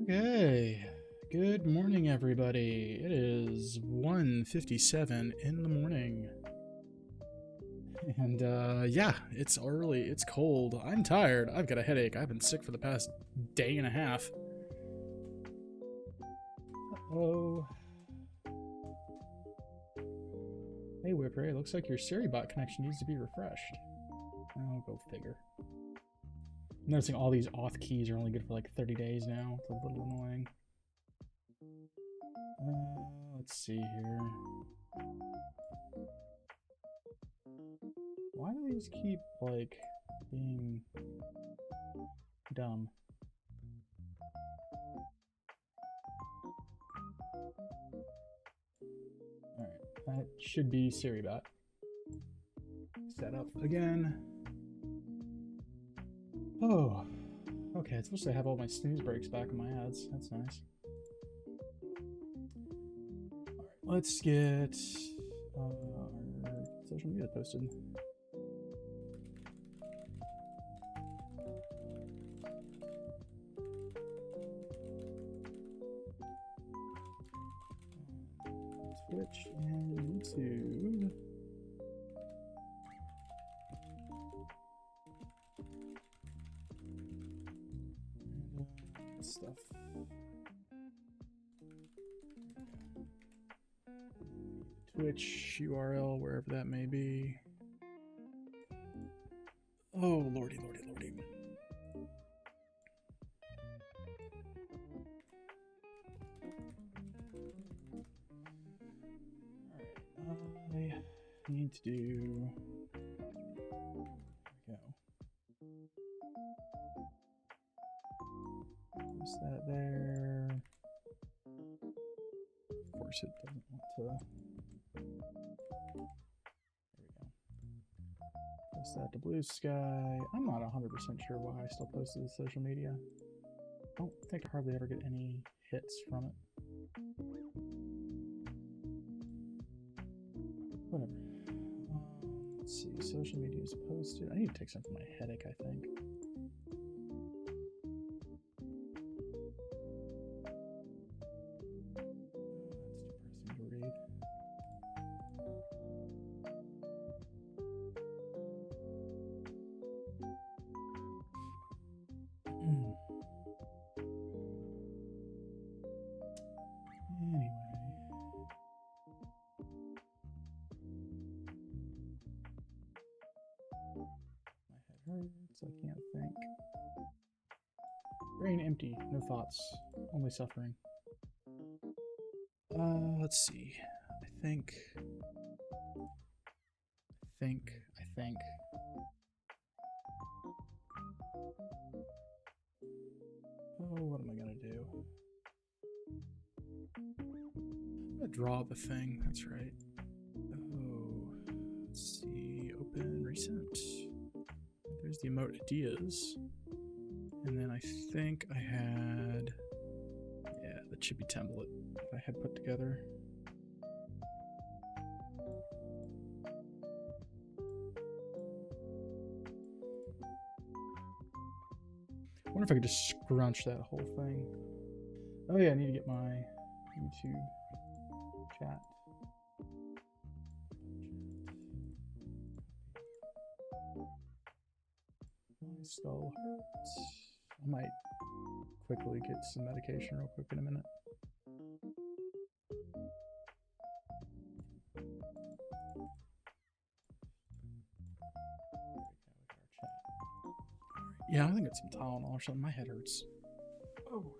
Okay. Good morning, everybody. It is 1:57 in the morning. And, yeah, it's early. It's cold. I'm tired. I've got a headache. I've been sick for the past day and a half. Uh-oh. Hey, Whipray. Looks like your SiriBot connection needs to be refreshed. Oh, go figure. I'm noticing all these auth keys are only good for like 30 days now. It's a little annoying. Let's see here. Why do these keep, like, being dumb? Alright, that should be SiriBot. Set up again. Oh, okay, it's supposed to have all my snooze breaks back in my ads. That's nice. Alright, let's get our social media posted. Twitch and YouTube. And stuff. Twitch URL, wherever that may be. Oh, lordy, lordy, lordy. Alright, I need to do... There we go. Post that there. Of course it doesn't want to... There we go. Post that to Blue Sky. I'm not 100% sure why I still post it to social media. I don't think I hardly ever get any hits from it. Whatever. Let's see. Social media is posted. I need to take some for my headache, I think. That's depressing to read. Anyway. My head hurts, I can't think. Brain empty, no thoughts, only suffering. Let's see. I think. Oh, what am I gonna do? I'm gonna draw the thing, that's right. Oh, let's see. Open, recent. There's the emote ideas. And then I think I had, yeah, the chippy template I had put together. I wonder if I could just scrunch that whole thing. Oh yeah, I need to get my YouTube chat. My skull hurts. I might quickly get some medication real quick in a minute. Yeah, I think it's some Tylenol or something. My head hurts. Oh.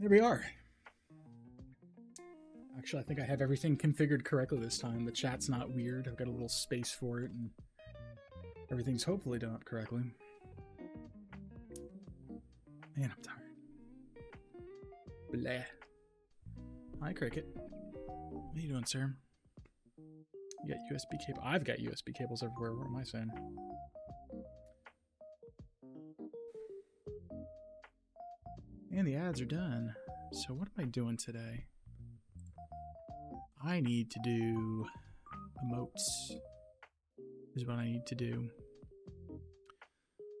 There we are. Actually, I think I have everything configured correctly this time. The chat's not weird. I've got a little space for it, and everything's hopefully done up correctly. Man, I'm tired. Blah. Hi, Cricket. What are you doing, sir? You got USB cable. I've got USB cables everywhere. What am I saying? And the ads are done. So what am I doing today? I need to do emotes. Is what I need to do.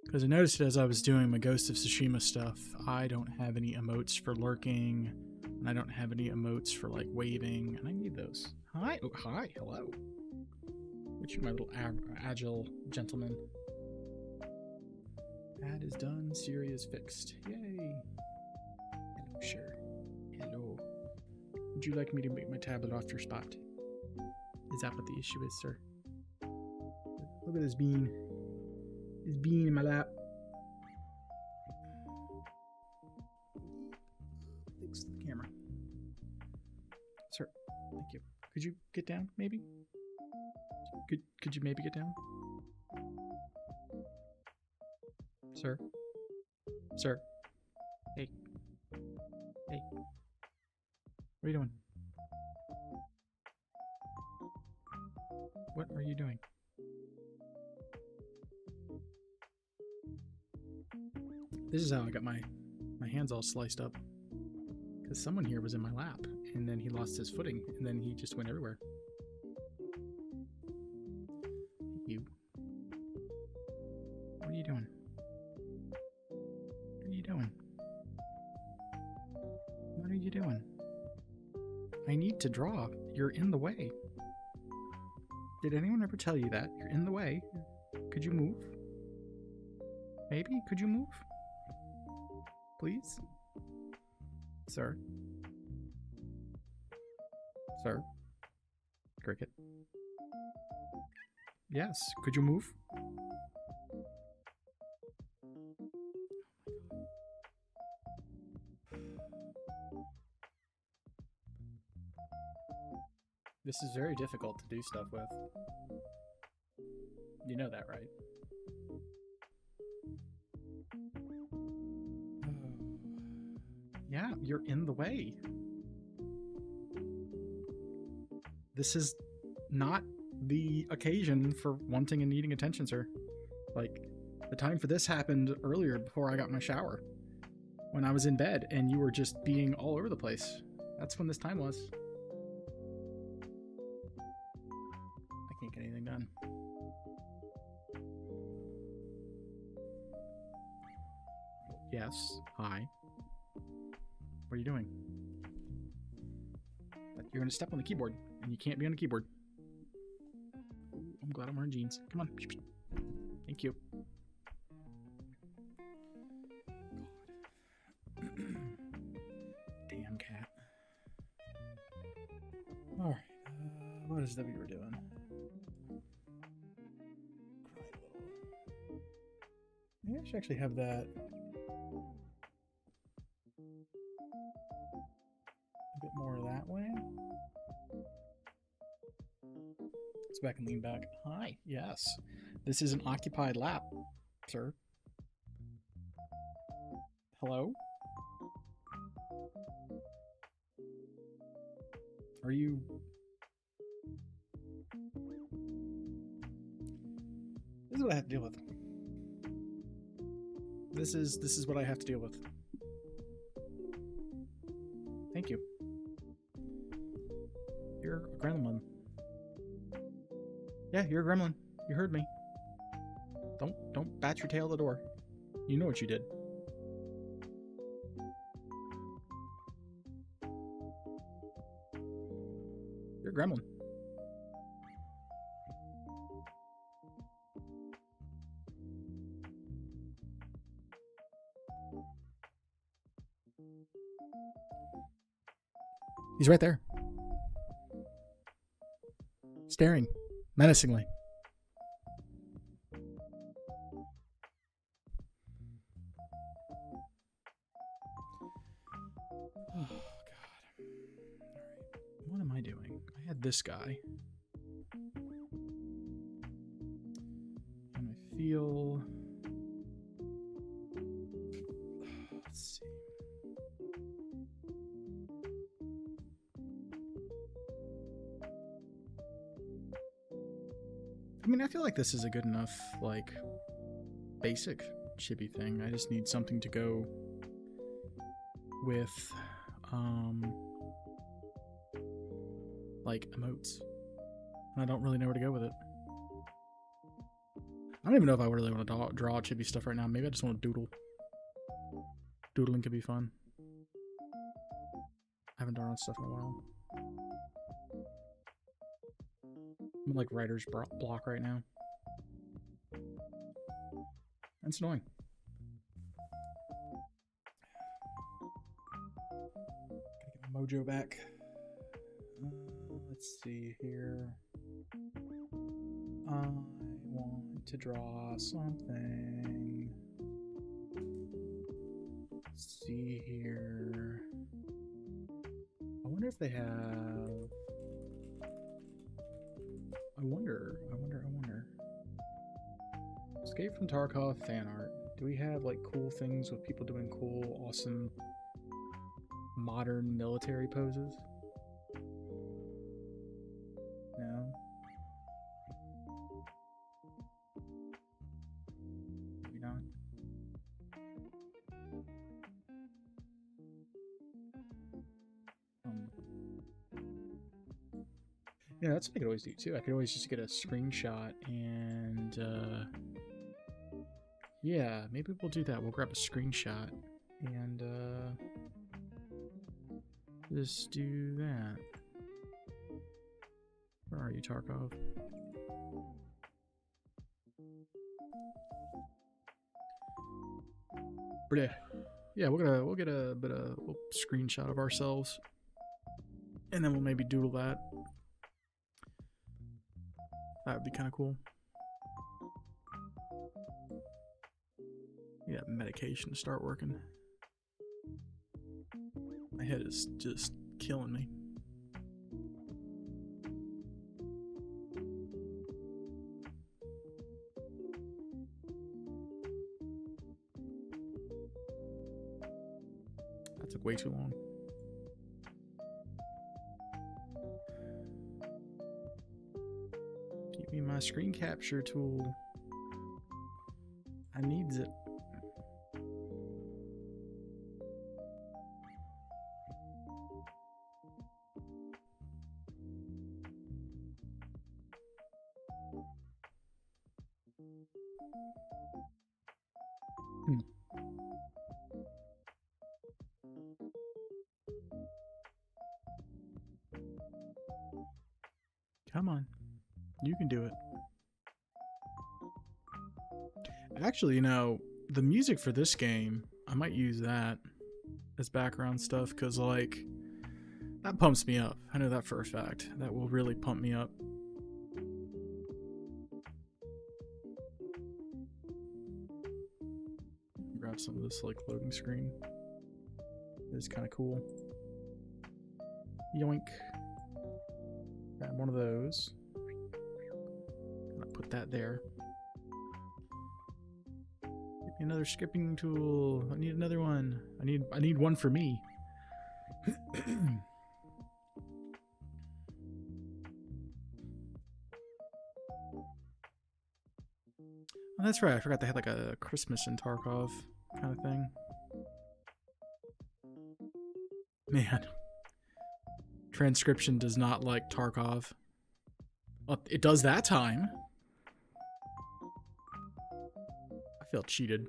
Because I noticed as I was doing my Ghost of Tsushima stuff, I don't have any emotes for lurking, and I don't have any emotes for like waving, and I need those. Hi, oh, hi, hello. Which my little agile gentleman. Ad is done. Siri is fixed. Yay. Hello, sure. Hello. Would you like me to make my tablet off your spot? Is that what the issue is, sir? Look at this bean. This bean in my lap. Fix the camera. Sir, thank you. Could you get down, maybe? Could you maybe get down? Sir? Sir? Hey. Hey. What are you doing? What are you doing? This is how I got my hands all sliced up. Because someone here was in my lap, and then he lost his footing, and then he just went everywhere. You. What are you doing? What are you doing? What are you doing? I need to draw. You're in the way. Did anyone ever tell you that? You're in the way. Could you move? Maybe? Could you move? Please? Sir? Sir? Cricket? Yes. Could you move? This is very difficult to do stuff with. You know that, right? Yeah, you're in the way. This is not the occasion for wanting and needing attention, sir. Like, the time for this happened earlier before I got my shower. When I was in bed and you were just being all over the place. That's when this time was. I can't get anything done. Yes. Hi. What are you doing? You're going to step on the keyboard, and you can't be on the keyboard. Ooh, I'm glad I'm wearing jeans. Come on. Thank you. Damn cat. Alright. What is that we were doing? Cry a little. Maybe I should actually have that a bit more that way. Let's back and lean back. Hi, yes. This is an occupied lap, sir. Hello? Are you... This is what I have to deal with. This is what I have to deal with. Thank you. You're a gremlin. Yeah, you're a gremlin. You heard me. Don't bat your tail at the door. You know what you did. You're a gremlin. He's right there. Staring menacingly. I had this guy. And I feel... Let's see. I mean, I feel like this is a good enough, like, basic chibi thing. I just need something to go with, like, emotes. And I don't really know where to go with it. I don't even know if I really want to draw chibi stuff right now. Maybe I just want to doodle. Doodling could be fun. I haven't drawn stuff in a while. I'm in, like, writer's block right now. That's annoying. Gotta get my mojo back. Let's see here. I want to draw something. Let's see here. I wonder if they have... I wonder. Escape from Tarkov fan art. Do we have like cool things with people doing cool, awesome, modern military poses? No. Maybe not. Yeah, that's what I could always do too. I could always just get a screenshot and yeah, maybe we'll do that. We'll grab a screenshot and just do that. Where are you, Tarkov? But yeah, we'll get a little screenshot of ourselves, and then we'll maybe doodle that. That would be kind of cool. Yeah, medication to start working. My head is just killing me. That took way too long. Give me my screen capture tool. I needs it. Come on. You can do it. Actually, you know, the music for this game, I might use that as background stuff because, like, that pumps me up. I know that for a fact. That will really pump me up. Grab some of this, like, loading screen. It's kind of cool. Yoink. Grab one of those. I'll put that there. Give me another skipping tool. I need another one. I need one for me. Oh, that's right. I forgot they had like a Christmas in Tarkov kind of thing. Man. Transcription does not like Tarkov. Oh, it does that time. I feel cheated.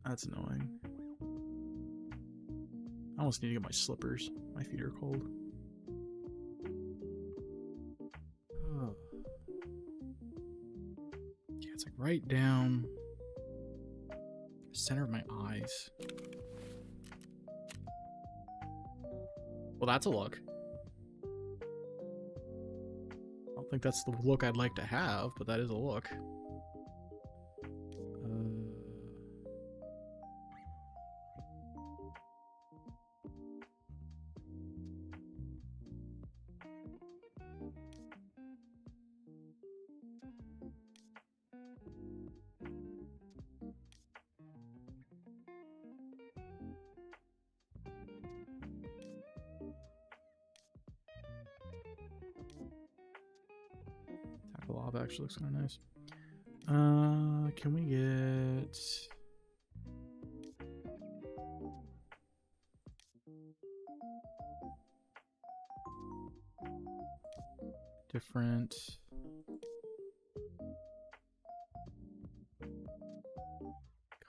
That's annoying. I almost need to get my slippers. My feet are cold. Oh. Yeah, it's like right down the center of my eyes. Well, that's a look. I don't think that's the look I'd like to have, but that is a look. top actually looks kind of nice. Can we get... different...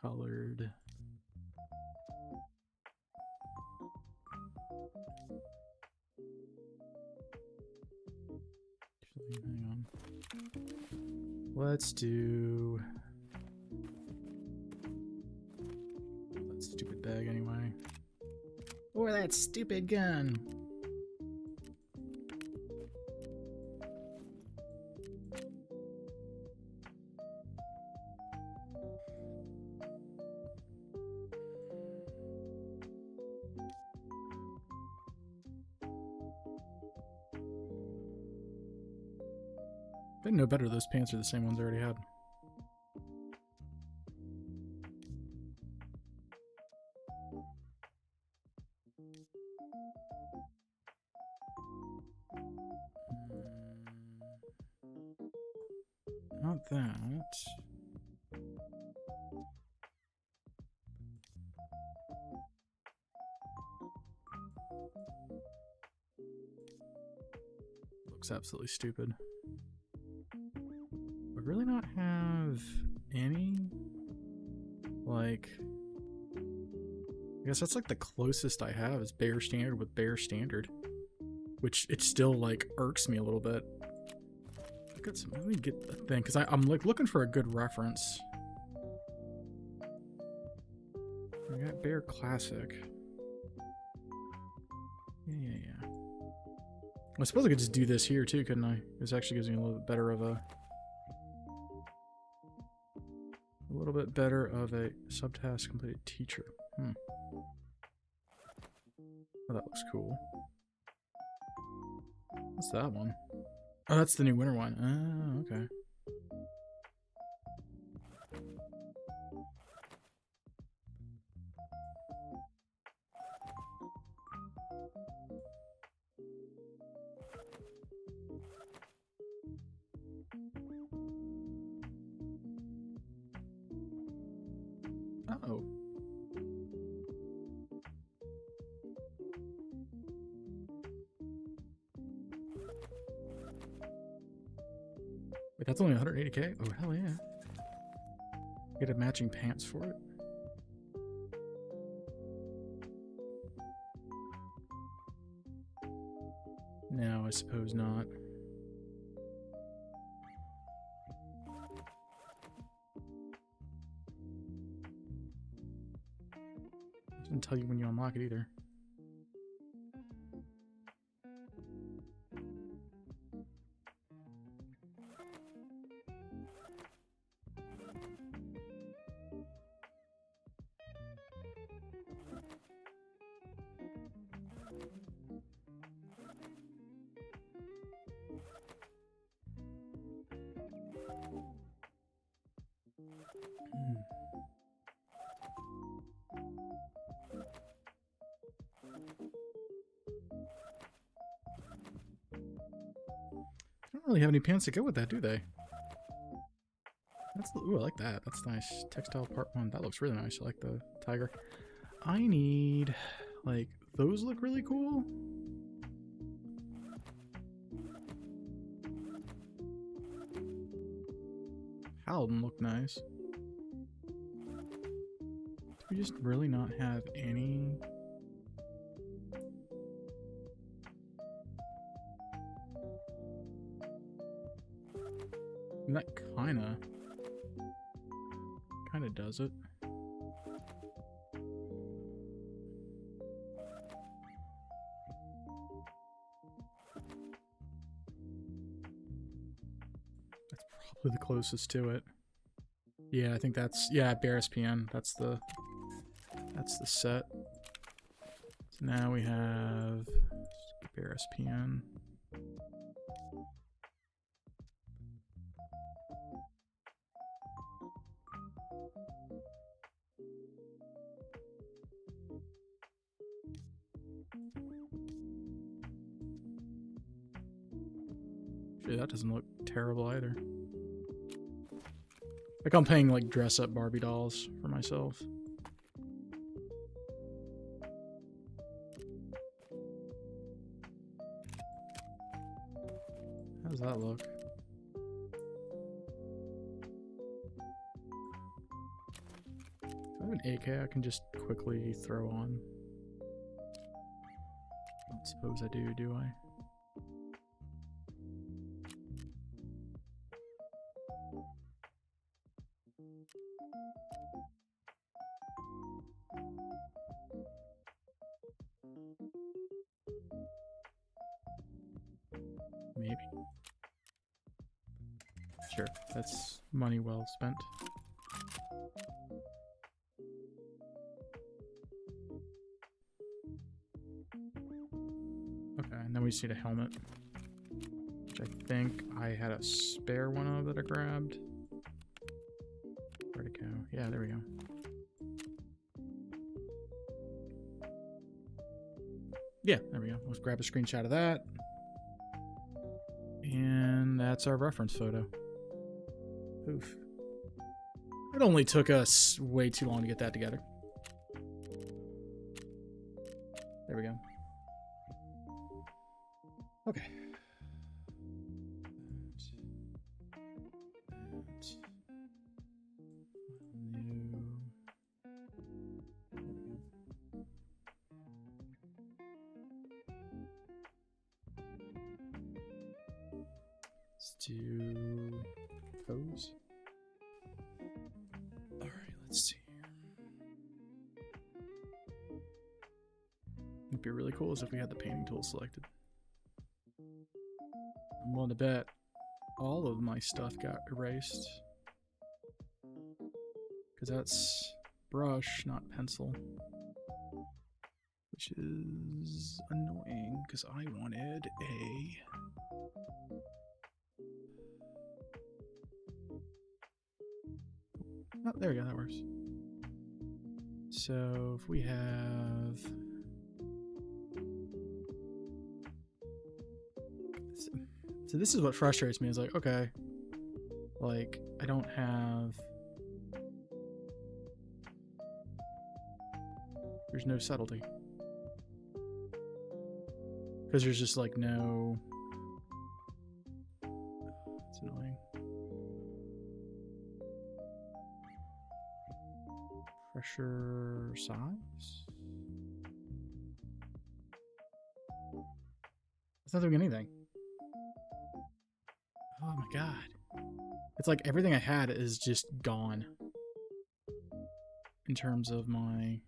colored... hang on. Let's do that stupid bag anyway. Or that stupid gun. I didn't know better. Those pants are the same ones I already had. Not that. Looks absolutely stupid. Would really not have any, like, I guess that's like the closest I have is bare standard with bare standard, which it still like irks me a little bit. I've got some, let me get the thing, because I'm like looking for a good reference. I got bare classic. Yeah. I suppose I could just do this here too, couldn't I? This actually gives me a little bit better of a subtask completed teacher. Oh, that looks cool. What's that one? Oh, that's the new winter one. Oh, okay. Uh-oh. Wait, that's only 180k? Oh, hell yeah. Get a matching pants for it. No, I suppose not. Doesn't tell you when you unlock it either. I don't really have any pants to go with that, do they? That's, ooh, I like that. That's nice. Textile part 1. That looks really nice. I like the tiger. I need, like, those look really cool. Paladin look nice. Do we just really not have any? And that kinda does it. That's probably the closest to it. Yeah, I think that's, yeah, bare SPN. That's the set. So now we have bare SPN. Actually, that doesn't look terrible either. Like I'm paying like dress up Barbie dolls for myself. How does that look? Do I have an AK I can just quickly throw on? I don't suppose I do I? Maybe. Sure, that's money well spent. Okay, and then we just need a helmet. Which I think I had a spare one of that I grabbed. Where'd it go? Yeah, there we go. Yeah, there we go. Let's grab a screenshot of that. And that's our reference photo. Oof. It only took us way too long to get that together. There we go. Okay. Let's do pose. All right, let's see. It'd be really cool is if we had the painting tool selected. I'm willing to bet all of my stuff got erased. Because that's brush, not pencil. Which is annoying, because I wanted a... Oh, there we go, that works. So if we have... So this is what frustrates me, is like, okay, like, I don't have... There's no subtlety. Because there's just like no... It's annoying. Pressure size? It's not doing anything. Oh my god. It's like everything I had is just gone. In terms of my...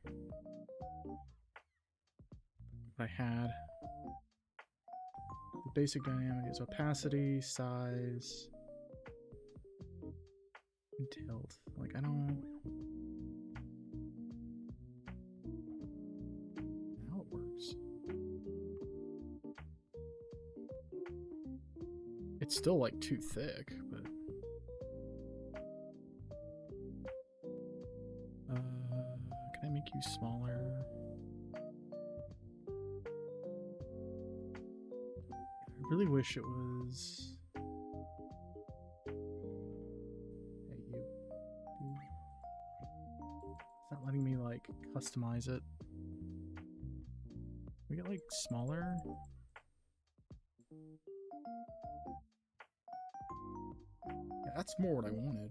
what I had. The basic dynamic is opacity, size, and tilt. Like, I don't... how it works. It's still, like, too thick, but... can I make you smaller? I really wish it was... Hey, you. It's not letting me, like, customize it. Can we get, like, smaller? Yeah, that's more what I wanted.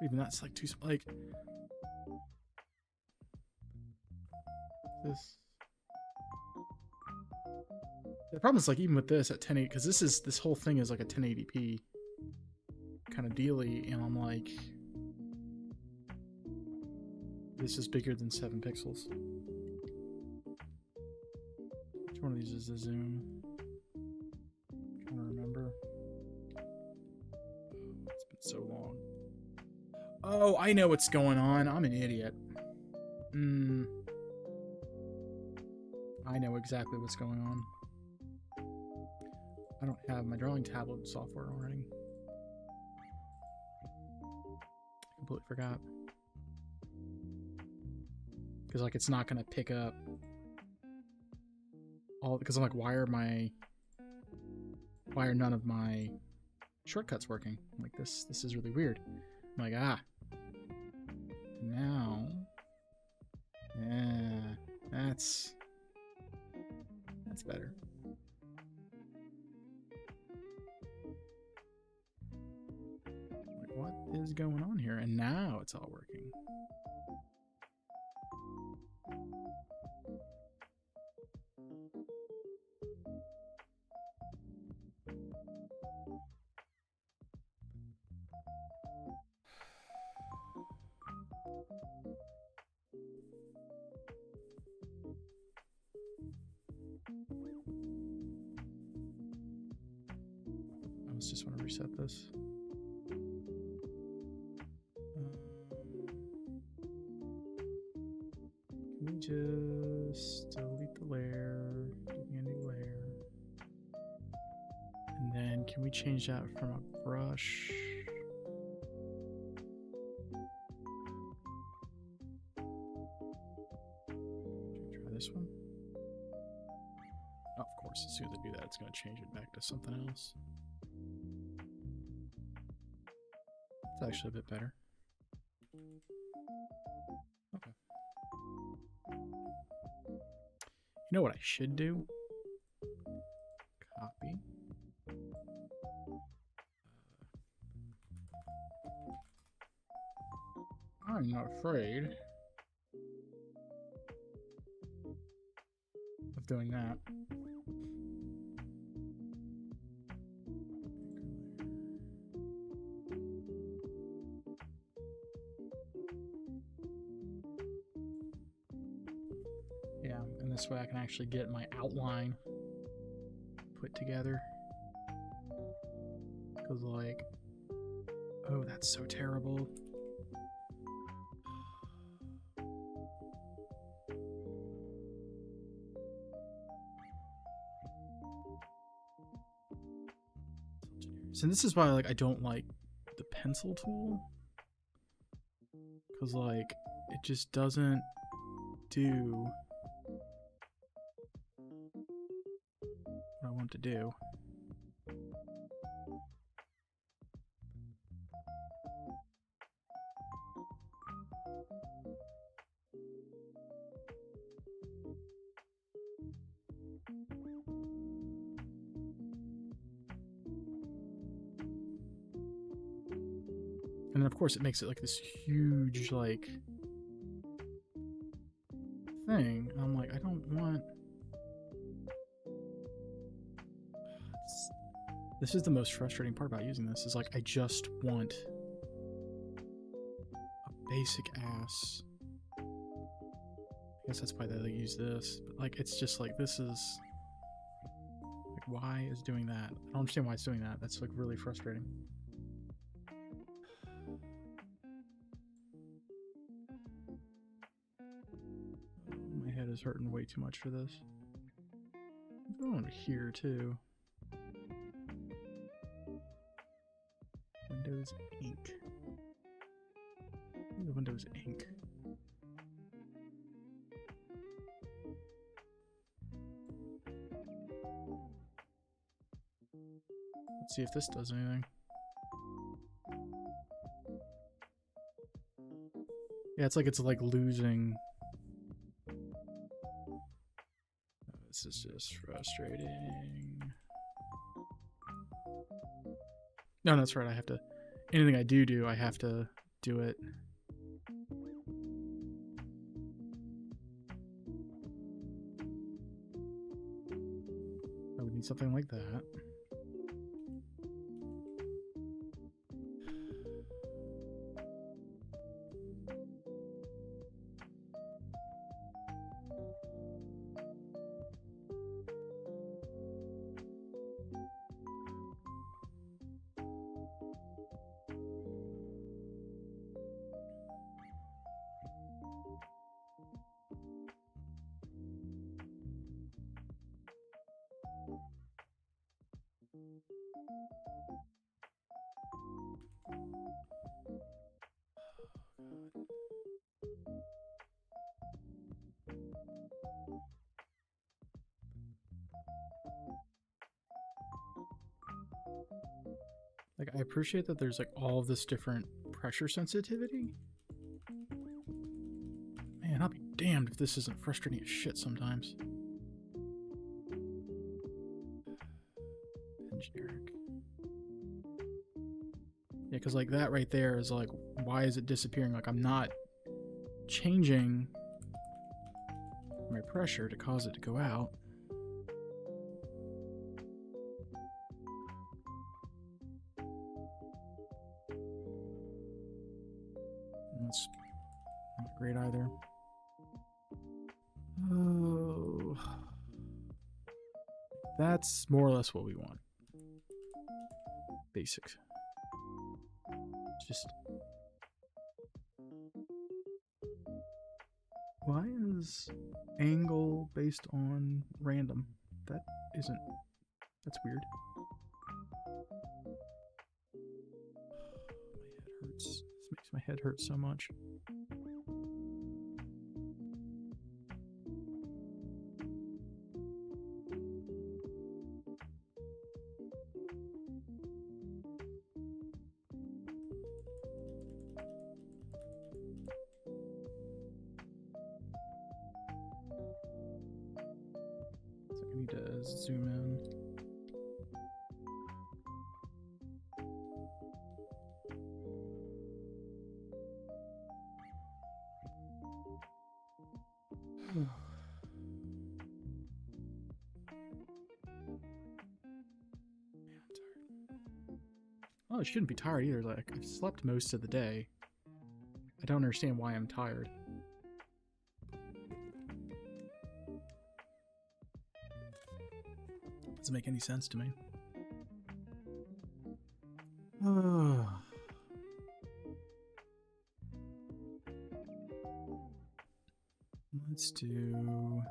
Even that's, like, too... like... This... The problem is, like, even with this at 1080, because this whole thing is like a 1080p kind of dealy, and I'm like, this is bigger than 7 pixels. Which one of these is the zoom? I'm trying to remember. It's been so long. Oh, I know what's going on. I'm an idiot. I know exactly what's going on. I don't have my drawing tablet software running. Completely forgot. Because, like, it's not going to pick up all, because I'm like, why are none of my shortcuts working? I'm like, this is really weird. I'm like, now, yeah, that's better. Like, what is going on here? And now it's all working. I just want to reset this. Can we just delete the layer, give me a new layer, and then can we change that from a brush? Try this one. Oh, of course, as soon as I do that, it's going to change it back to something else. It's actually a bit better. Okay. You know what I should do? Copy. I'm not afraid of doing that. Yeah, and this way I can actually get my outline put together. Because, like, oh, that's so terrible. So this is why, like, I don't like the pencil tool. Because, like, it just doesn't do what I want to do. And then, of course, it makes it like this huge, like, thing. And I'm like, I don't want... This is the most frustrating part about using this, is like, I just want a basic ass. I guess that's why they use this. But, like, it's just like, this is... Like, why is doing that? I don't understand why it's doing that. That's, like, really frustrating. My head is hurting way too much for this. I'm going over here, too. Windows ink. The Windows ink. Let's see if this does anything. Yeah, it's like losing. Oh, this is just frustrating. No, that's right. I have to. Anything I do, I have to do it. I would need something like that. Like, I appreciate that there's like all this different pressure sensitivity. Man, I'll be damned if this isn't frustrating as shit sometimes. Generic. Yeah, because like that right there is like, why is it disappearing? Like, I'm not changing my pressure to cause it to go out. That's not great either. Oh, that's more or less what we want. Basics. Just why is angle based on random? That isn't. That's weird. My head hurts. This makes my head hurt so much. I need to zoom in. Oh, I shouldn't be tired either. Like, I've slept most of the day. I don't understand why I'm tired. Doesn't make any sense to me. Let's do...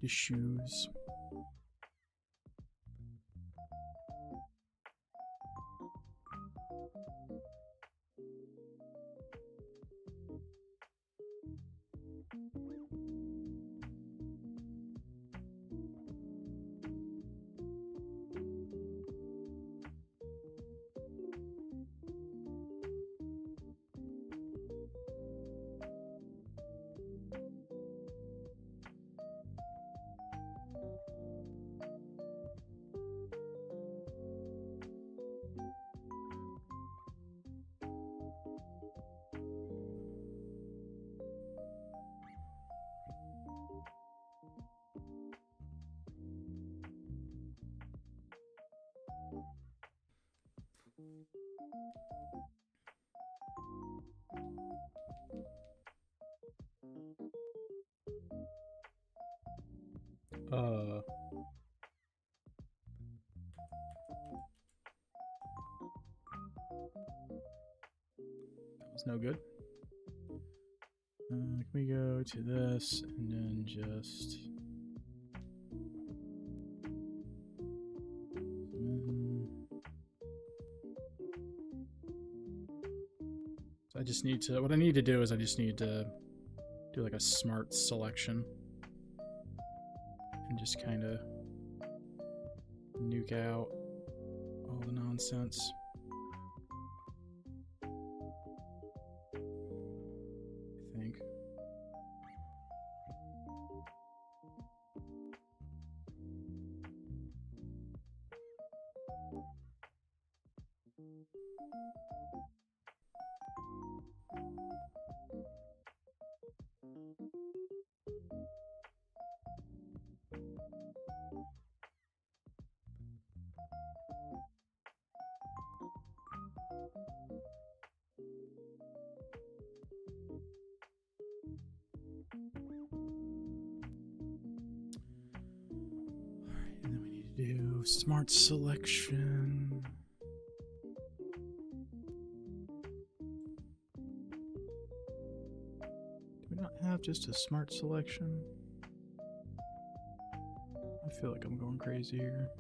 the shoes. That was no good. Can we go to this and then just... So I just need to... What I need to do is I just need to do like a smart selection. And just kind of nuke out all the nonsense. I think. Do smart selection. Do we not have just a smart selection? I feel like I'm going crazy here.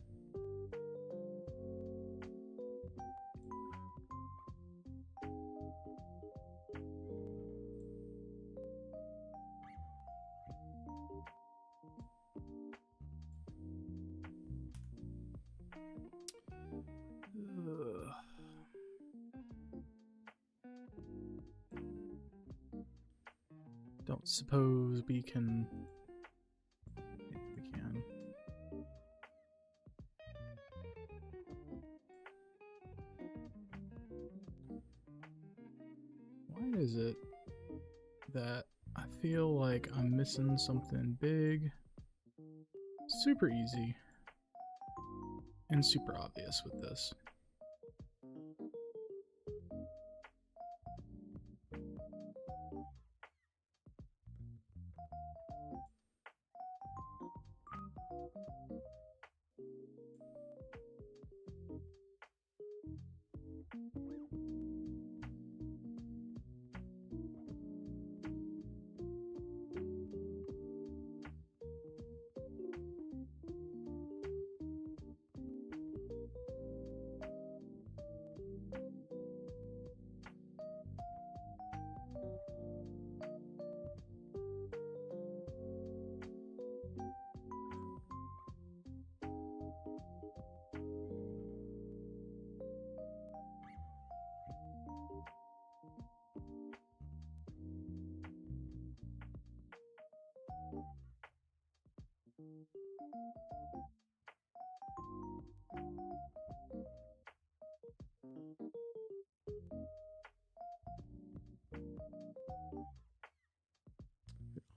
don't suppose we can... Yeah, we can. Why is it that I feel like I'm missing something big, super easy, and super obvious with this?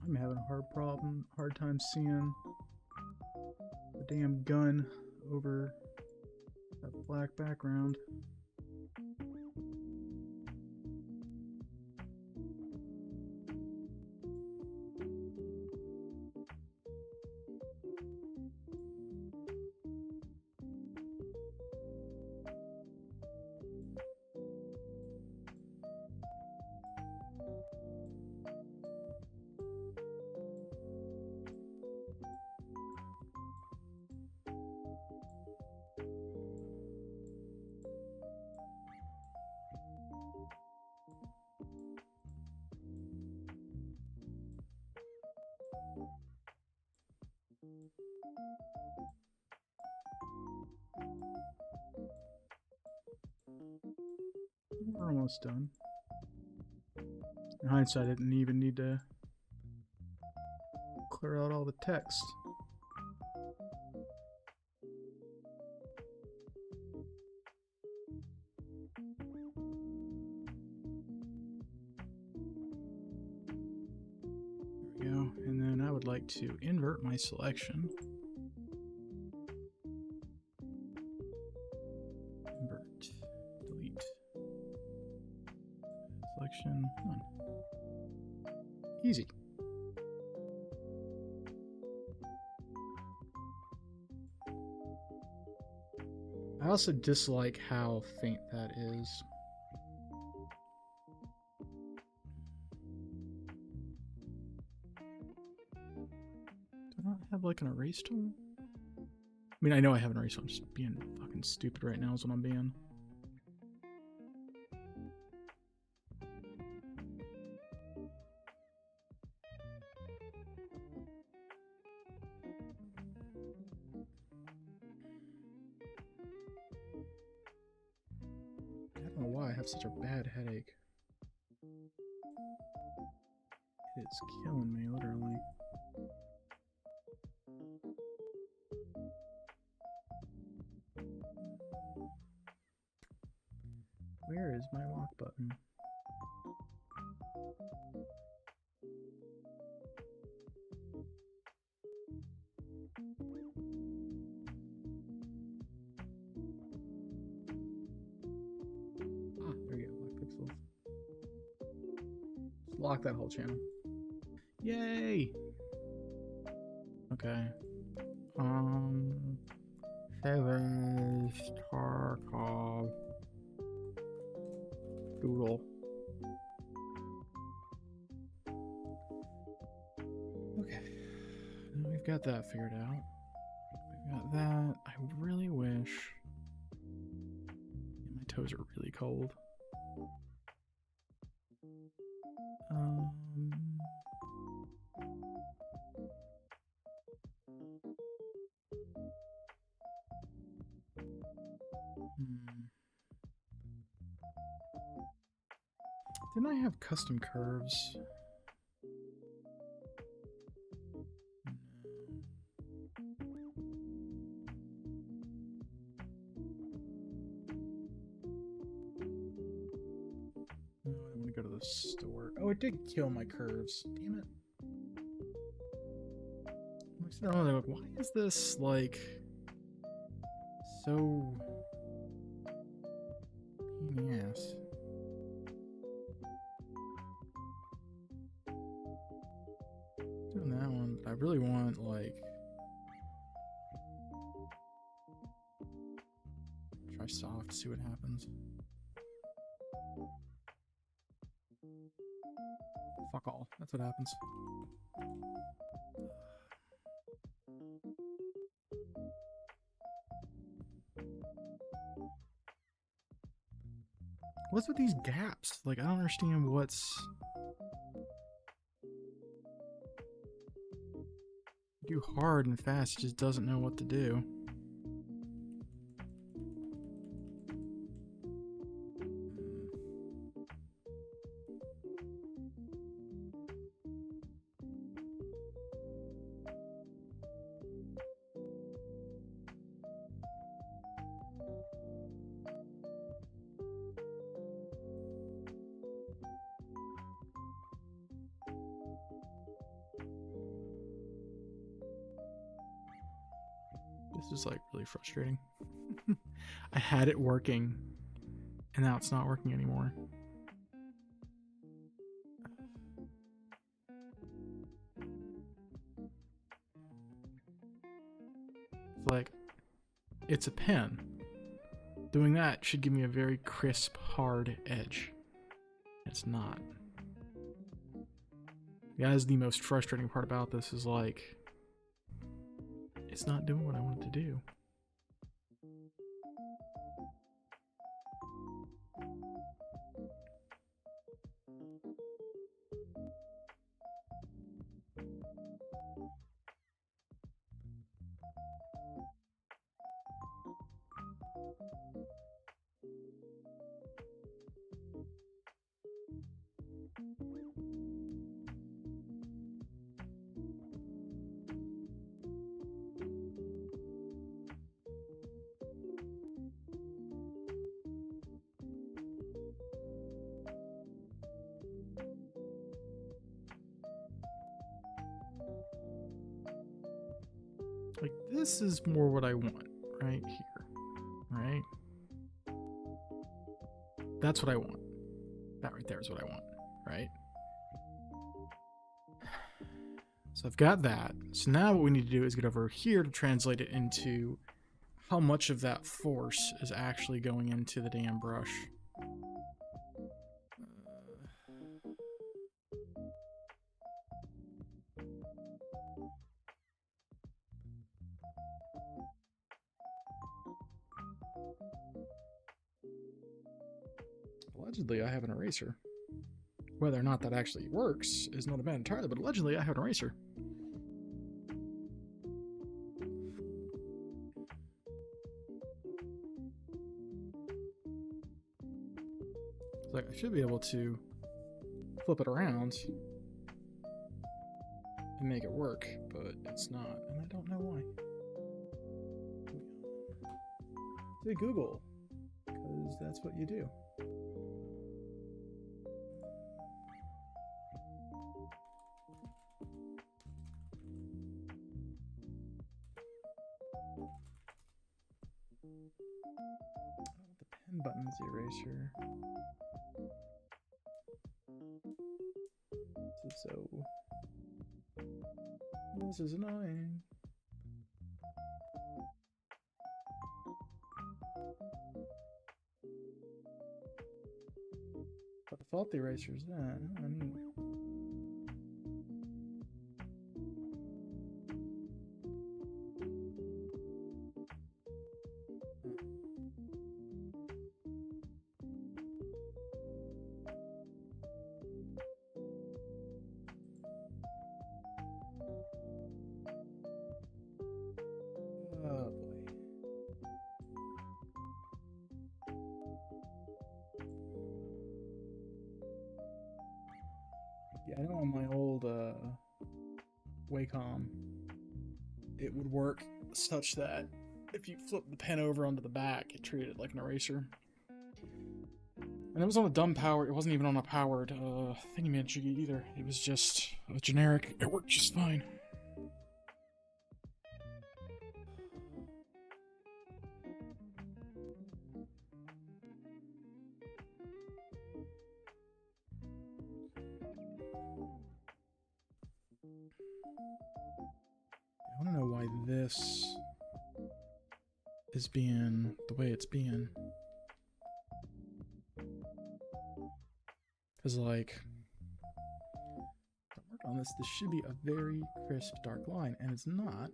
I'm having a hard time seeing the damn gun over that black background. We're almost done. In hindsight, I didn't even need to clear out all the text. There we go. And then I would like to invert my selection. Invert. Delete. Selection. None. Easy. I also dislike how faint that is. Do I not have like an erase tool? I mean, I know I have an erase tool. I'm just being fucking stupid right now is what I'm being. I don't know why I have such a bad headache. It's killing me, literally. Where is my lock button? Ah, there we go, lock pixels. Just lock that whole channel. Yay! Okay. Tarkov. Doodle. Okay. Now we've got that figured out. We've got that. I really wish... My toes are really cold. Didn't I have custom curves? supposed to work. Oh, it did kill my curves. Damn it. I'm sitting around there like, why is this like so pain in the ass? Doing that one, but I really want like try soft, see what happens. Fuck all. That's what happens. What's with these gaps? Like, I don't understand what's... You do hard and fast, it just doesn't know what to do. This is like really frustrating. I had it working and now it's not working anymore. It's like, it's a pen. Doing that should give me a very crisp, hard edge. It's not. Guys, the most frustrating part about this is like, it's not doing what I want it to do. Like, this is more what I want right here, right? That's what I want. That right there is what I want, right? So I've got that. So now what we need to do is get over here to translate it into how much of that force is actually going into the damn brush. Allegedly, I have an eraser. Whether or not that actually works is not a matter entirely, but allegedly, I have an eraser. Like, I should be able to flip it around and make it work, but it's not, and I don't know why. Say Google, because that's what you do. The pen button's the eraser. This is annoying. What the faulty eraser is that? Oh, neat. Yeah, I know on my old Wacom, it would work such that if you flip the pen over onto the back, it treated it like an eraser. And it was on a dumb power. It wasn't even on a powered thingy-majiggy either. It was just a generic. It worked just fine. I want to know why this is being the way it's being. Because, like, don't work on this. This should be a very crisp, dark line, and it's not.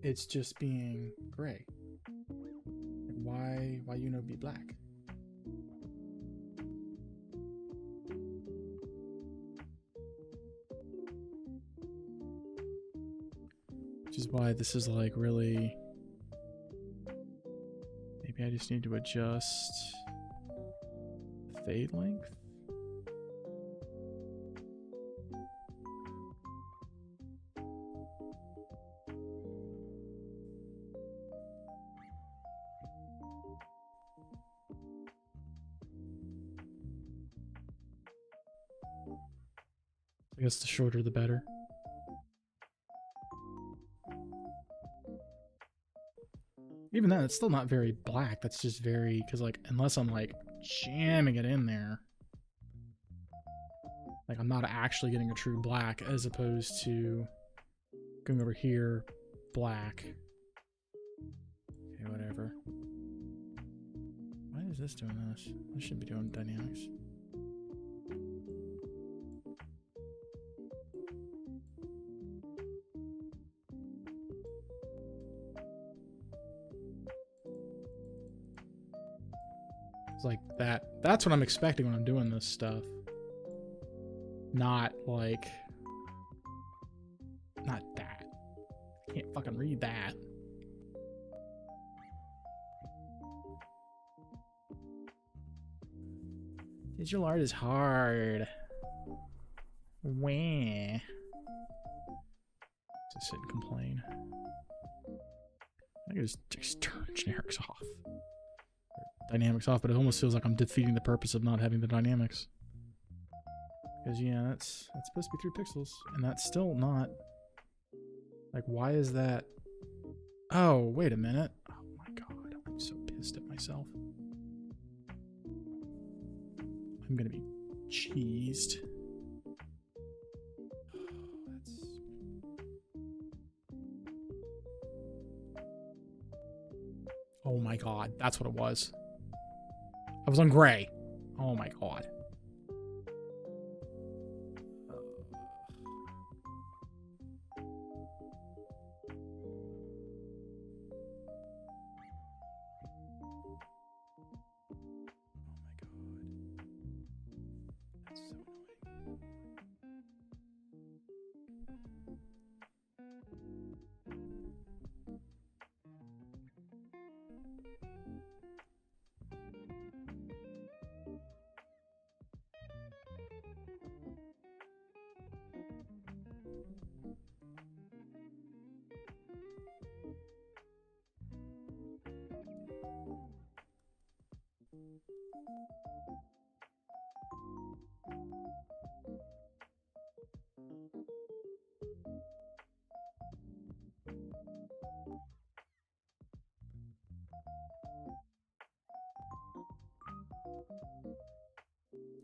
It's just being gray. Like, why you know be black? Which is why this is like really. Maybe I just need to adjust the fade length. I guess the shorter the better. Even then, it's still not very black. That's just very, because like, unless I'm like jamming it in there, like I'm not actually getting a true black as opposed to going over here, black. Okay, whatever. Why is this doing this? This should be doing dynamics. Like that. That's what I'm expecting when I'm doing this stuff. Not like, not that. Can't fucking read that. Digital art is hard. Wah. Just sit and complain. I can just turn generics off. Dynamics off, but it almost feels like I'm defeating the purpose of not having the dynamics. Because yeah, that's supposed to be 3 pixels, and that's still not. Like, why is that? Oh, wait a minute. Oh my god, I'm so pissed at myself. I'm gonna be cheesed. Oh my god, that's what it was. I was on gray. Oh my god.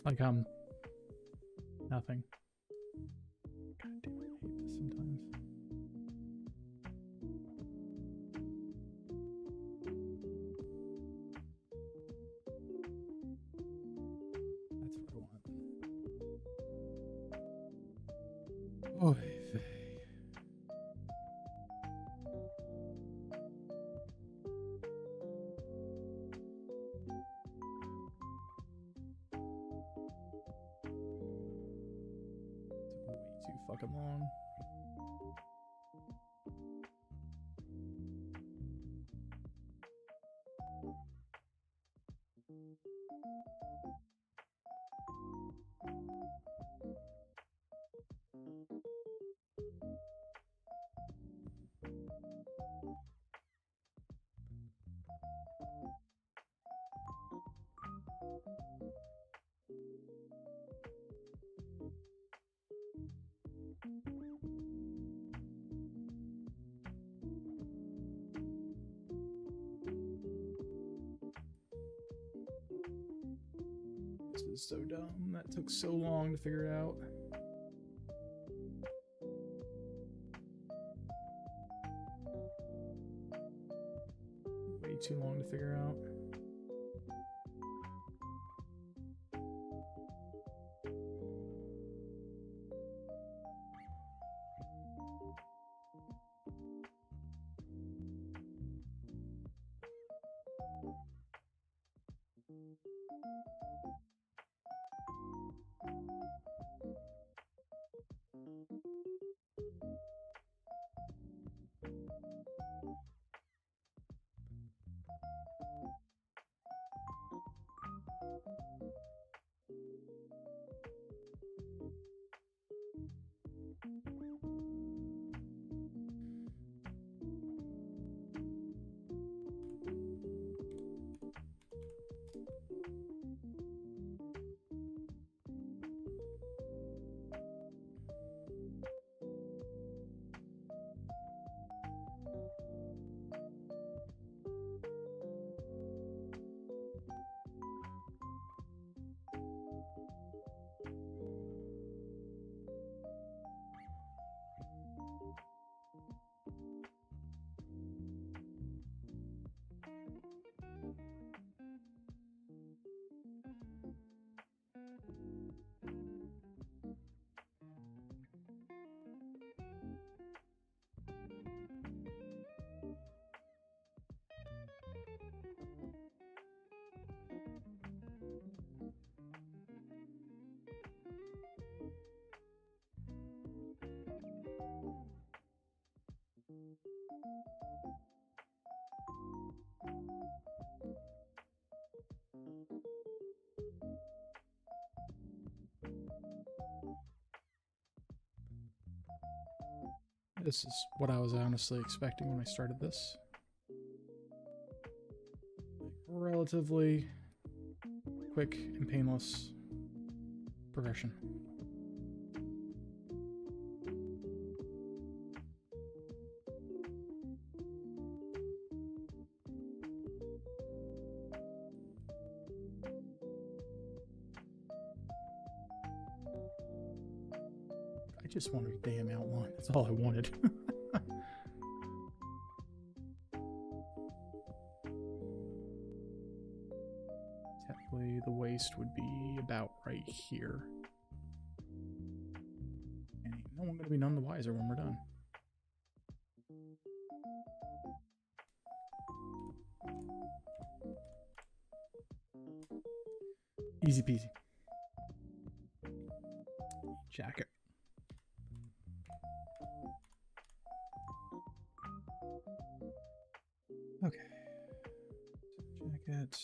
Like nothing. God damn, I hate this sometimes. That's what I want. Oy vey. Too fucking long. This is so dumb. That took so long to figure it out. Way too long to figure out. This is what I was honestly expecting when I started this. Relatively quick and painless progression. I just wanted a damn outline. That's all I wanted. Technically, the waist would be about right here. And ain't no one gonna be none the wiser when we're done. Easy peasy. Jacket. Okay. Jacket.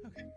Okay.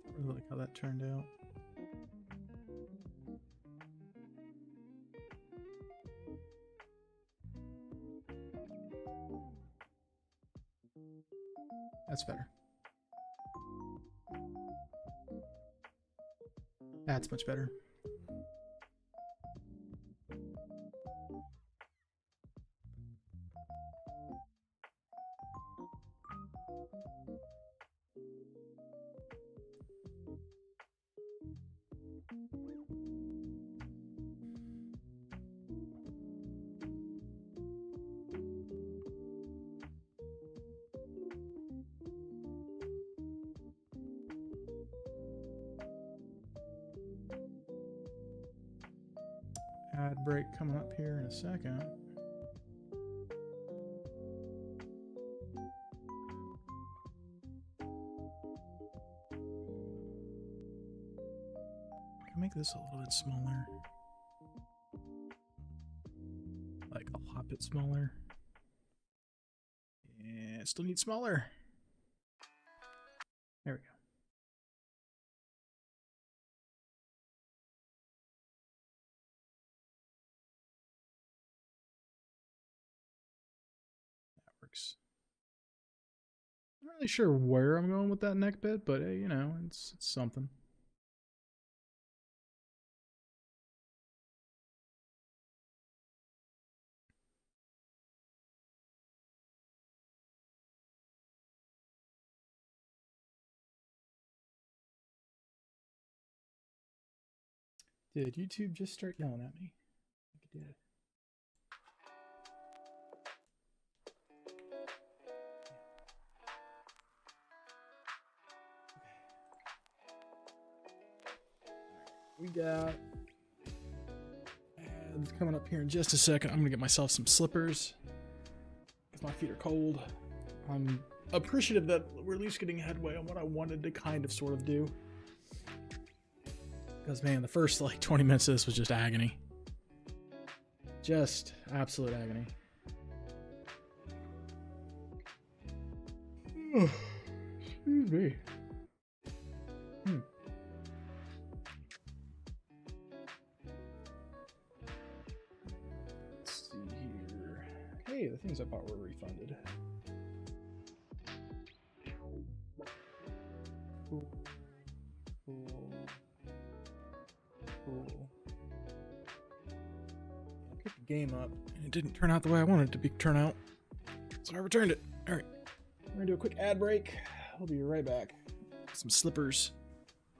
I really like how that turned out. That's better. That's much better. Ad break coming up here in a second. Can I make this a little bit smaller? Like a lot bit smaller. Yeah, still need smaller. There we go. That works. I'm not really sure where I'm going with that neck bit, but hey, you know, it's something. Did YouTube just start yelling at me? I think it did. We got ads coming up here in just a second. I'm gonna get myself some slippers because my feet are cold. I'm appreciative that we're at least getting headway on what I wanted to kind of sort of do. Because man, the first like 20 minutes of this was just agony. Just absolute agony. Excuse me. Let's see here. Hey, the things I bought were refunded. Cool. Cool. Cool. I picked the game up and it didn't turn out the way I wanted it to turn out. So I returned it. Alright. We're gonna do a quick ad break. I'll be right back. Some slippers.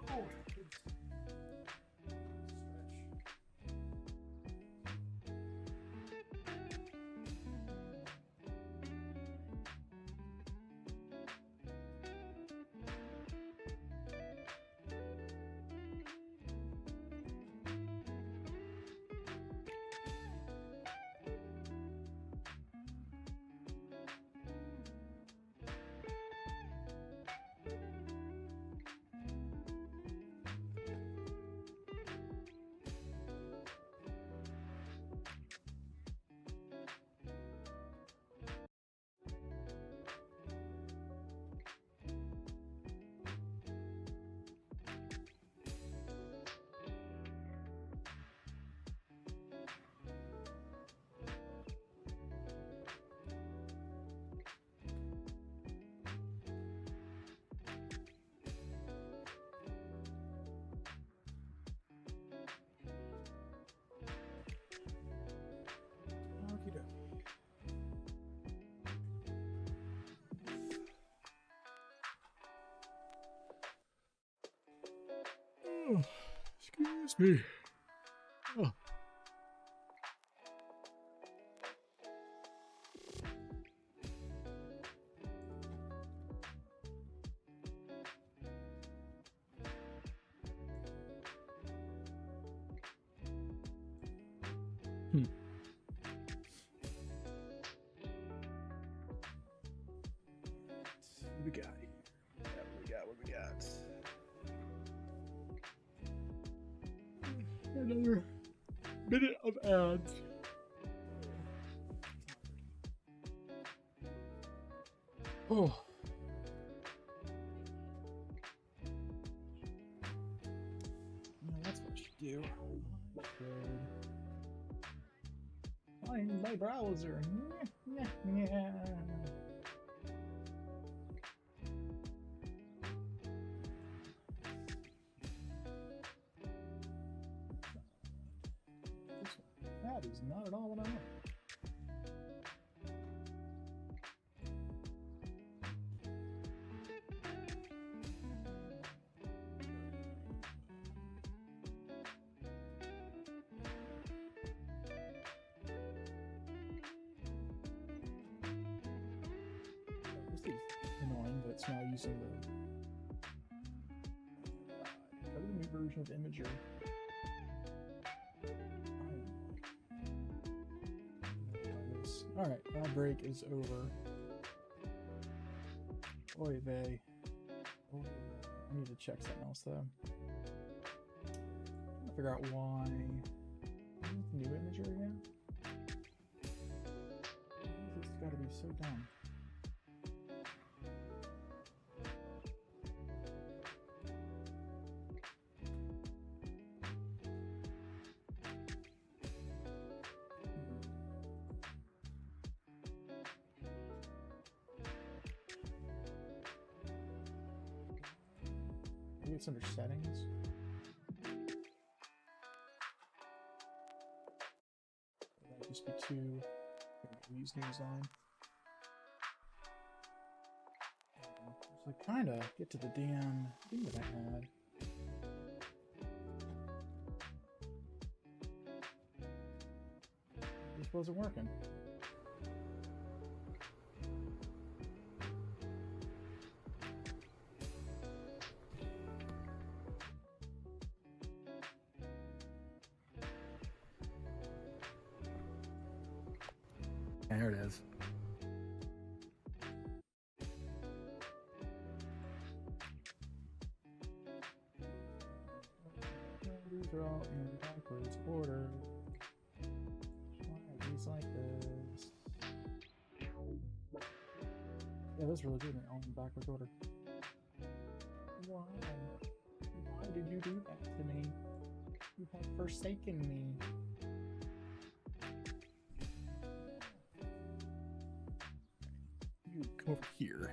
Oh. Oh, excuse me. Oh. What we got here? What we got? Another minute of ads. Oh. No, that's what I should do. I should find my browser. Yeah. That is not at all what I want. This is annoying that it's now using the new version of Imager. Alright, that break is over. Oy vey. I need to check something else though. I'm trying to figure out why. New Imager again? This has got to be so dumb. Maybe it's under settings. That might just be too. Use new design. So I kind of get to the damn thing that I had. wasn't working. There it is. These are all in backwards order. Why are these like this? Yeah, that's really good. All in backwards order. Why? Why did you do that to me? You have forsaken me. You come over here.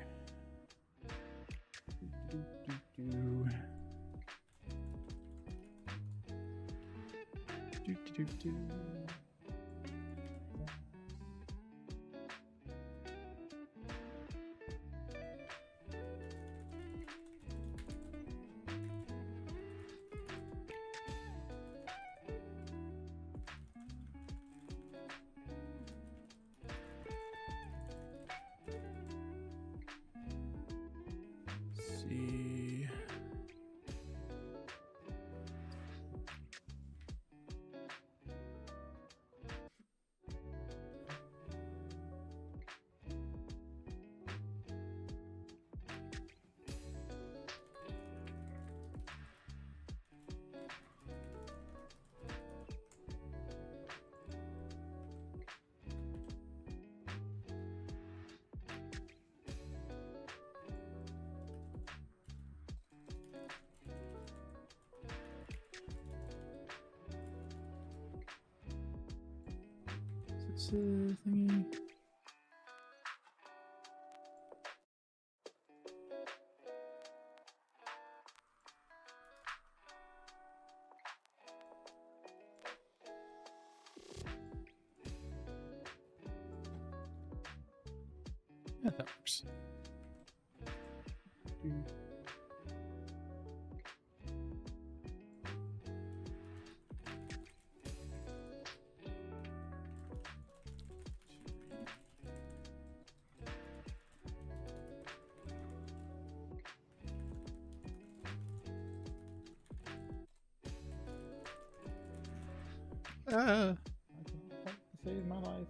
Do. See. Thingy. Yeah, that works. I saved my life.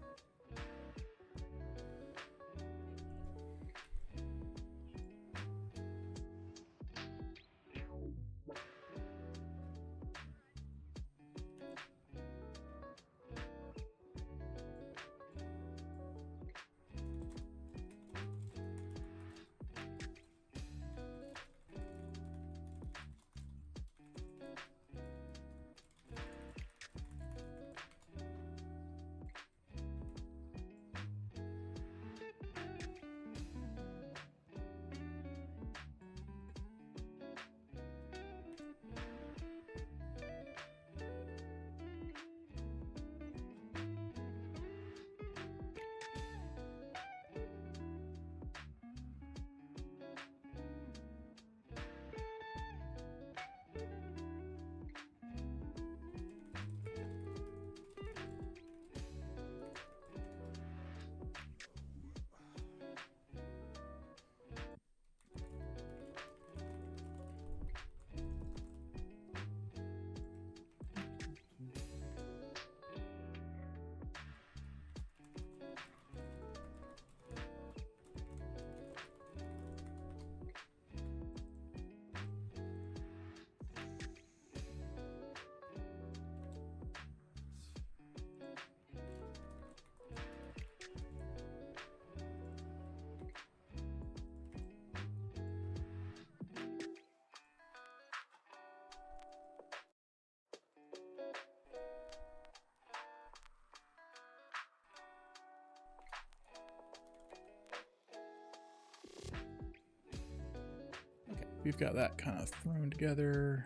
We've got that kind of thrown together.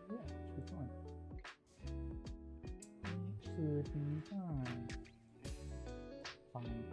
Yeah, it should be fine. It should be fine. Fine.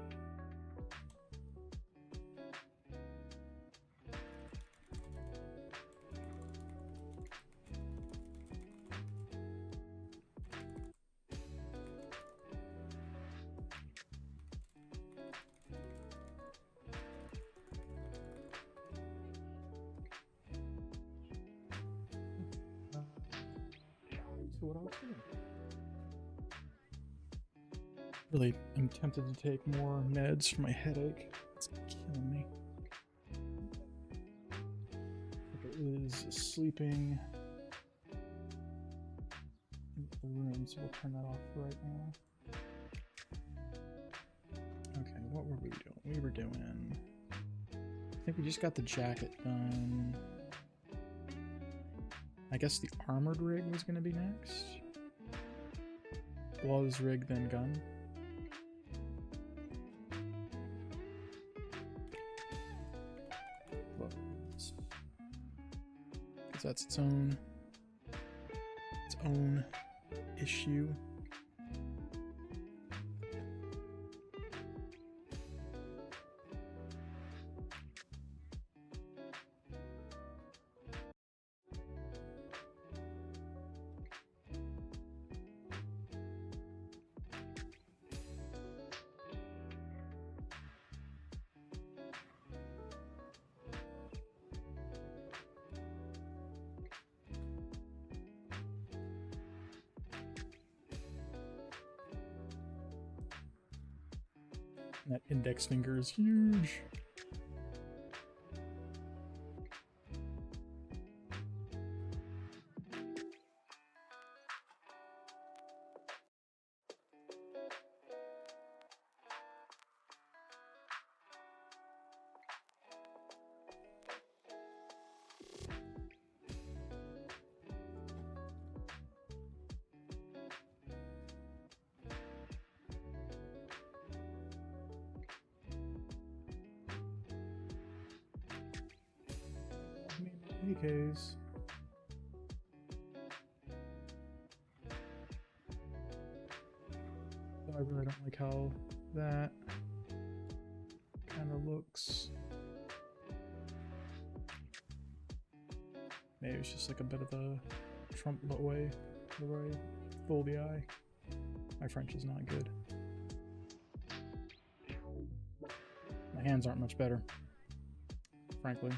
to what I was doing. Really, I'm tempted to take more meds for my headache. It's killing me. It is sleeping in the room, so we'll turn that off right now. Okay, what were we doing? We were doing... I think we just got the jacket done. I guess the armored rig was going to be next. Gloves, rig, then gun. Gloves. Because that's its own issue. That index finger is huge. AKs. I really don't like how that kind of looks. Maybe it's just like a bit of a Trump way the way I fool the eye. My French is not good. My hands aren't much better, frankly.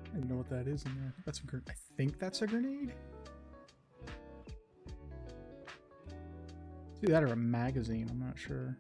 I don't even know what that is in there. That's a I think that's a grenade? It's either that or a magazine, I'm not sure.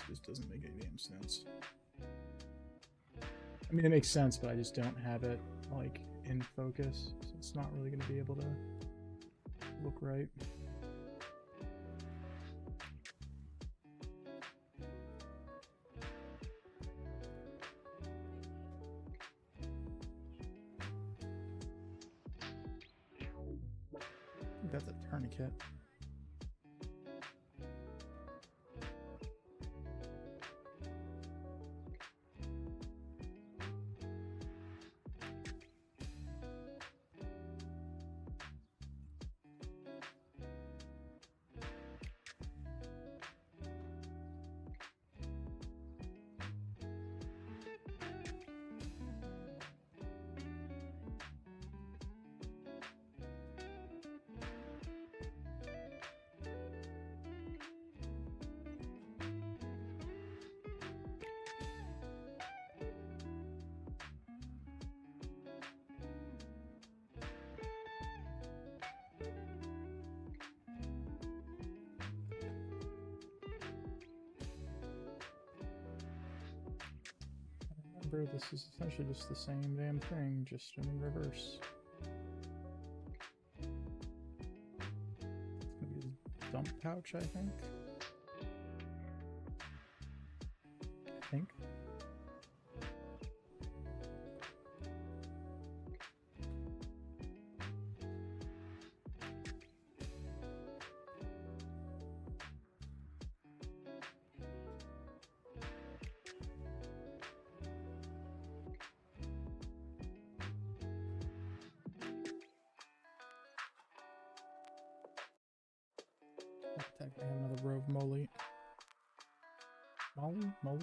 Just doesn't make any damn sense. I mean, it makes sense, but I just don't have it like in focus, so it's not really going to be able to look right. I think that's a tourniquet. Remember, this is essentially just the same damn thing, just in reverse. It's gonna be a dump pouch, I think. I have another row of moly. Moly?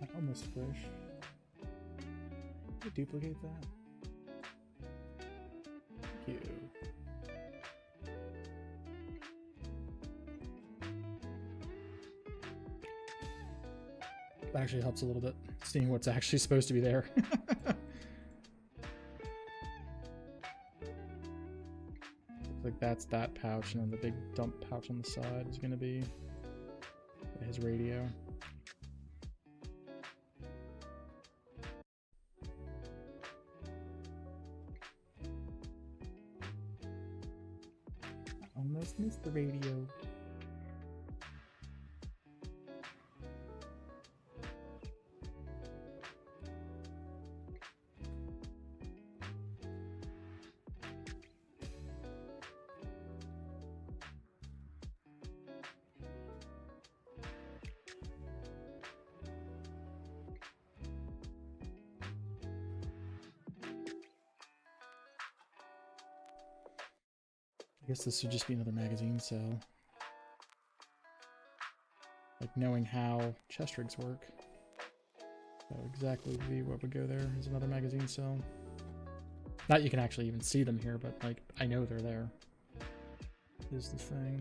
I almost wish I could duplicate that. Thank you. That actually helps a little bit, seeing what's actually supposed to be there. Like that's that pouch, and then the big dump pouch on the side is going to be his radio. I almost missed the radio. I guess this would just be another magazine cell. Like knowing how chest rigs work. That would exactly be what would go there is another magazine cell. Not you can actually even see them here, but like I know they're there. Is the thing.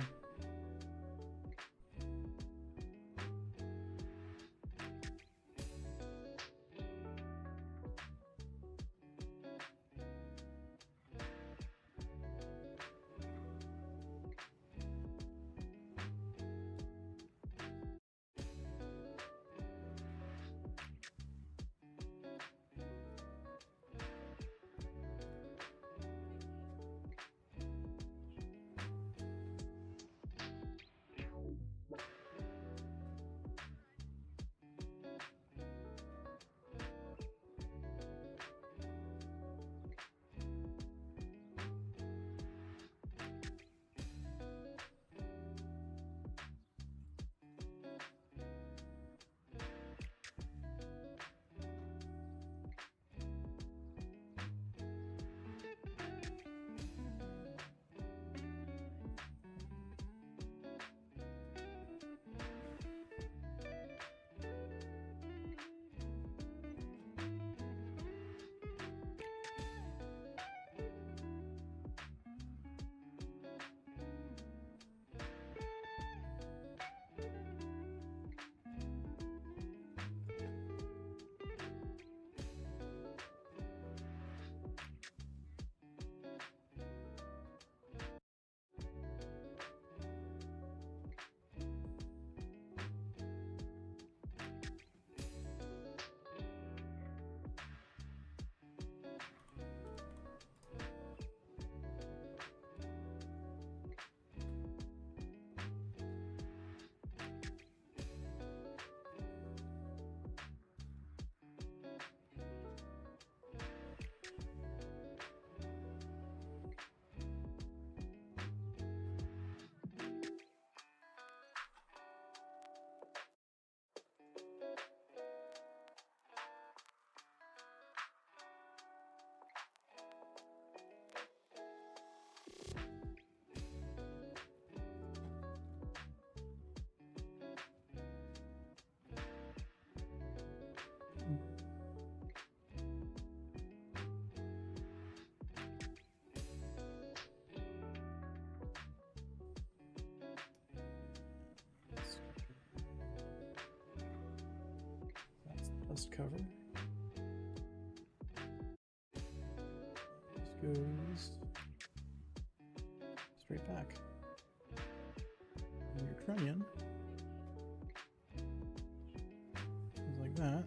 dust cover. This goes straight back. And your trunnion goes like that.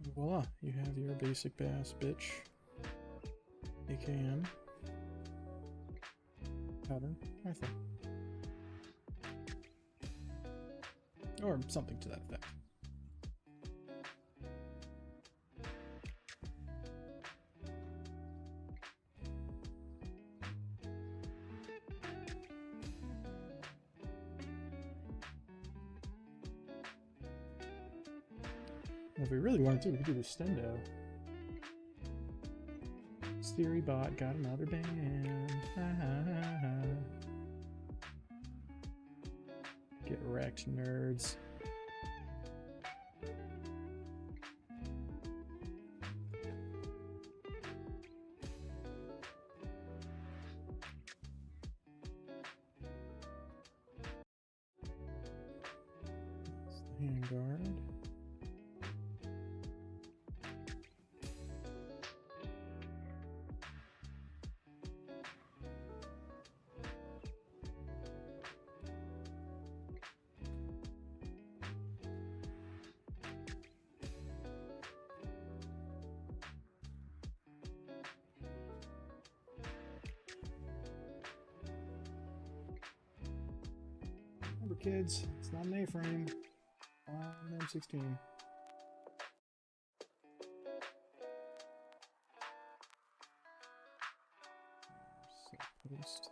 And voila, you have your basic bass bitch AKM pattern rifle. Or something to that effect. If we really wanted to, we could do the stendo. Siri bot got another band. Ha, ha, ha, ha. Get wrecked, nerds. That's the handguard. Remember, kids, it's not an A-frame. On M16. Post.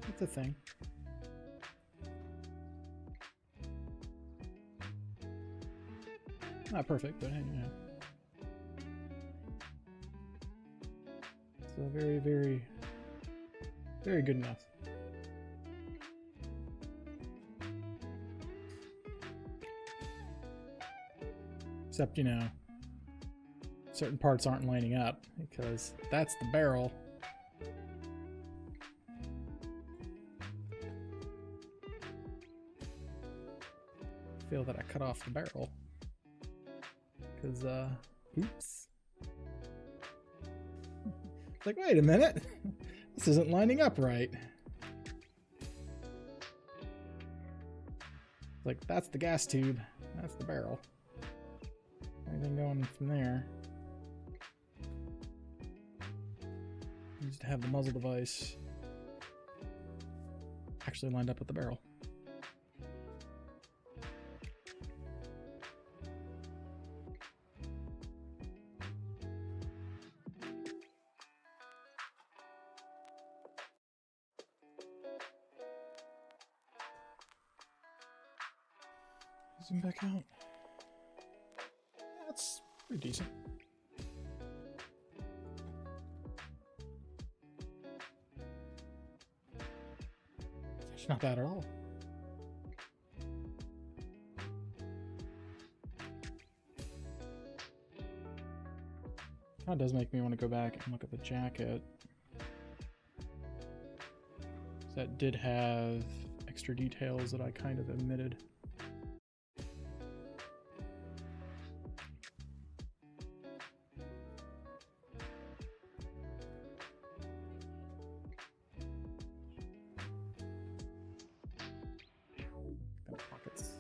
It's a thing. Not perfect, but hey, you know. It's very, very, very good enough. Except, you know, certain parts aren't lining up because that's the barrel. I feel that I cut off the barrel because, oops. It's like, wait a minute, this isn't lining up right. It's like, that's the gas tube, that's the barrel. Anything going from there needs to have the muzzle device actually lined up with the barrel. Zoom back out. That's pretty decent. It's not bad at all. Kind of does make me want to go back and look at the jacket. That did have extra details that I kind of omitted. Pockets.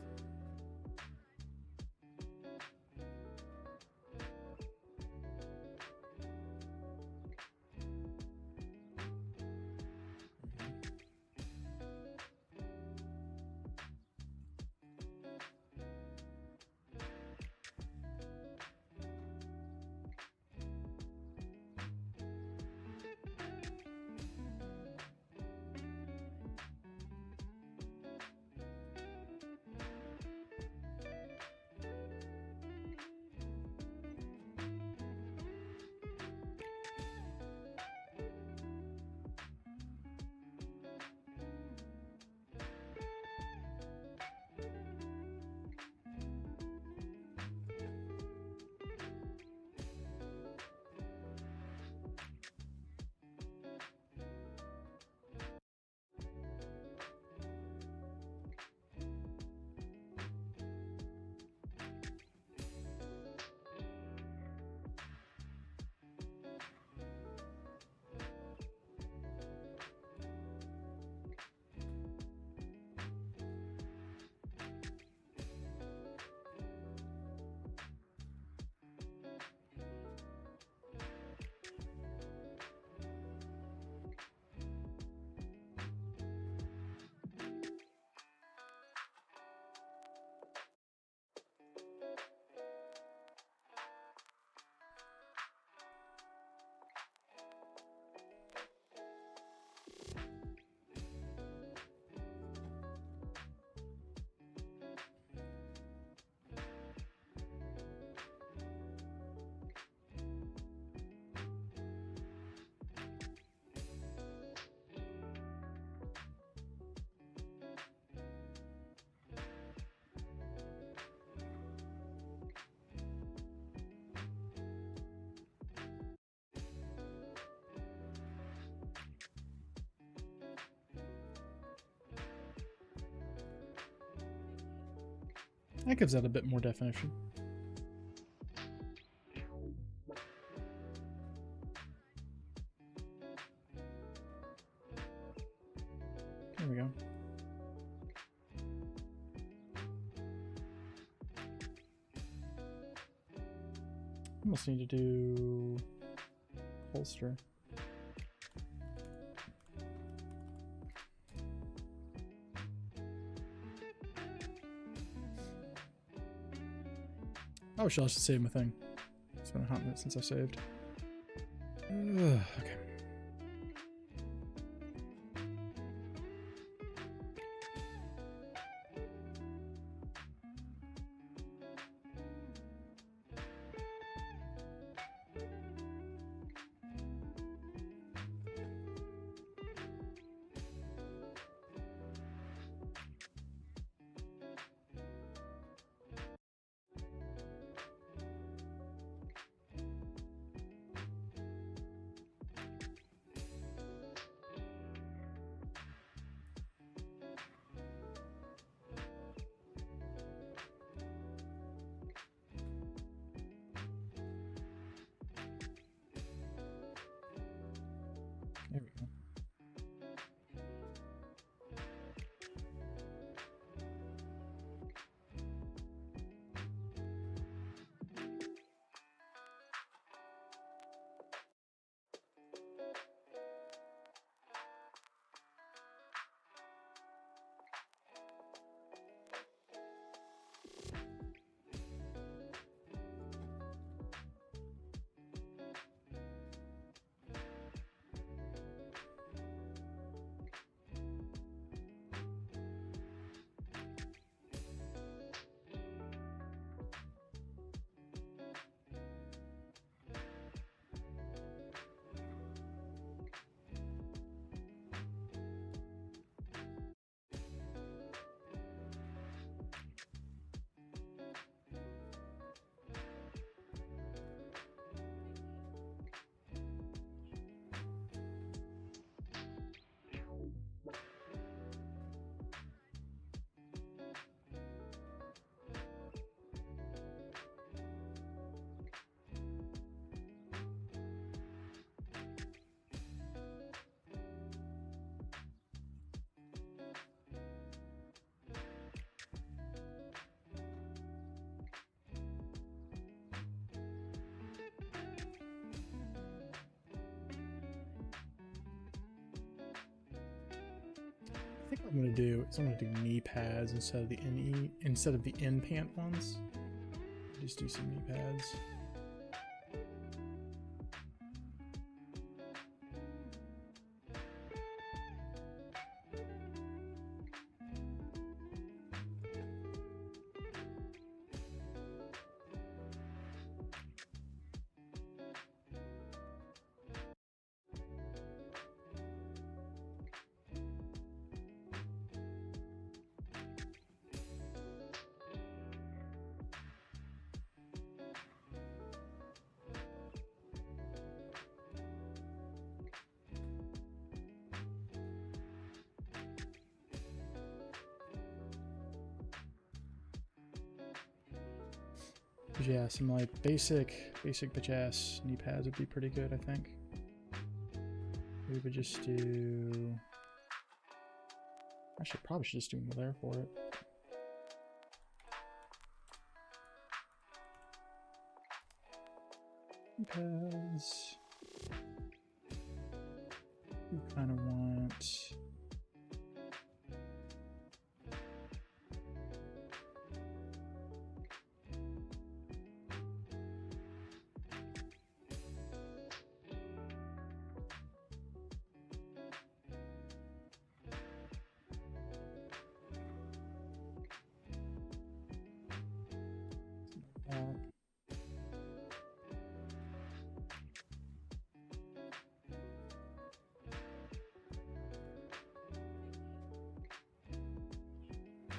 That gives that a bit more definition. There we go. Almost need to do holster. Oh, she'll have to save my thing. It's been a hot minute since I saved. Okay. There we go. I think what I'm gonna do is I'm gonna do knee pads instead of the in pant ones. Just do some knee pads. Yeah, some like basic bitch ass knee pads would be pretty good, I think. We would just do. Probably should just do them there for it. Knee pads. You kind of want.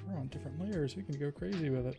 We're on different layers, we can go crazy with it.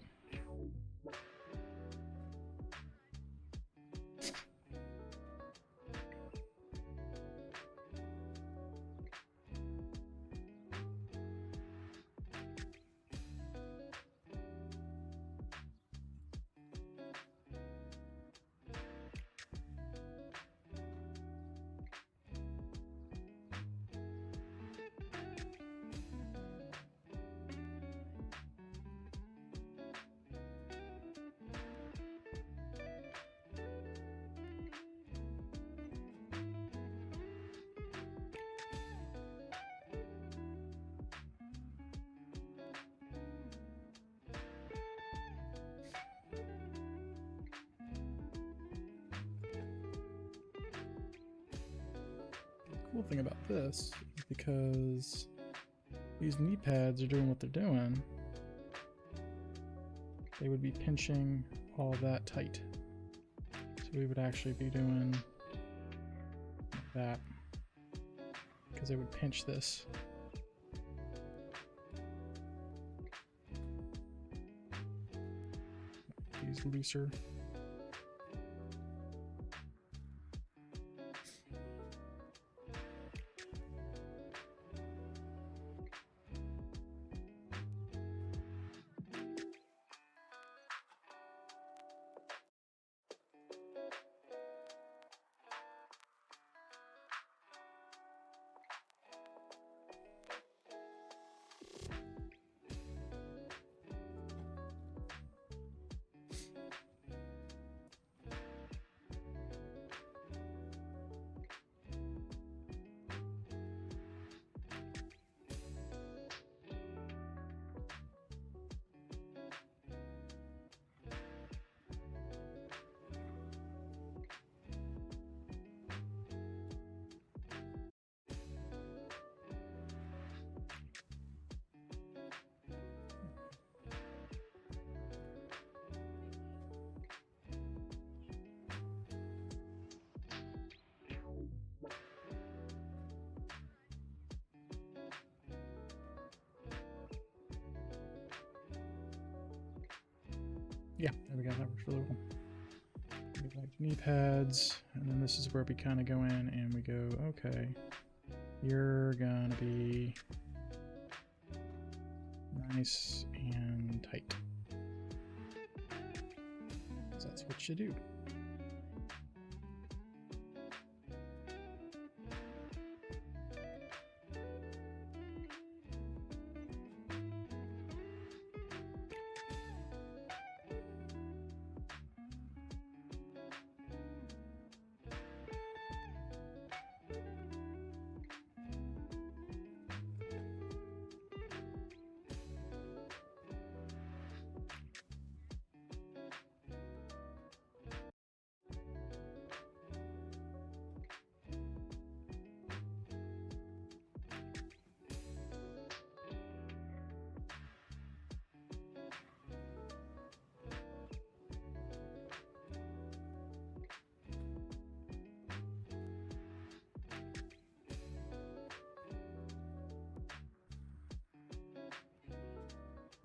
cool thing about this is because these knee pads are doing what they're doing, they would be pinching all that tight. So we would actually be doing like that because they would pinch this. Use looser. Yeah, there we go. That works really well. We go back to knee pads, and then this is where we kind of go in and we go, okay, you're gonna be nice and tight. So that's what you do.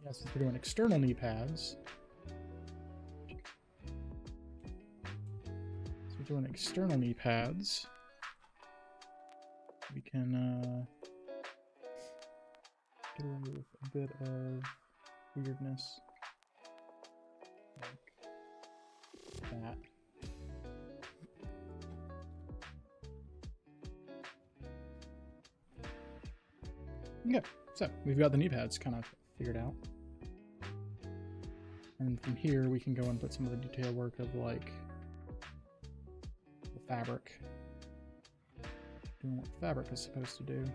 Yeah, since we're doing external knee pads, we can get away with a bit of weirdness like that. Okay, so we've got the knee pads kind of figured out. And from here we can go and put some of the detail work of like the fabric, doing what the fabric is supposed to do.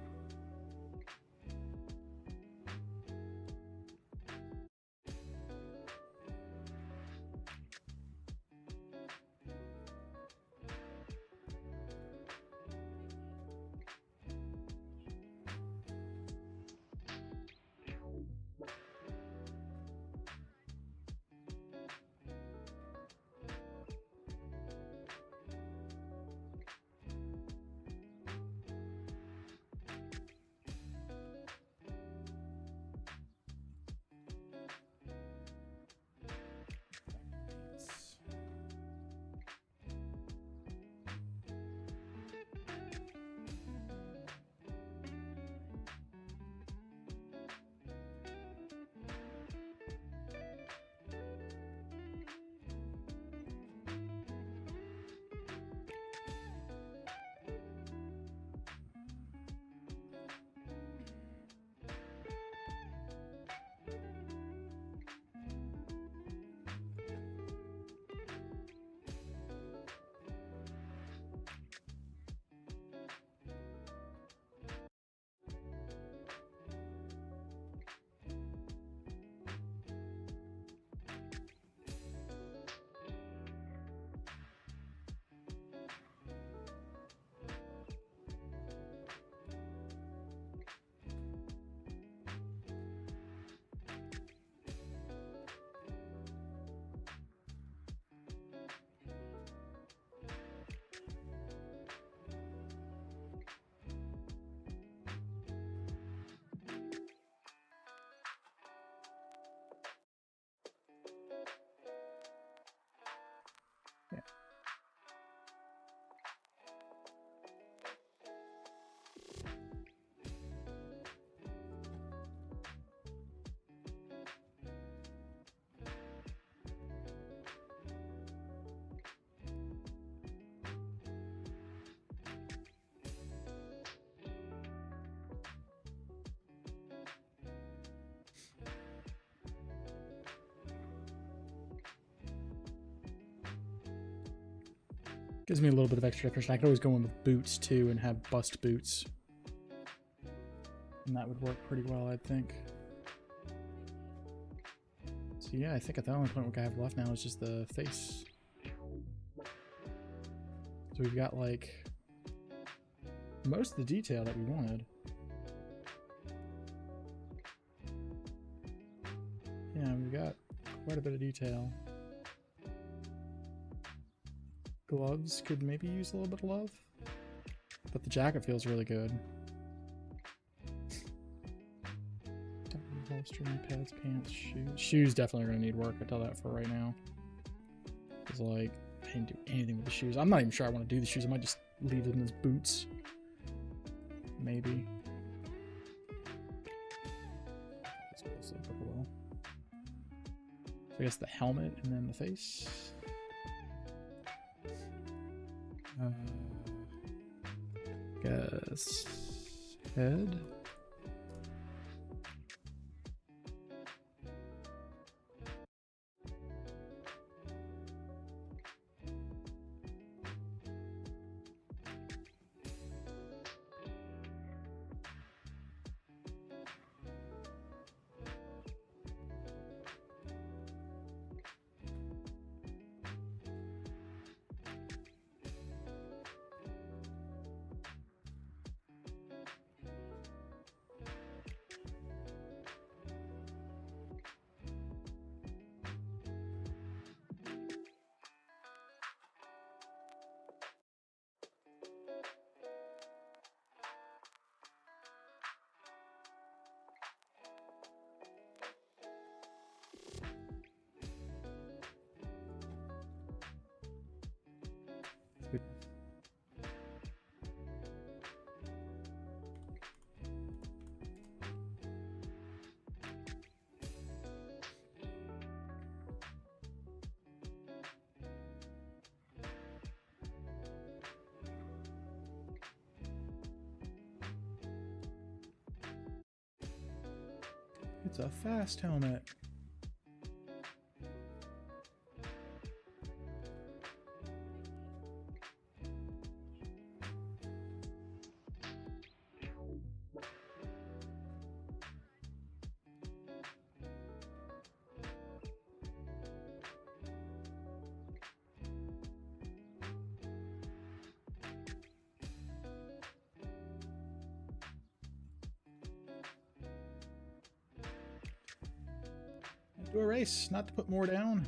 Gives me a little bit of extra decoration. I could always go in with boots too and have bust boots. And that would work pretty well, I think. So yeah, I think at the only point I have left now is just the face. So we've got like most of the detail that we wanted. Yeah, we've got quite a bit of detail. Gloves could maybe use a little bit of love, but the jacket feels really good. Holster, pads, pants, shoes. Shoes definitely are gonna need work. I tell that for right now. Cause like I didn't do anything with the shoes. I'm not even sure I want to do the shoes. I might just leave them as boots. Maybe. So I guess the helmet and then the face. Guess head. It's a fast helmet. Do a race, not to put more down.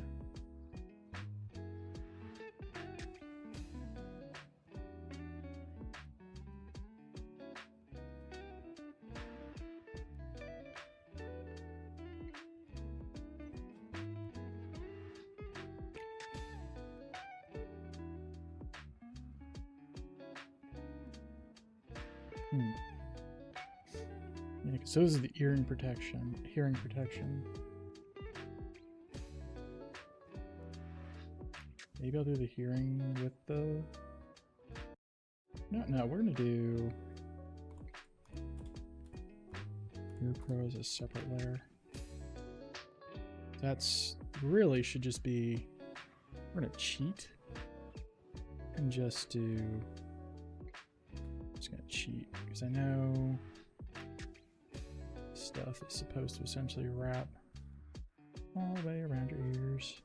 Yeah, so this is the hearing protection. Maybe I'll do the hearing with the... No, we're gonna do... Ear Pro as a separate layer. That's really should just be... We're gonna cheat. And just do... I'm just gonna cheat, because I know... Stuff is supposed to essentially wrap all the way around your ears.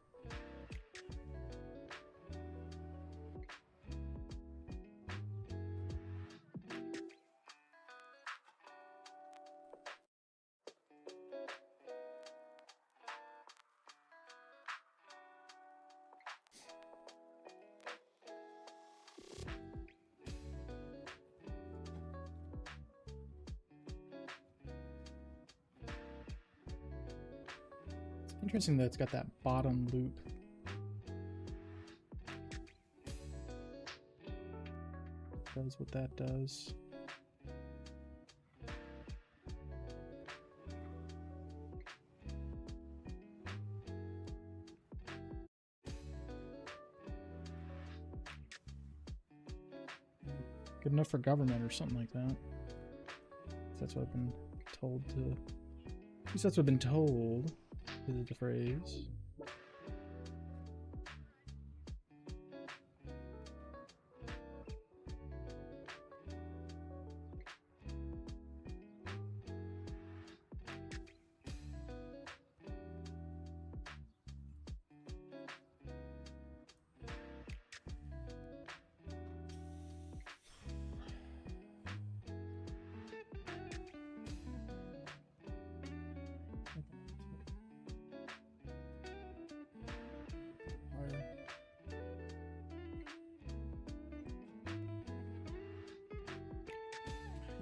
Interesting that it's got that bottom loop. Does what that does. Good enough for government or something like that. That's what I've been told to... At least that's what I've been told. Is the phrase.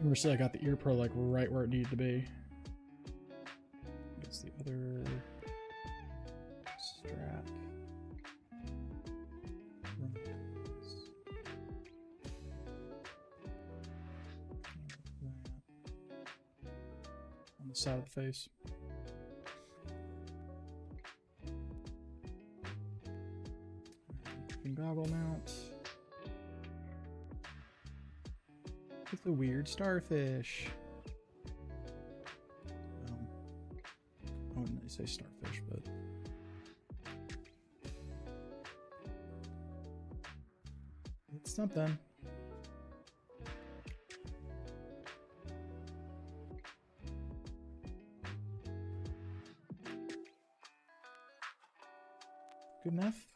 Mercy, I got the ear pro like right where it needed to be. Gets the other strap. On the side of the face. Goggle mount. It's a weird starfish. I wouldn't say starfish, but it's something. Good enough.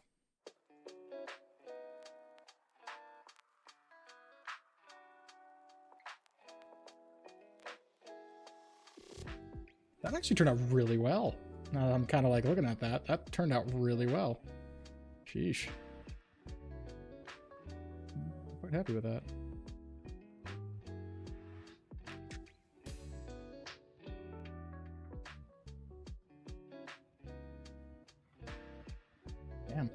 That actually turned out really well. Now that I'm kind of like looking at that. That turned out really well. Sheesh. I'm quite happy with that. Damn.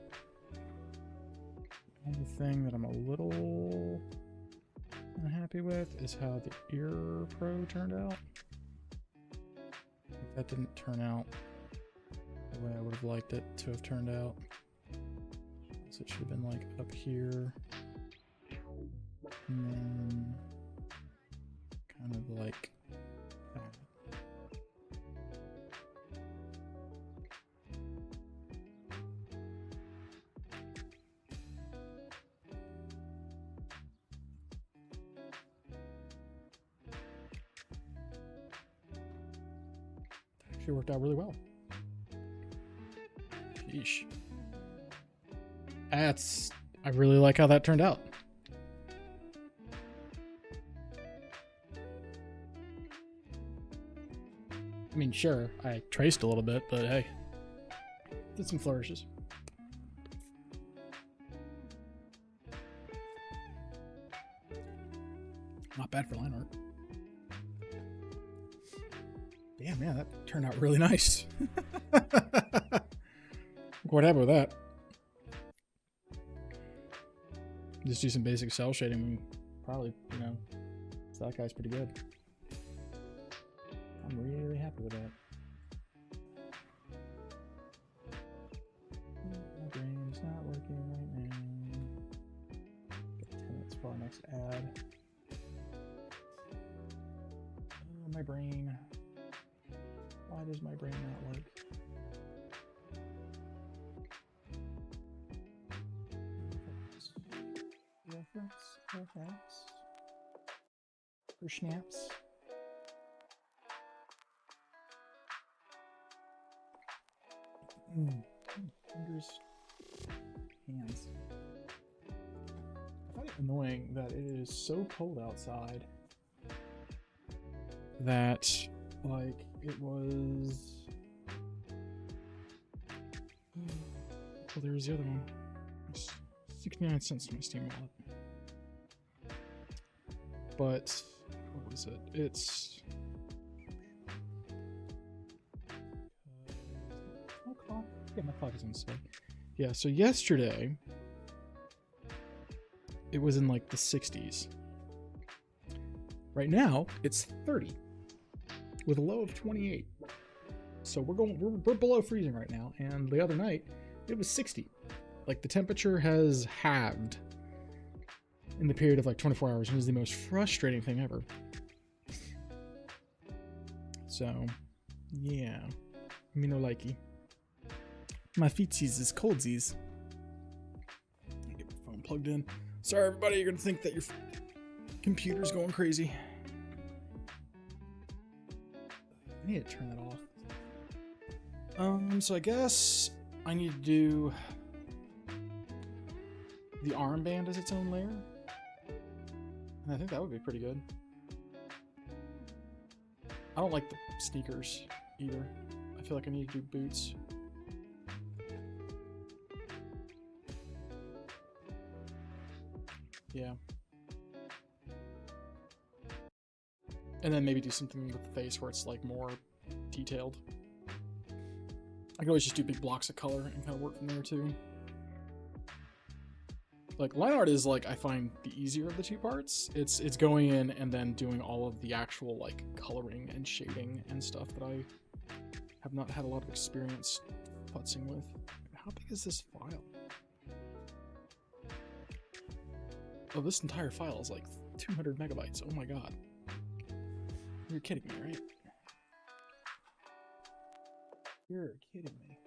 The only thing that I'm a little unhappy with is how the ear pro turned out. That didn't turn out the way I would have liked it to have turned out. So it should have been like up here. And then kind of like that. Actually worked out really well. Sheesh. I really like how that turned out. I mean, sure, I traced a little bit, but hey, did some flourishes. Not bad for line art. Damn, man, that turned out really nice. Quite happy with that. Just do some basic cell shading. Probably, you know, so that guy's pretty good. I'm really happy with that. My brain's not working right now. Got 10 minutes for our next ad. Oh, my brain. Why does my brain not work? Reference. For snaps. Fingers. Hands. I find it annoying that it is so cold outside that, like, it was... Oh, there was the other one. 69 cents in my Steam wallet. But, what was it? It's... clock? Yeah, my clock is on display. Yeah, so yesterday, it was in like the 60s. Right now, it's 30. With a low of 28. So we're below freezing right now, and the other night it was 60. Like, the temperature has halved in the period of like 24 hours, and it was the most frustrating thing ever. So yeah, me no likey. My feetsies is coldsies. Get my phone plugged in. Sorry everybody, you're gonna think that your computer's going crazy. I need to turn that off. So I guess I need to do the armband as its own layer. And I think that would be pretty good. I don't like the sneakers either. I feel like I need to do boots. Yeah. And then maybe do something with the face where it's like more detailed. I can always just do big blocks of color and kind of work from there too. Like line art is like, I find the easier of the two parts. It's going in and then doing all of the actual like coloring and shading and stuff that I have not had a lot of experience putzing with. How big is this file? Oh, this entire file is like 200 megabytes. Oh my god. You're kidding me, right? You're kidding me.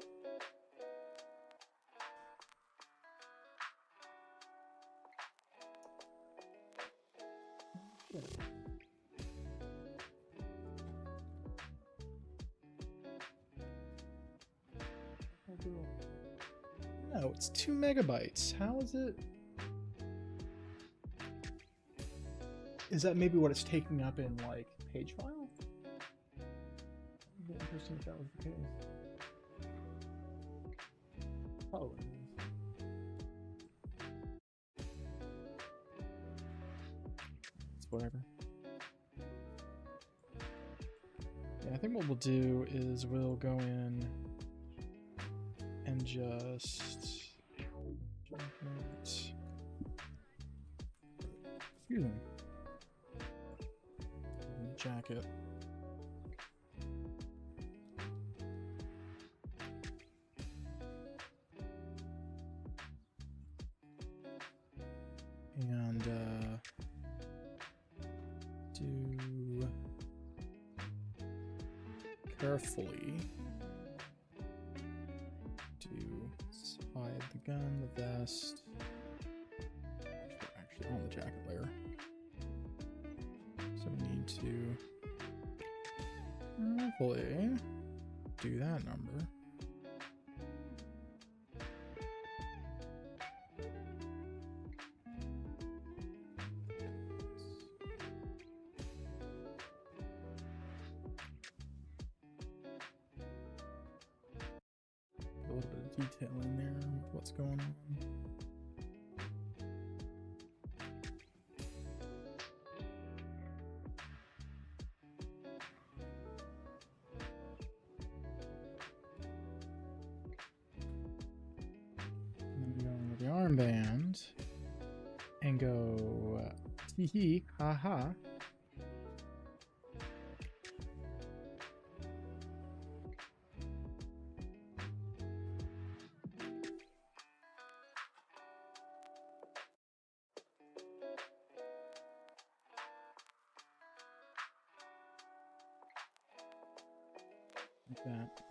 No, it's 2 megabytes. How is it? Is that maybe what it's taking up in like page file? It'd be interesting if that was the case. Oh, it is. It's whatever. Yeah, I think what we'll do is we'll go in and just excuse me. Jacket. And do carefully do hide the gun, the vest. Actually on the jacket layer. So we need to hopefully do that number. A little bit of detail in there with what's going on. The armband and go tee hee ha ha. Like that.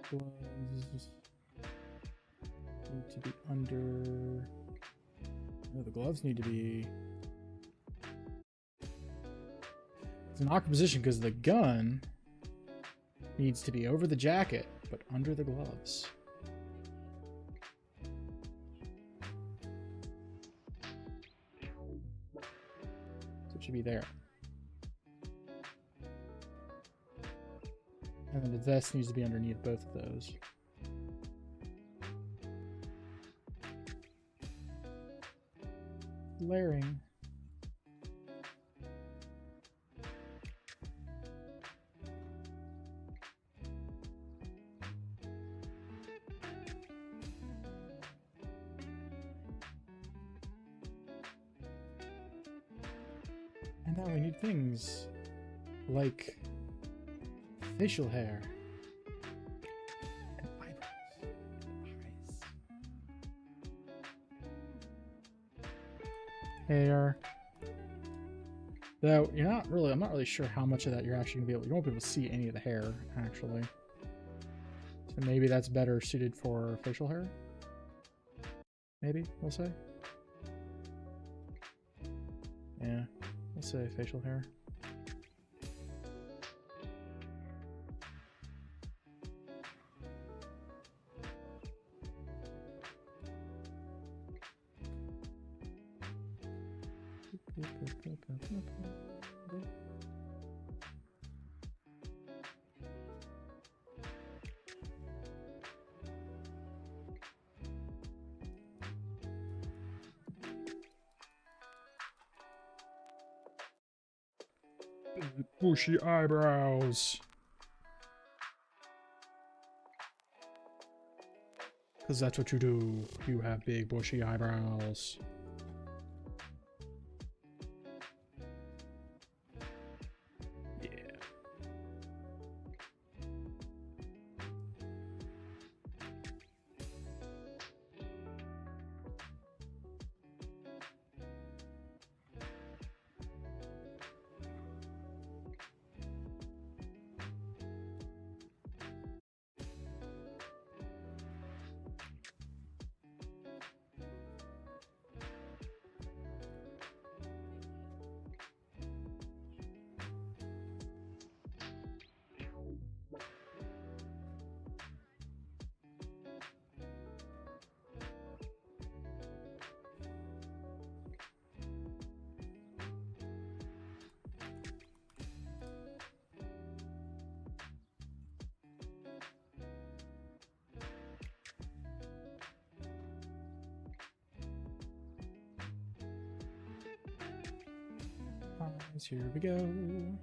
Gloves need to be under. No, the gloves need to be. It's an awkward position because the gun needs to be over the jacket, but under the gloves. So it should be there. And then the vest needs to be underneath both of those. Layering. And now we need things like facial hair and eyebrows, eyes, hair. Though I'm not really sure how much of that you're actually gonna be able. You won't be able to see any of the hair actually. So maybe that's better suited for facial hair. Maybe we'll say. Yeah, we'll say facial hair. Bushy eyebrows. Because that's what you do. You have big bushy eyebrows. Yeah. Here we go. And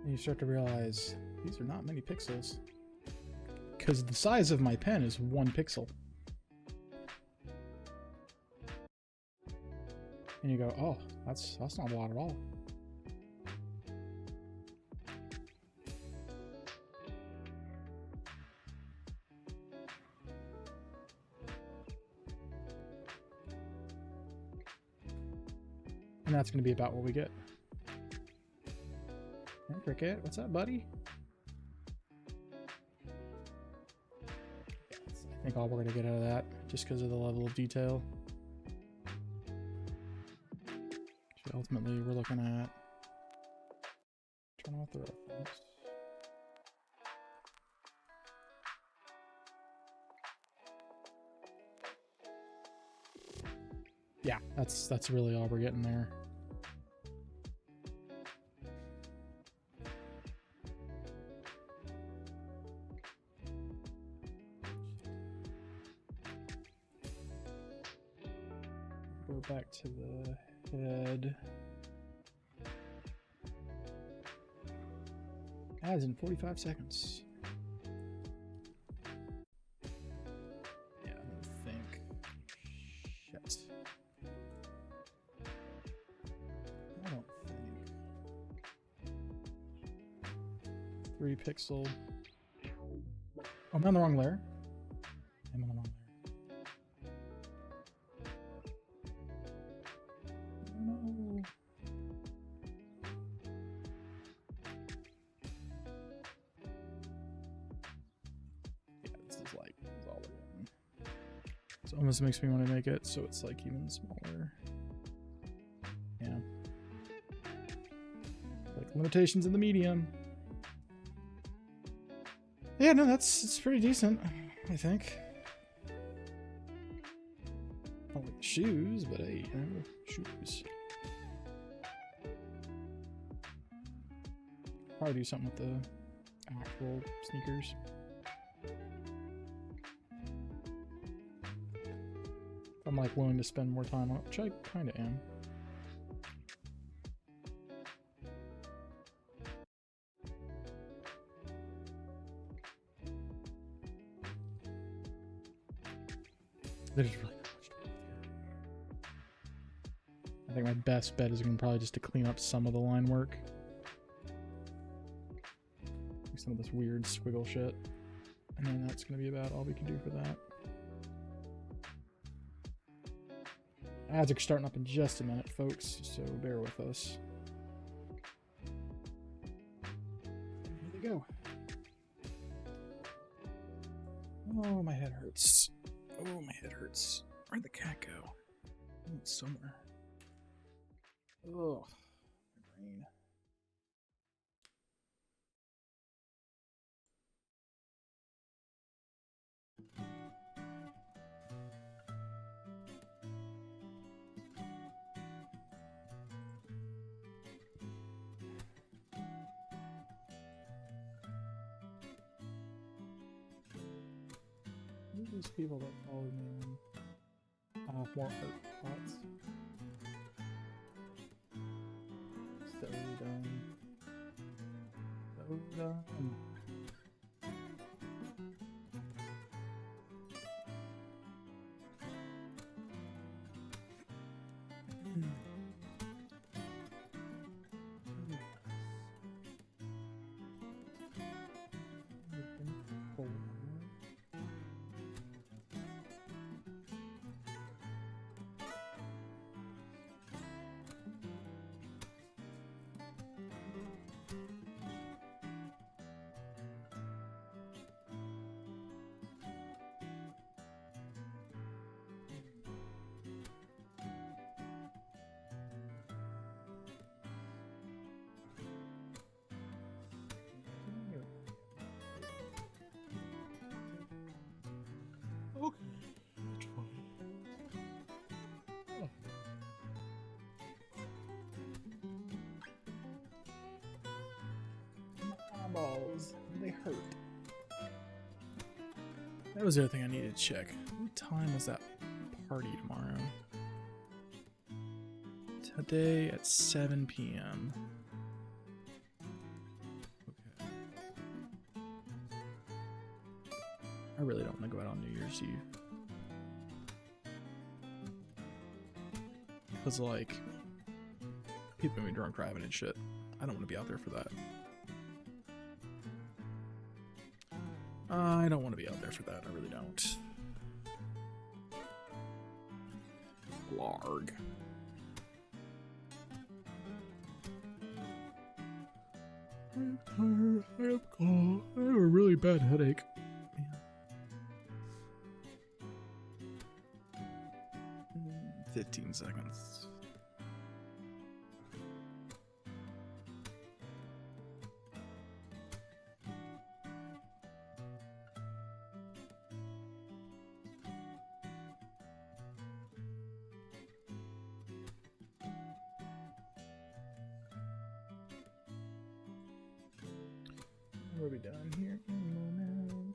you start to realize these are not many pixels because the size of my pen is 1 pixel. And you go, oh, that's not a lot at all. And that's going to be about what we get. Hey, Cricket, what's up, buddy? I think all we're going to get out of that, just because of the level of detail. Ultimately, we're looking at turn off the reference. Yeah, that's really all we're getting there. Go back to the head. Ads in 45 seconds. Yeah, I don't think. Shit. I don't think. 3 pixel. Oh, I'm on the wrong layer. I'm on the wrong layer. No. It almost makes me want to make it so it's like even smaller. Yeah. Like limitations in the medium. Yeah, no, it's pretty decent, I think. I don't like the shoes, but hey, you know, shoes. Probably do something with the actual sneakers. I'm like willing to spend more time on it, which I kind of am. There's really not much to do here. I think my best bet is going to probably just to clean up some of the line work. Like some of this weird squiggle shit. And then that's going to be about all we can do for that. Ads are starting up in just a minute, folks, so bear with us. Here they go. Oh, my head hurts. Oh, my head hurts. hurts. Where'd the cat go? Oh, it's somewhere. Oh, my brain. Who are these people that follow me on more art spots? So dumb. So dumb. Okay, that's fine. Oh. My eyeballs, they hurt. That was the other thing I needed to check. What time was that party tomorrow? Today at 7 p.m. Okay. I really don't want to go out on New Year's Eve. Because, like, people gonna be drunk driving and shit. I don't want to be out there for that. I don't want to be out there for that. I really don't. Blarg. I'm tired. I have cold. I have a really bad headache. 15 seconds. We'll be done here in a moment.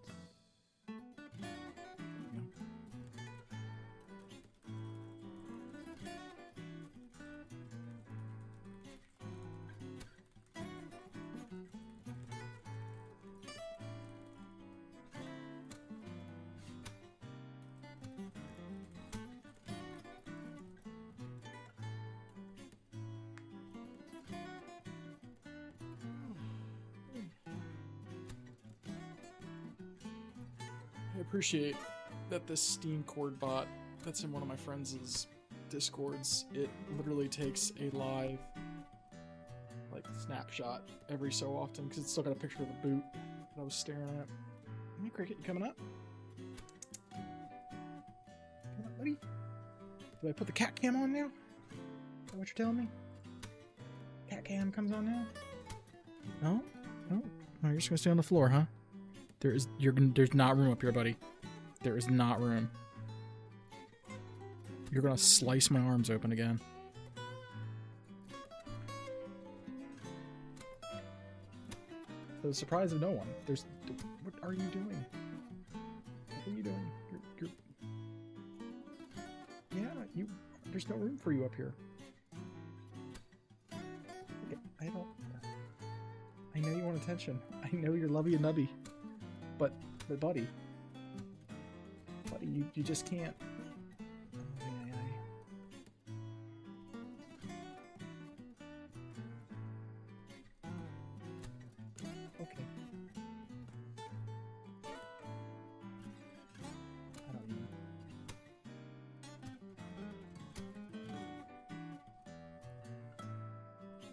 I appreciate that this Steam Cord bot that's in one of my friends' Discords, it literally takes a live, like, snapshot every so often, because it's still got a picture of the boot that I was staring at. Hey, Cricket, you coming up? Come on, buddy. Do I put the cat cam on now? Is that what you're telling me? Cat cam comes on now? No? No? No, you're just gonna stay on the floor, huh? There's not room up here, buddy. There is not room. You're gonna slice my arms open again. To the surprise of no one. What are you doing? What are you doing? Yeah, there's no room for you up here. Okay, I know you want attention. I know you're lovey and nubby. But buddy, you just can't. Okay. I don't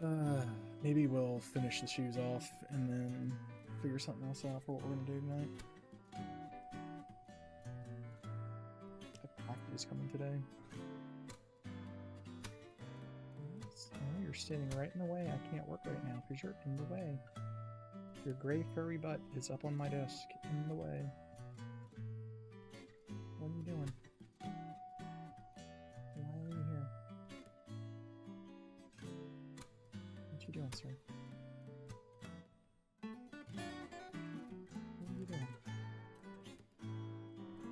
know. Maybe we'll finish the shoes off and then figure something else out for what we're gonna do tonight. I packages coming today. Oh, you're standing right in the way. I can't work right now because you're in the way. Your gray furry butt is up on my desk, in the way. What are you doing? Why are you here? What you doing, sir? What are you doing?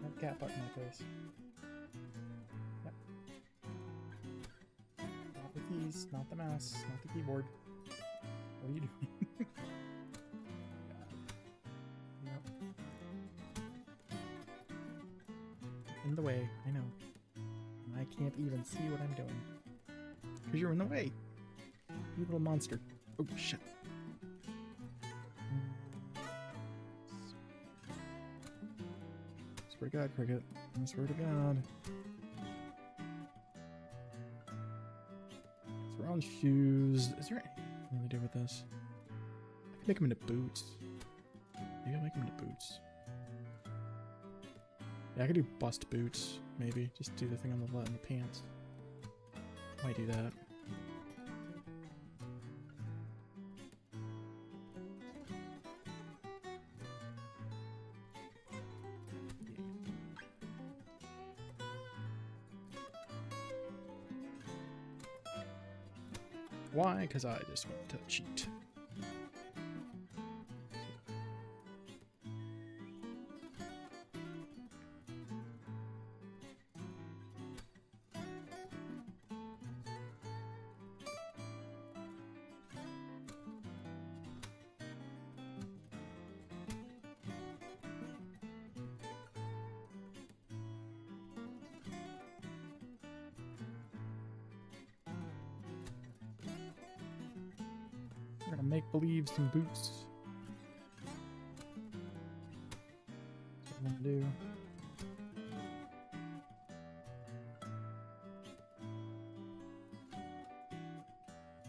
That cat butt in my face. Yep. Not the keys, not the mouse, not the keyboard. What are you doing? In the way, I know. And I can't even see what I'm doing. Because you're in the way. You little monster. Oh, shit. Swear to God, Cricket. I swear to God. Throw on shoes. Is there anything I can really do with this? I can make them into boots. Maybe I'll make them into boots. Yeah, I could do bust boots, maybe. Just do the thing on the pants. Might do that. Why? Because I just want to cheat. We're gonna make believe some boots. That's what I'm gonna do.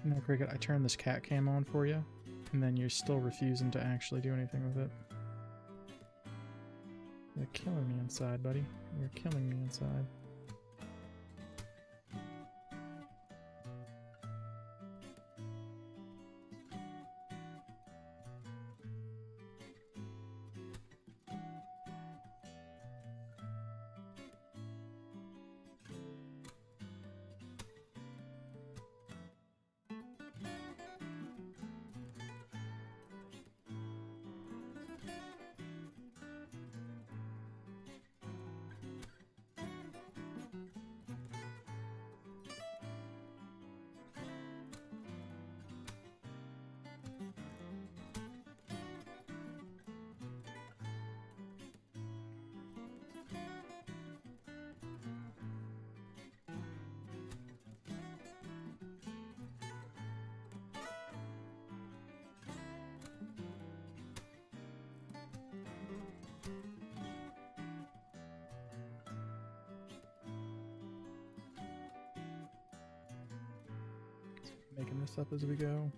No, Cricket, I turned this cat cam on for you, and then you're still refusing to actually do anything with it. You're killing me inside, buddy. You're killing me inside. Making this up as we go.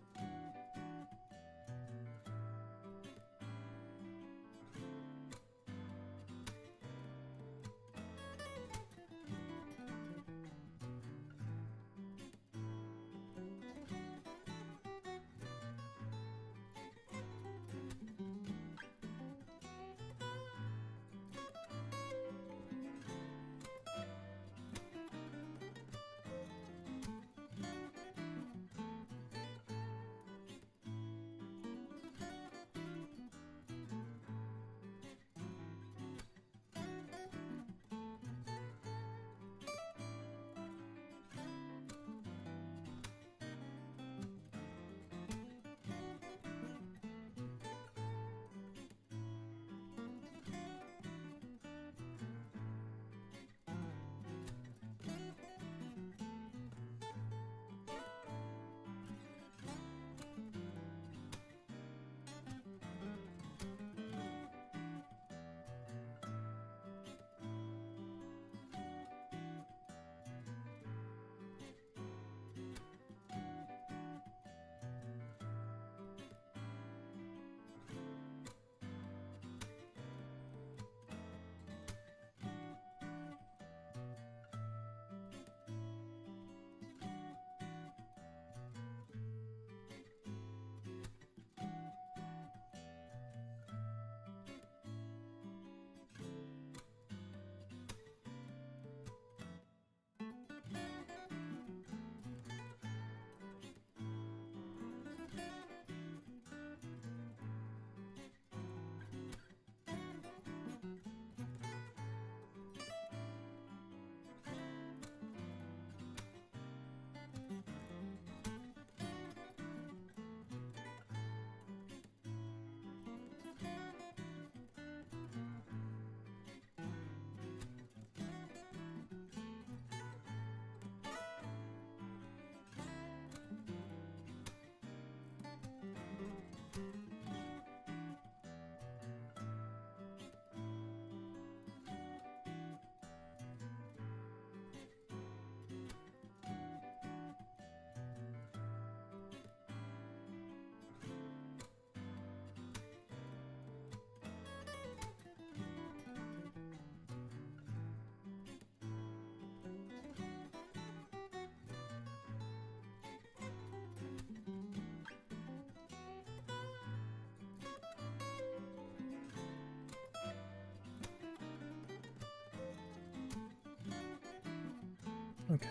Okay.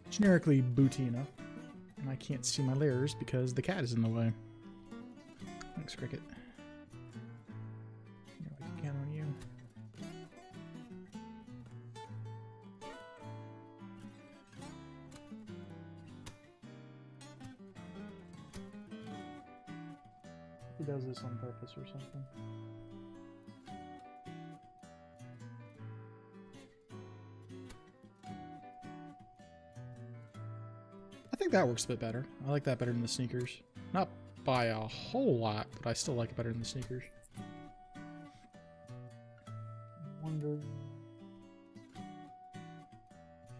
Generically booty enough. And I can't see my layers because the cat is in the way. Thanks, Cricket. Like a can on you. He does this on purpose or something. I think that works a bit better. I like that better than the sneakers. Not by a whole lot, but I still like it better than the sneakers. I wonder...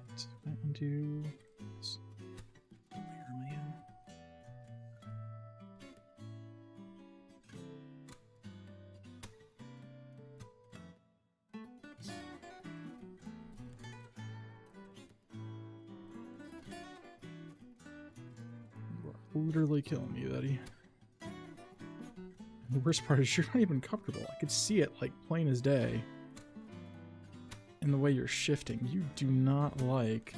Let's undo... Where am I in? Literally killing me, buddy. The worst part is you're not even comfortable. I could see it like plain as day. In the way you're shifting. You do not like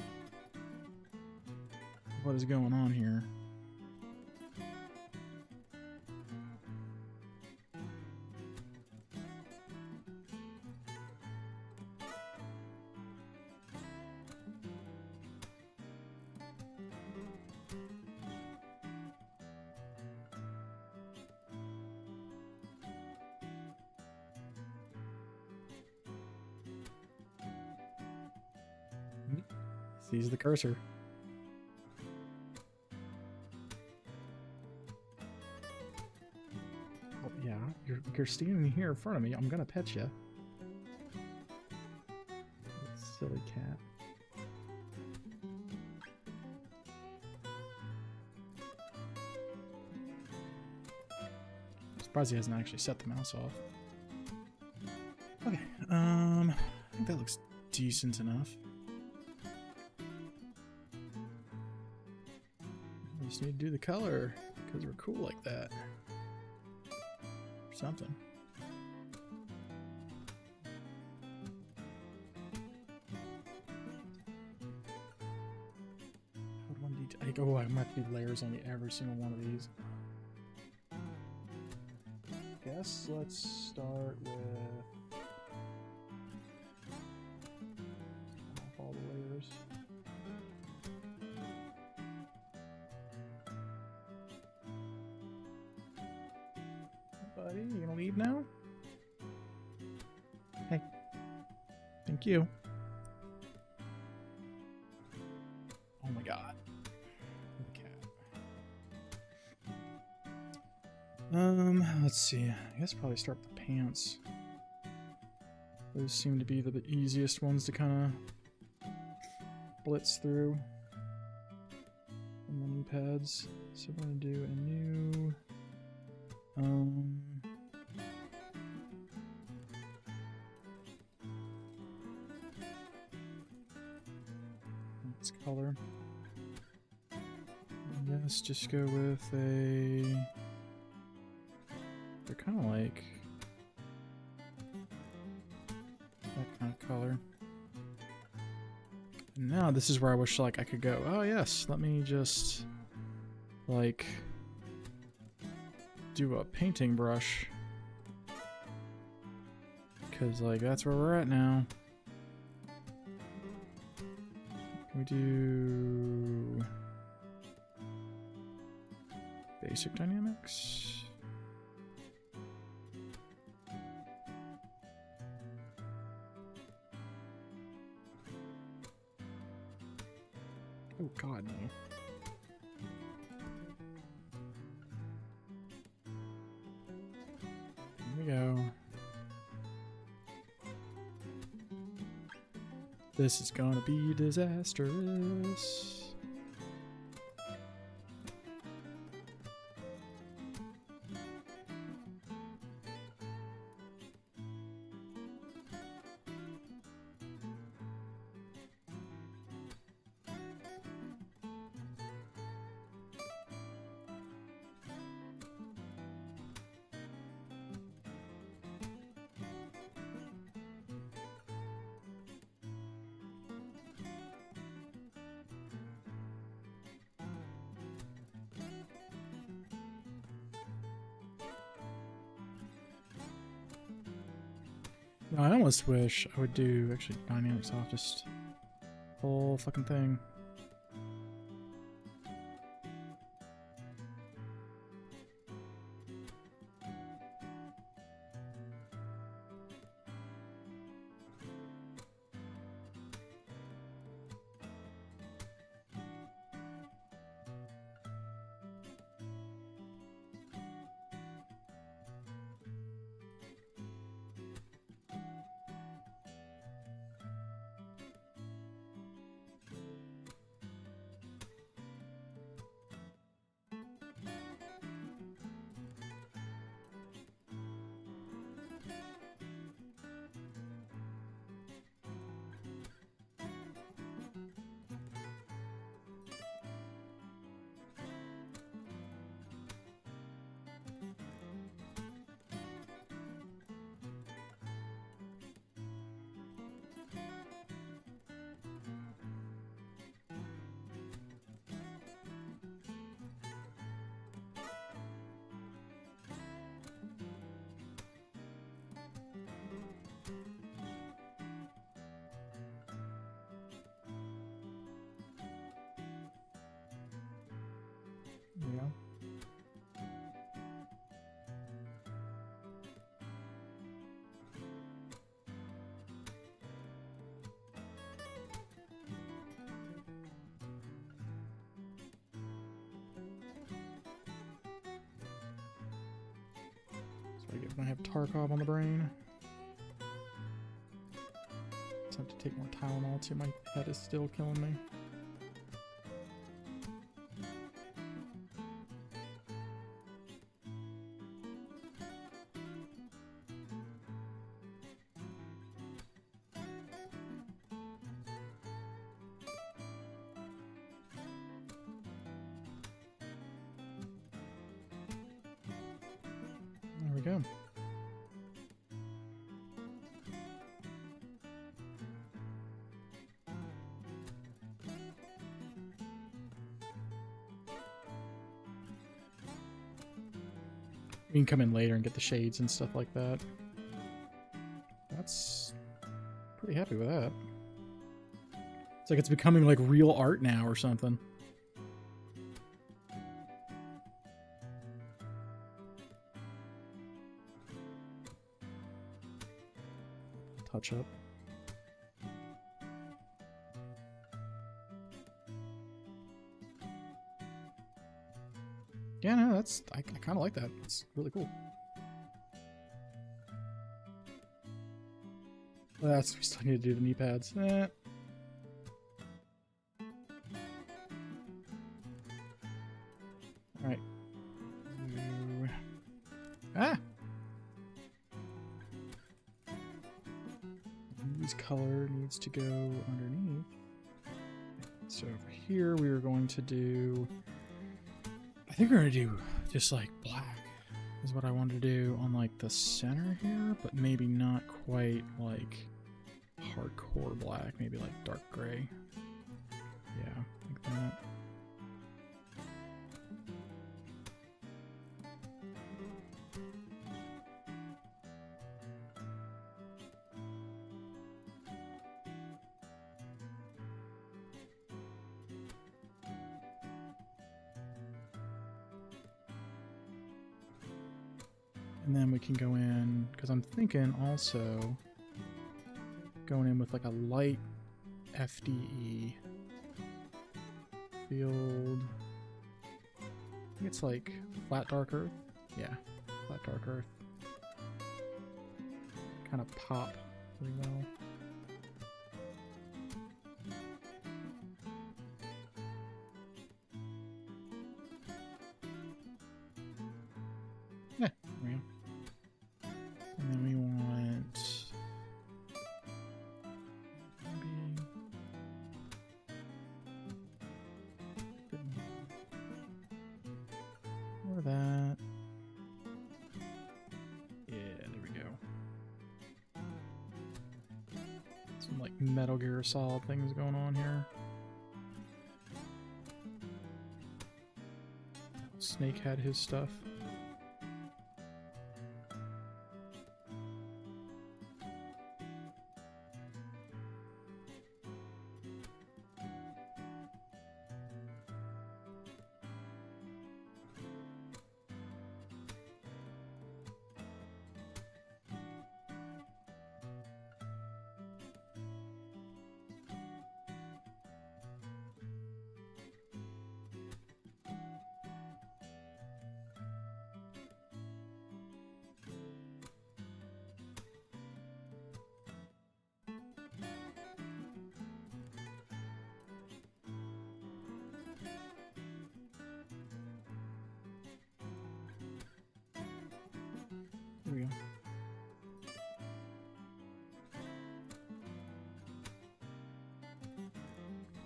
what is going on here. Sees the cursor. Oh, yeah, you're standing here in front of me. I'm gonna pet you. Silly cat. I'm surprised he hasn't actually set the mouse off. Okay, I think that looks decent enough. Just need to do the color because we're cool like that or something. Oh, I might do layers on every single one of these. Guess let's start with all the layers. Buddy, you gonna leave now? Hey. Thank you. Oh my god. The cat. Let's see. I guess probably start with the pants. Those seem to be the easiest ones to kind of blitz through. And the knee pads. So we're gonna do a new let's color. Let's just go with a. They're kind of like that kind of color. And now this is where I wish like I could go. Oh yes, let me just like do a painting brush, because like that's where we're at now. Can we do basic dynamics? Oh god, no. Here we go. This is gonna be disastrous. No, I almost wish I would do actually dynamic softest whole fucking thing. Yeah. So I get when I have Tarkov on the brain. Just have to take more Tylenol too. My head is still killing me. There we go. We can come in later and get the shades and stuff like that. That's pretty happy with that. It's like it's becoming like real art now or something. Touch up. Yeah, no, that's I kind of like that. It's really cool. That's we still need to do the knee pads. All right. Ah. Use color needs to go underneath. So over here we are going to do. I think we're gonna do just like black is what I wanted to do on like the center here, but maybe not quite like hardcore black, maybe like dark gray. Yeah, like that. And then we can go in, because I'm thinking also going in with like a light FDE field. I think it's like flat dark earth. Yeah, flat dark earth. Kind of pop pretty well. Yeah, there we go. And then we want maybe more of that. Yeah, there we go. Some like Metal Gear Solid things going on here. Snake had his stuff.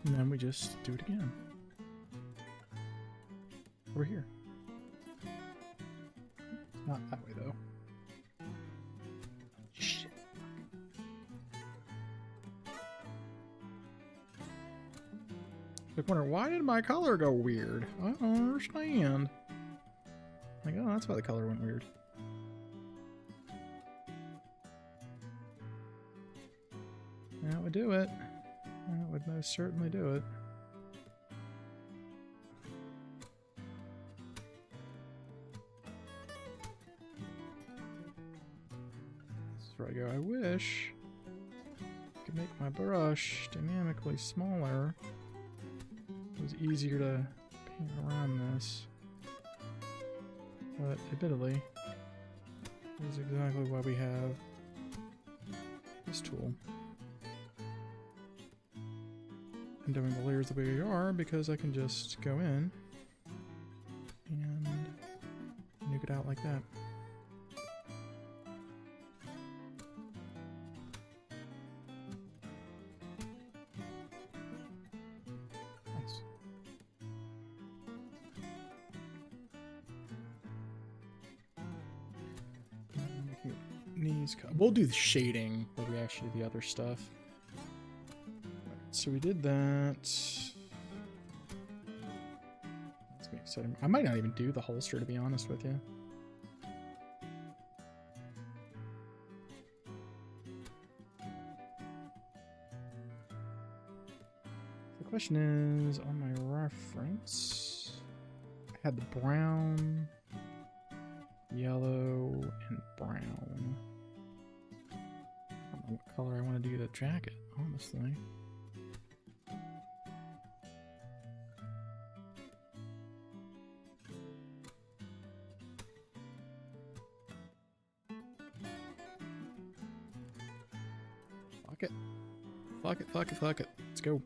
And then we just do it again. Over here. Not that way, though. Shit. I wonder, why did my color go weird? I don't understand. Like, oh, that's why the color went weird. That would do it. That would most certainly do it. This is where I go. I wish I could make my brush dynamically smaller. It was easier to paint around this. But admittedly, this is exactly why we have this tool. I'm doing the layers the way they are because I can just go in and nuke it out like that. Nice. We'll do the shading where we actually do the other stuff. So we did that. That's gonna be exciting. I might not even do the holster, to be honest with you. The question is, on my reference, I had the brown, yellow, and brown. I don't know what color I want to do the jacket, honestly. Fuck it. Let's go.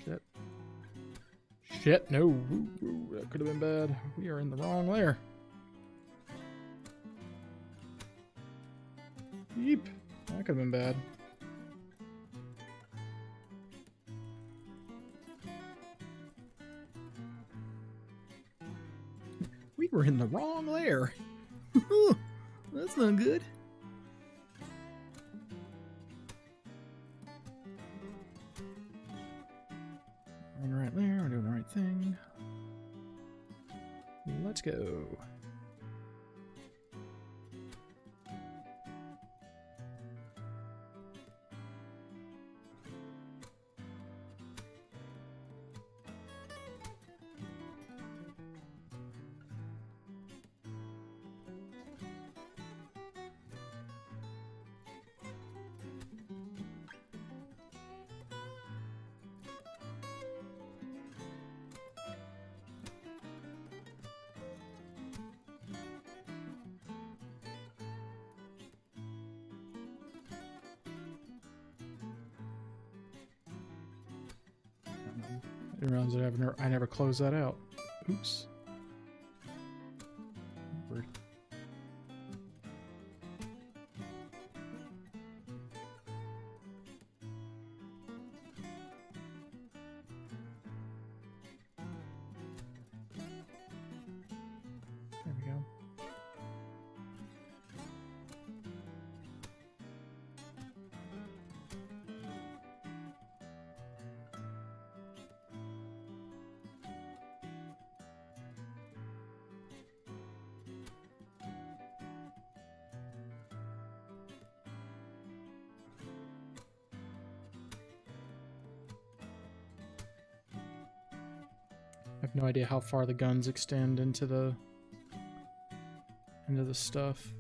Shit. Shit, no. Ooh, that could have been bad. We are in the wrong layer. Yeep. That could have been bad. We were in the wrong layer. That's not good. Thing. Let's go. I didn't realize I never closed that out. Oops. Weird. There we go. I have no idea how far the guns extend into the stuff.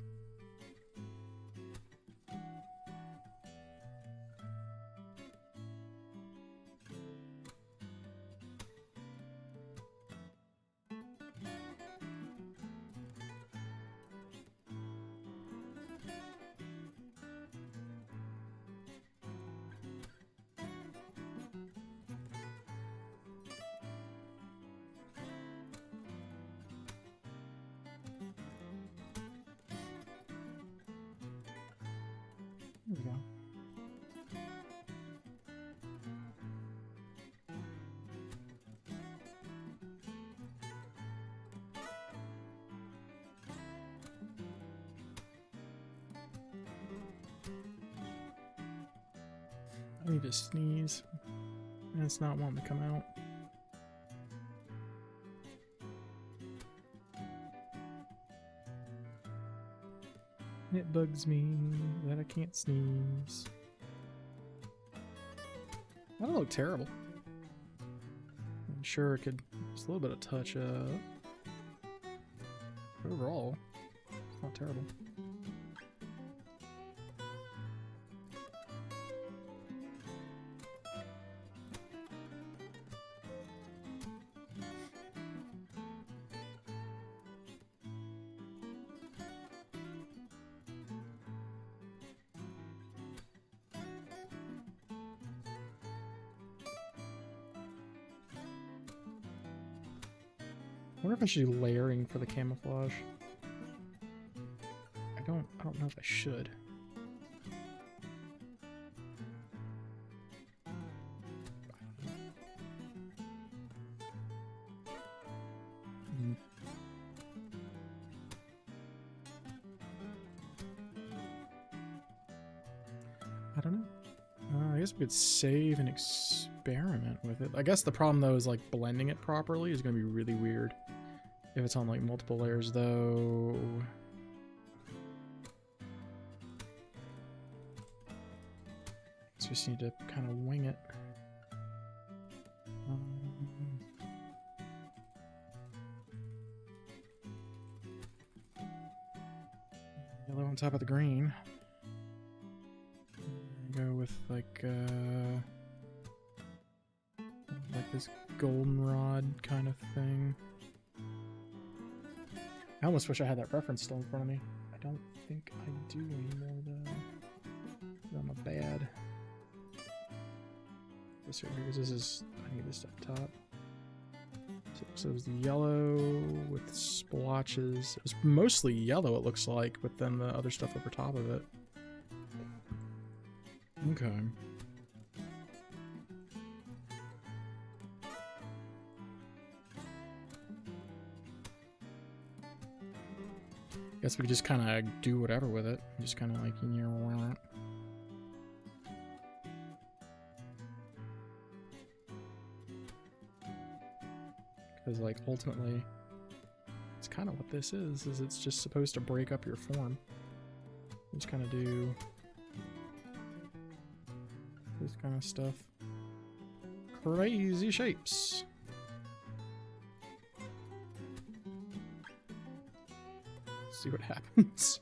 There we go. I need to sneeze. And it's not wanting to come out. It bugs me that I can't sneeze. That don't look terrible. I'm sure it could just a little bit of touch up. Overall, it's not terrible. I wonder if I should do layering for the camouflage. I don't know if I should. I don't know. I guess we could save and experiment with it. I guess the problem though is like blending it properly is going to be really weird. If it's on like multiple layers though. So we just need to kind of wing it. Yellow on top of the green. Go with like this goldenrod kind of thing. I almost wish I had that reference still in front of me. I don't think I do anymore though. I'm a bad. This right here, this is, I need this up top. So it was the yellow with splotches. It was mostly yellow it looks like, but then the other stuff over top of it. Okay. Guess we could just kind of do whatever with it. Just kind of like, because like ultimately, it's kind of what this is it's just supposed to break up your form. Just kind of do this kind of stuff. Crazy shapes. See what happens.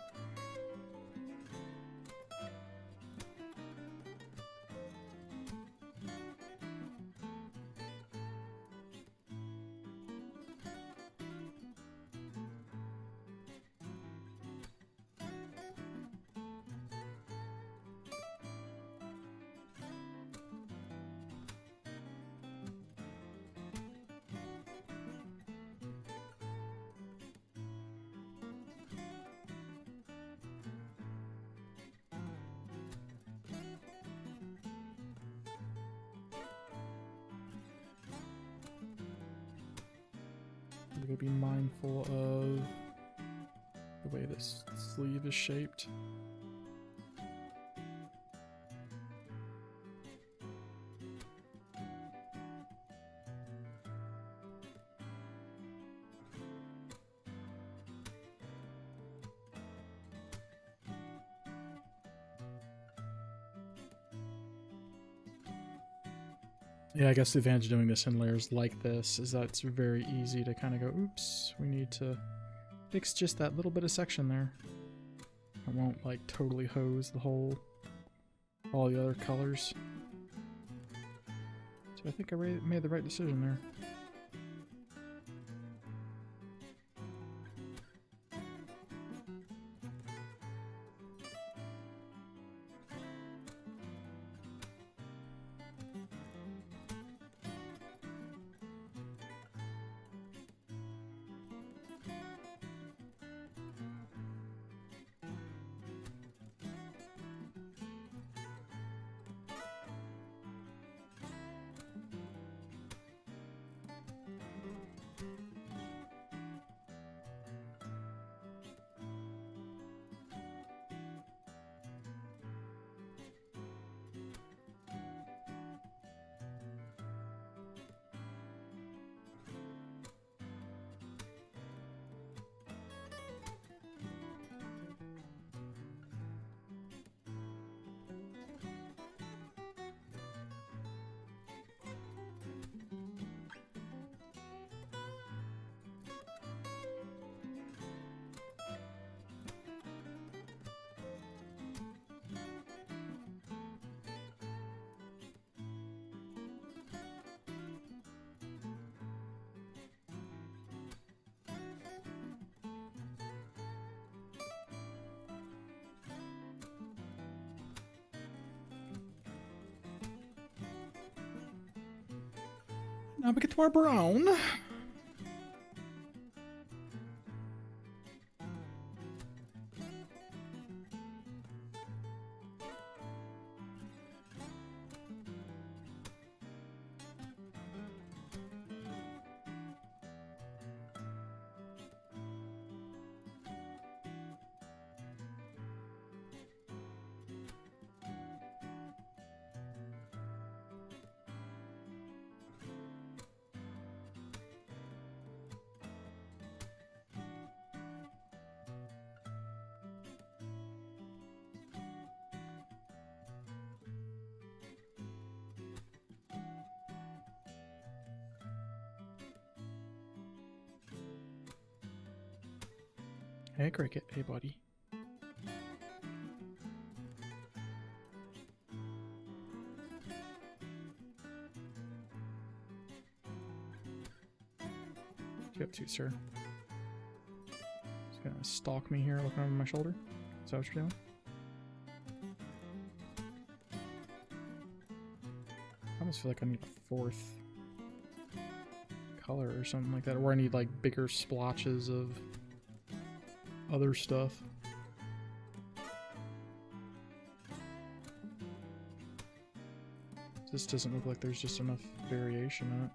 We're going to be mindful of the way this sleeve is shaped. Yeah, I guess the advantage of doing this in layers like this is that it's very easy to kind of go, oops, we need to fix just that little bit of section there. I won't like totally hose the whole, all the other colors. So I think I made the right decision there. Now we get to our brown. Hey, Cricket. Hey, buddy. What you up to, sir? Just gonna stalk me here, looking over my shoulder? Is that what you're doing? I almost feel like I need a fourth color or something like that, or I need like bigger splotches of other stuff. This doesn't look like there's just enough variation in it.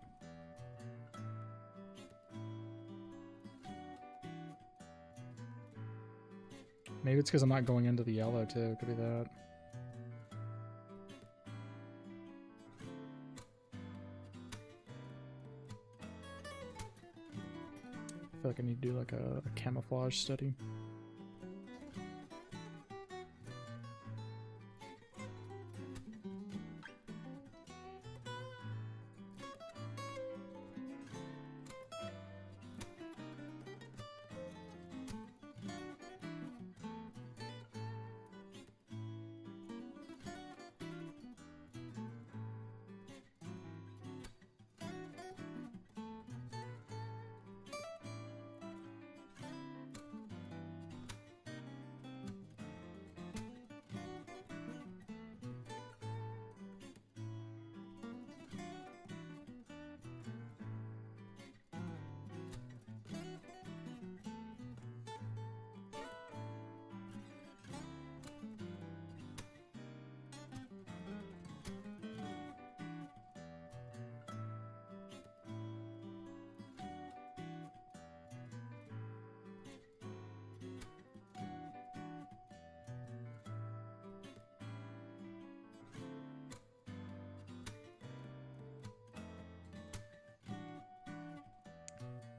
Maybe it's because I'm not going into the yellow too. It could be that. I feel like I need to do like a camouflage study.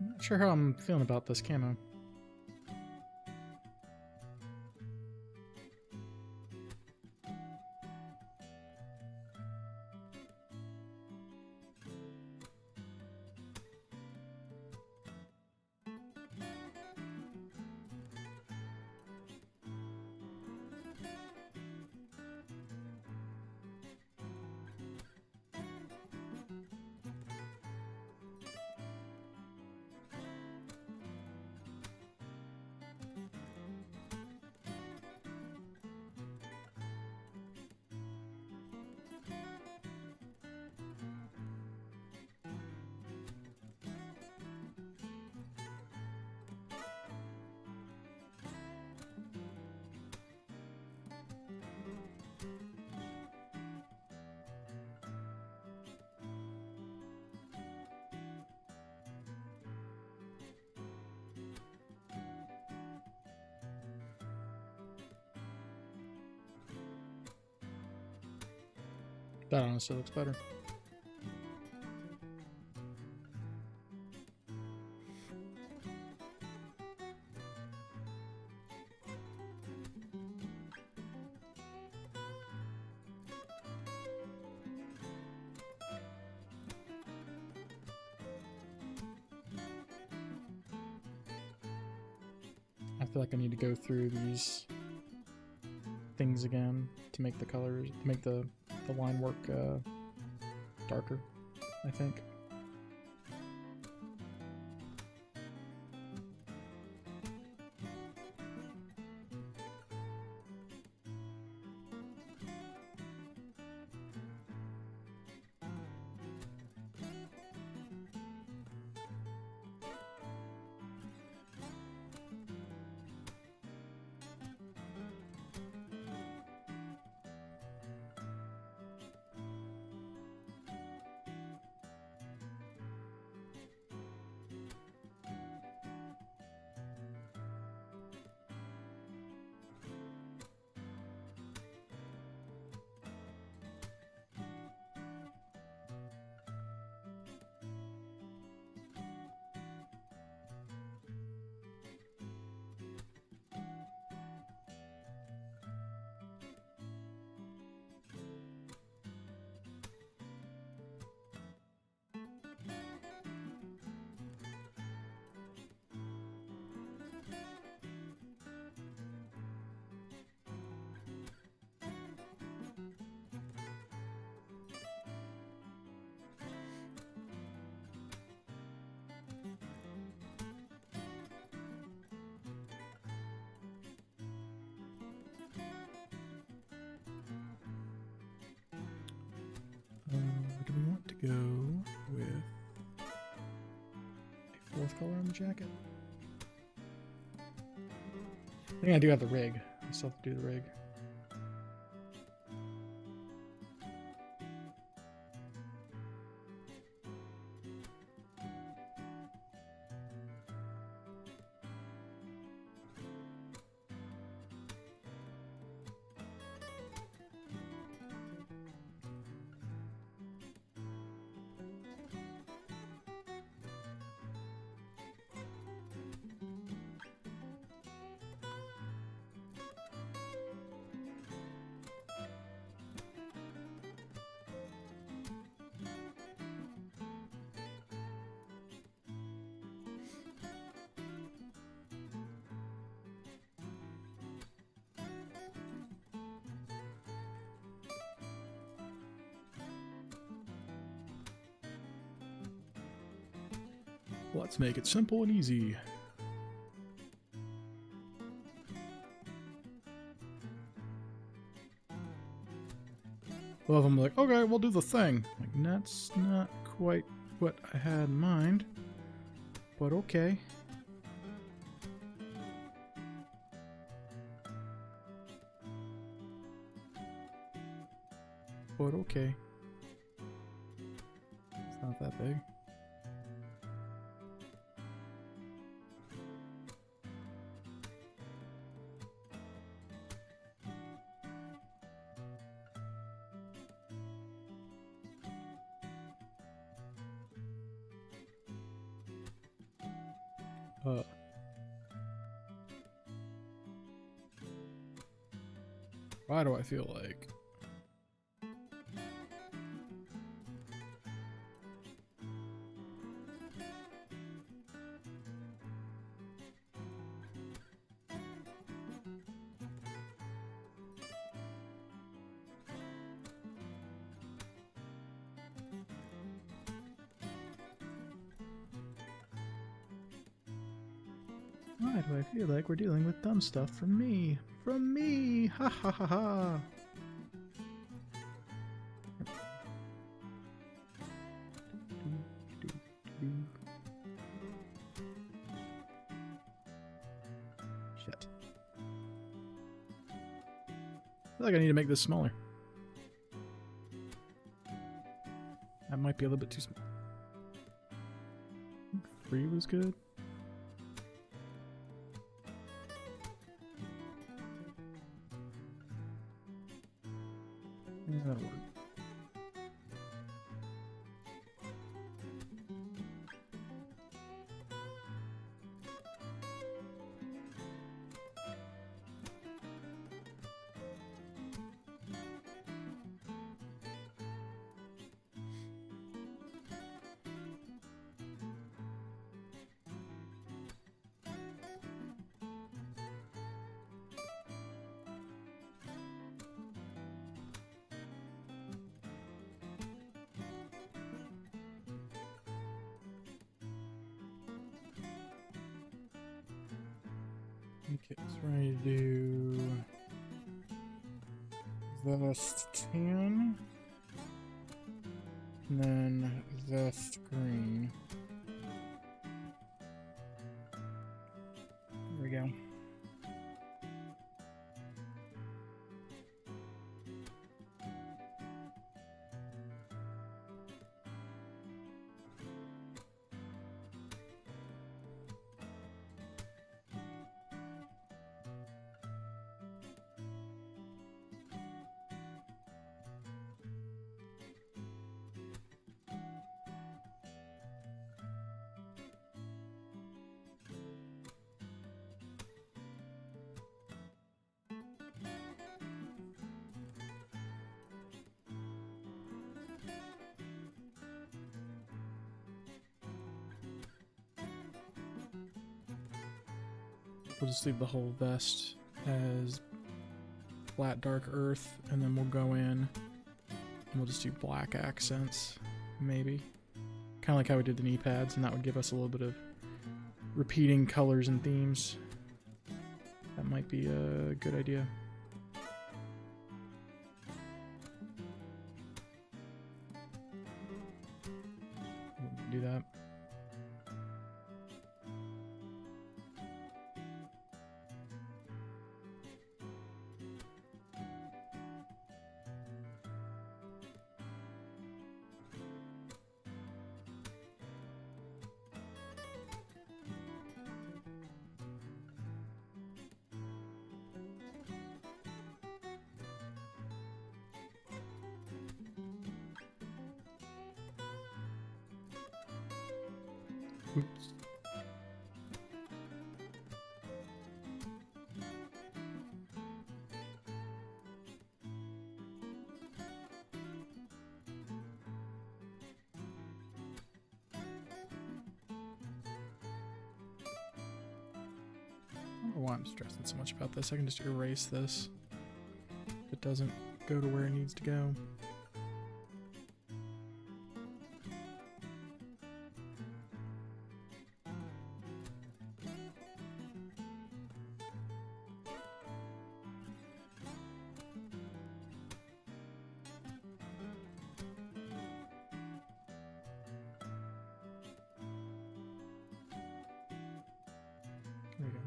Not sure how I'm feeling about this camo. That honestly looks better. I feel like I need to go through these things again to make the colors, to make the line work darker, I think. go with a fourth color on the jacket. I think I do have the rig. I still have to do the rig. Let's make it simple and easy. Both of them are like, okay, we'll do the thing. Like, that's not quite what I had in mind, but okay. But okay. It's not that big. Why do I feel like... Why do I feel like we're dealing with dumb stuff from me? From me! Ha ha ha ha! Shit. I feel like I need to make this smaller. That might be a little bit too small. 3 was good. Yeah, that'll work. Okay, so we're ready to do vest tan, and then vest green. There we go. We'll just leave the whole vest as flat dark earth, and then we'll go in and we'll just do black accents, maybe. Kind of like how we did the knee pads, and that would give us a little bit of repeating colors and themes. That might be a good idea. can do that. Oops. I don't know why I'm stressing so much about this. I can just erase this if it doesn't go to where it needs to go. There we go.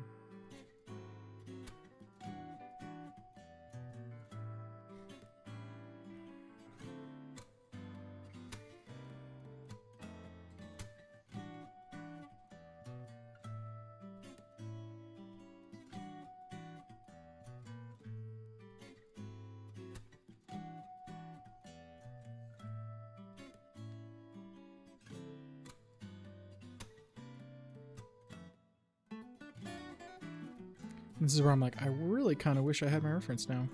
This is where I'm like, I really kind of wish I had my reference now.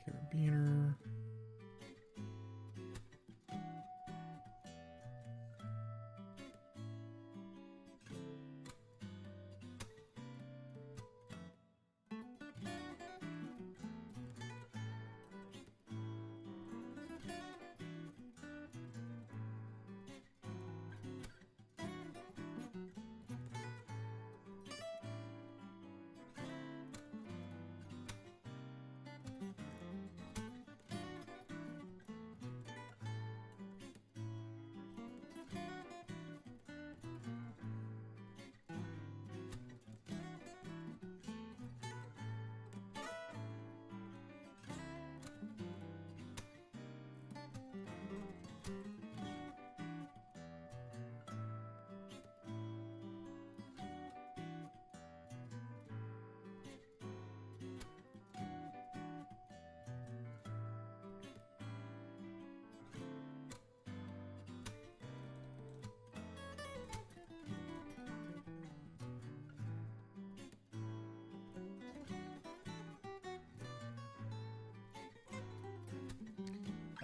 Carabiner.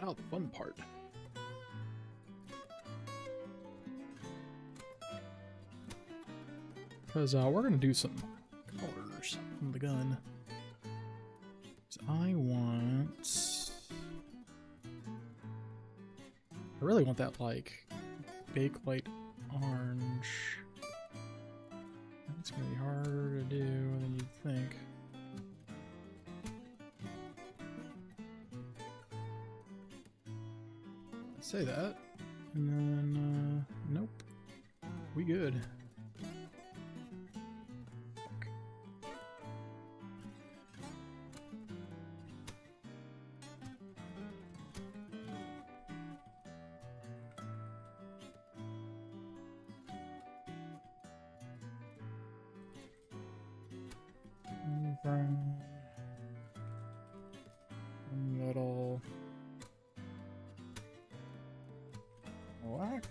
Now the fun part. Because we're going to do some colors on the gun. So I really want that, like, big light orange. It's going to be harder to do than you'd think. I say that, and then, nope. We good. Little black.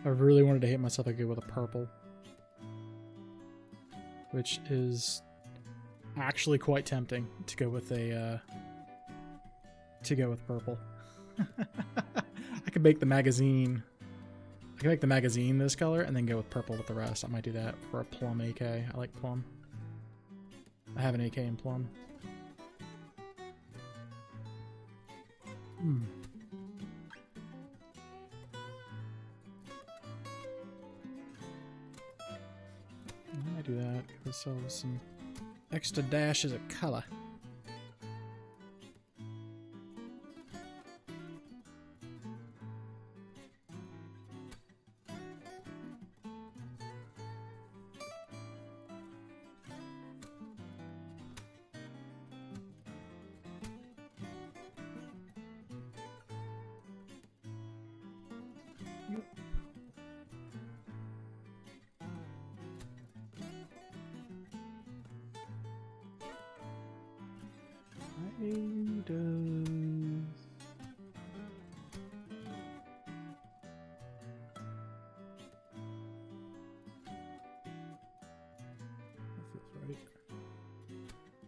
I really wanted to hit myself again with a purple, which is actually quite tempting to go with purple. I could make the magazine. I can make the magazine this color and then go with purple with the rest. I might do that for a plum AK. I like plum. I have an AK in plum. I might do that. Give ourselves some extra dashes of color.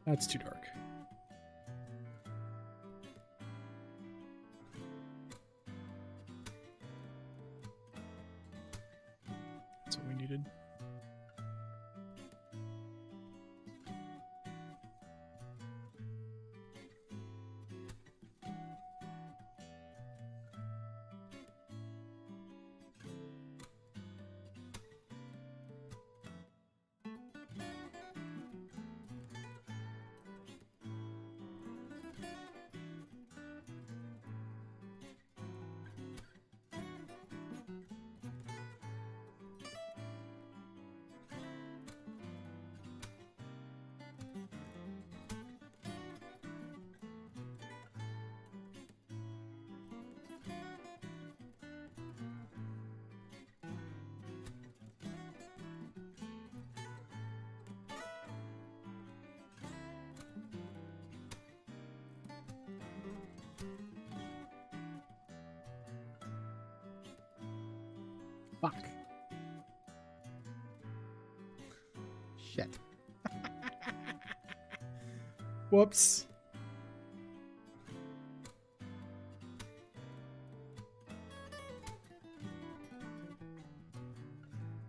That's too dark. That's what we needed. Fuck. Shit. Whoops.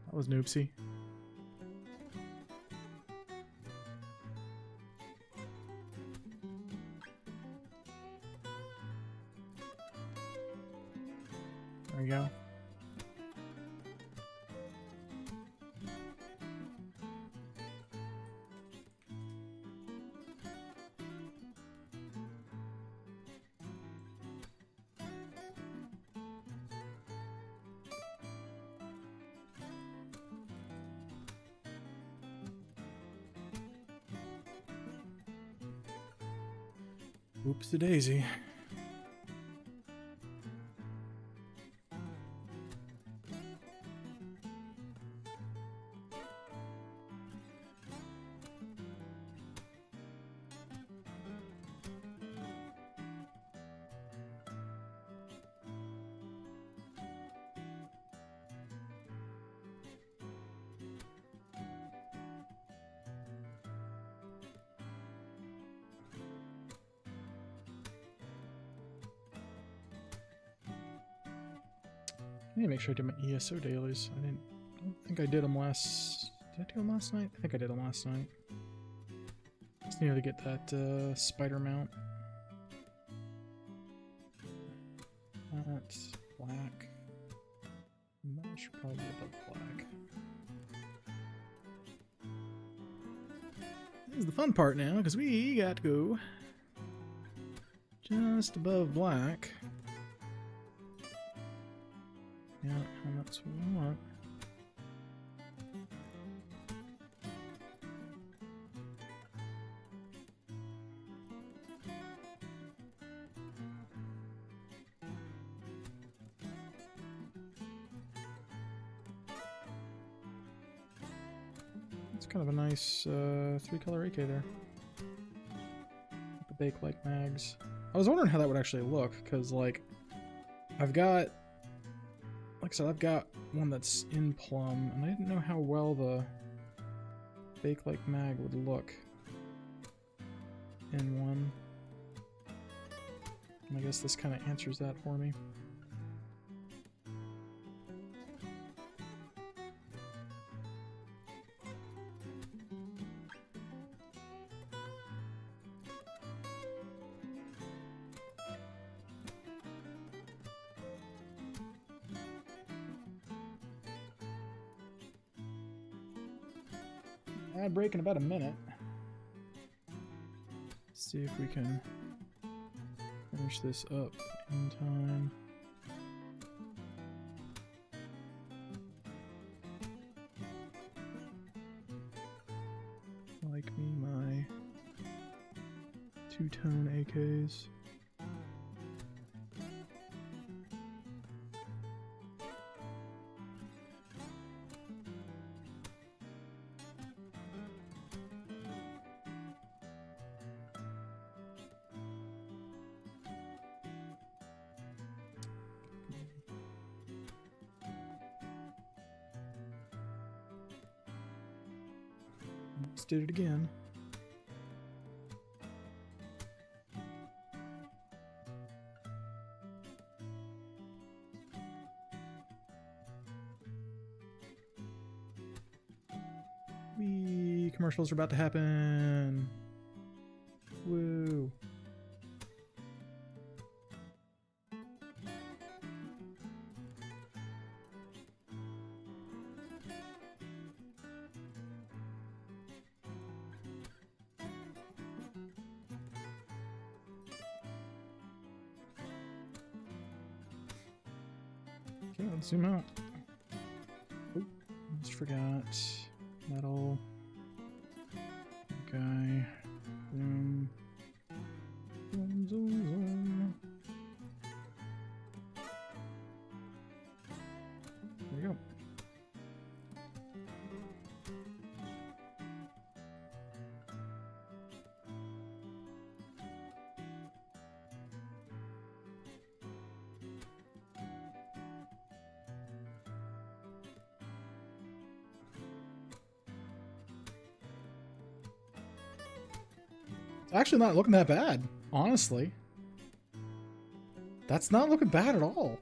That was noopsy. There we go. Oops a daisy. I need to make sure I did my ESO dailies. I don't think I did them last... Did I do them last night? I think I did them last night. Just needed to get that spider mount. That's black. That should probably be above black. This is the fun part now, because we got to go just above black. Yeah, and that's what I want. It's kind of a nice 3-color AK there. The bake-like mags. I was wondering how that would actually look, because like I've got, like I said, I've got one that's in plum, and I didn't know how well the bake-like mag would look in one. And I guess this kind of answers that for me. Ad break in about a minute. Let's see if we can finish this up in time. Like me, my two-tone AKs. Let's do it again. Wee, commercials are about to happen. Woo. Okay, let's zoom out. Oop, almost forgot. Metal. Guy. Zoom. Zoom, zoom, zoom. There we go. Actually not looking that bad, honestly. That's not looking bad at all.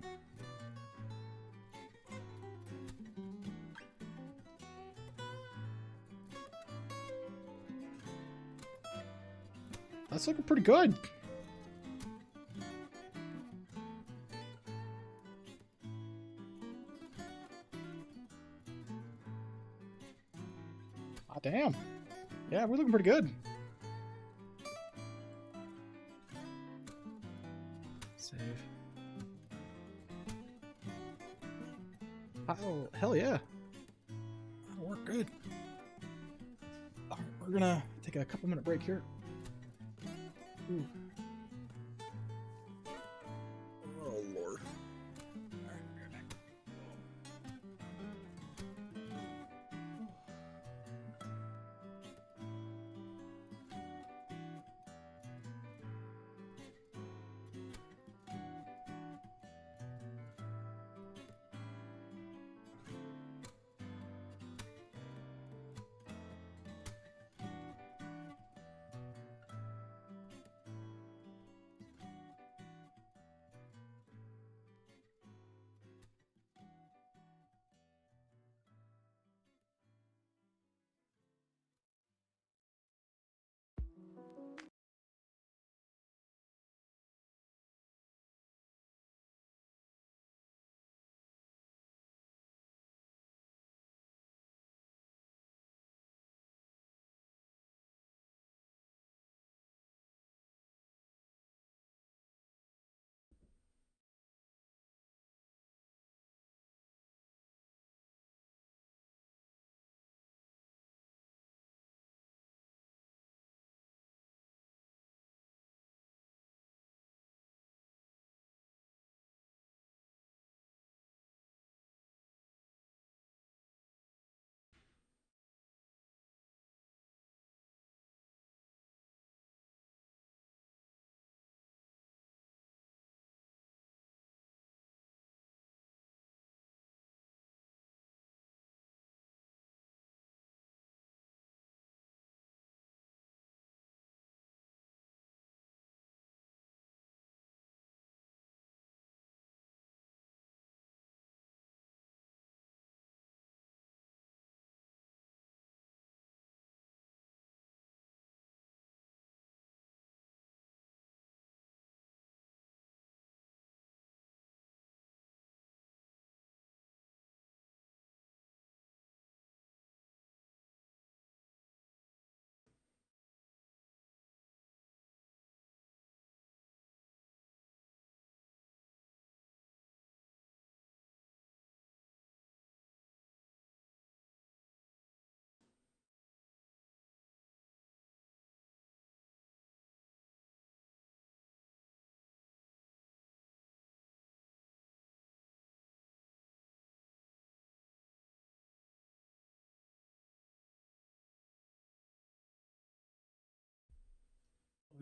That's looking pretty good. Ah, damn. Yeah, we're looking pretty good. Save. Oh, hell yeah. That'll work good. Alright, we're gonna take a couple minute break here. Ooh.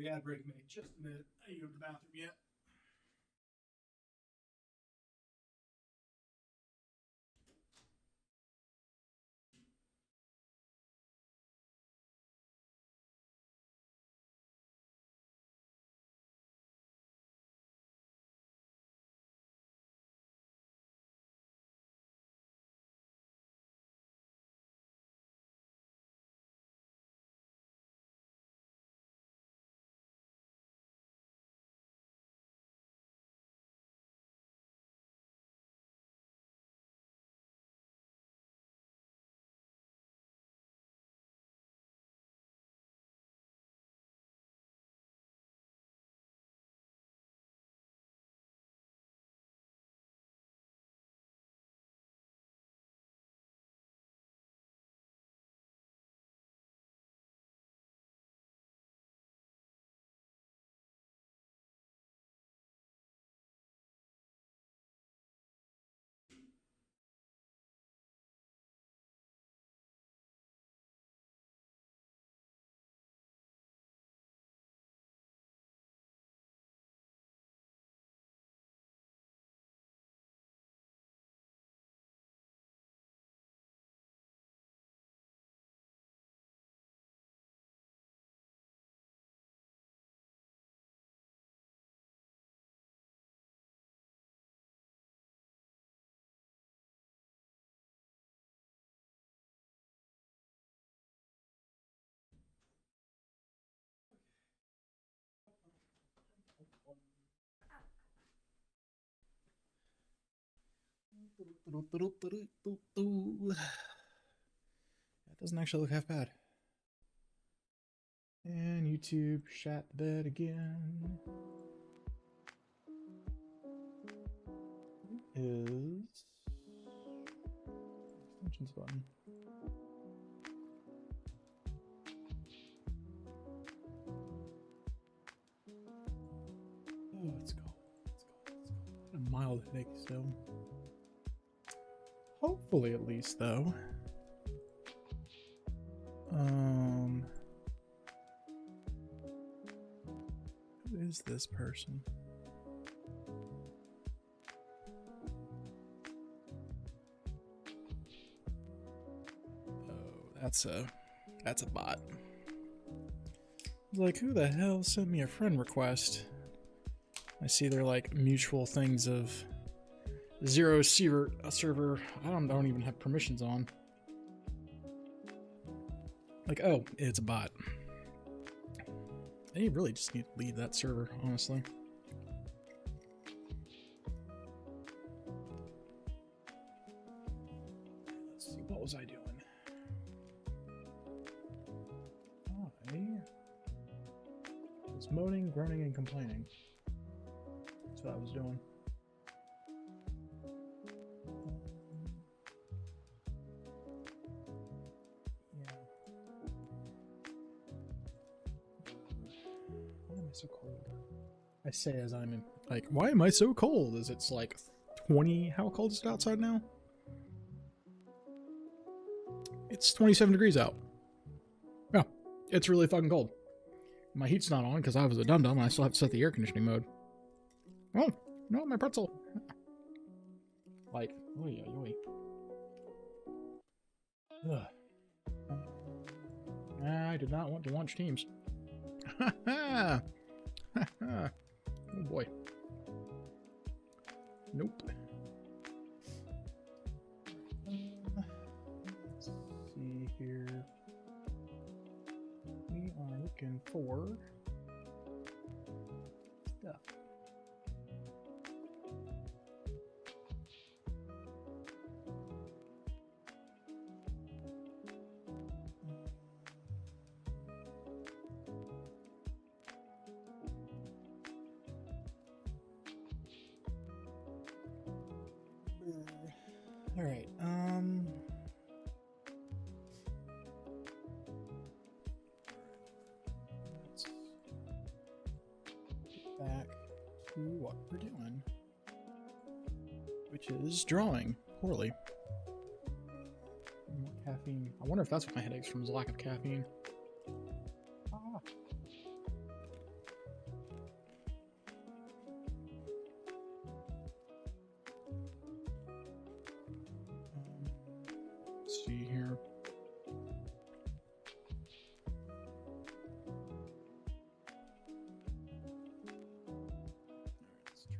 the ad break in just a minute. I need to go to the bathroom yet. That doesn't actually look half bad. And YouTube shat the bed again. Is extensions button. Oh, let's go. A mild headache still. Hopefully, at least, though. Who is this person? Oh, that's a bot. Like, who the hell sent me a friend request? I see they're like mutual things of zero server. I don't even have permissions on. Like, oh, it's a bot. They really just need to leave that server, honestly. Let's see, what was I doing? I was moaning, groaning, and complaining. That's what I was doing. So cold. I say as I'm in, like, why am I so cold? Is it's like 20? How cold is it outside now? It's 27 degrees out. Yeah, it's really fucking cold. My heat's not on because I was a dum-dum and I still have to set the air conditioning mode. Oh, no, my pretzel. Like, oy, oy, oy. Ugh. I did not want to launch Teams. Ha ha! Oh boy. Nope. Let's see here. We are looking for stuff. All right. Let's get back to what we're doing, which is drawing poorly. More caffeine. I wonder if that's what my headache's from, is lack of caffeine. Ah.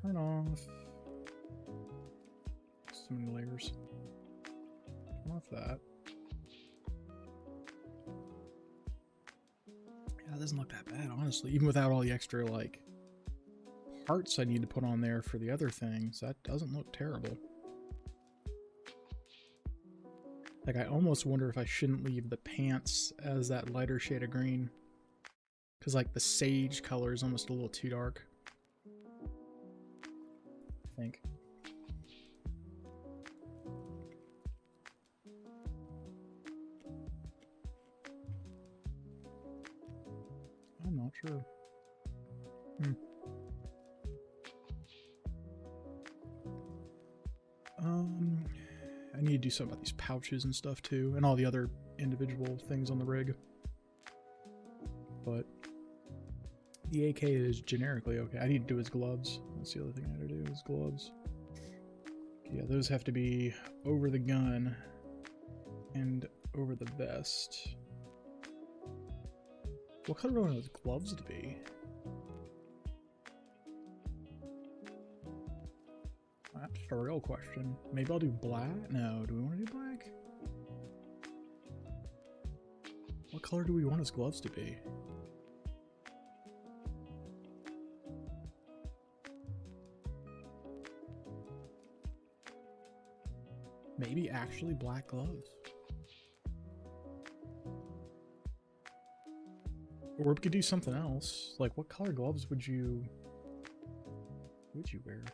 Turn off. So many layers. Turn off that. Yeah, it doesn't look that bad, honestly. Even without all the extra, like, parts I need to put on there for the other things, that doesn't look terrible. Like, I almost wonder if I shouldn't leave the pants as that lighter shade of green. Because, like, the sage color is almost a little too dark. I think. I'm not sure. I need to do something about these pouches and stuff too, and all the other individual things on the rig. But the AK is generically okay. I need to do his gloves. That's the other thing I had to do, his gloves. Yeah, those have to be over the gun and over the vest. What color do I want those gloves to be? That's just a real question. Maybe I'll do black? No, do we want to do black? What color do we want his gloves to be? Maybe actually black gloves. Or we could do something else. Like, what color gloves would you wear?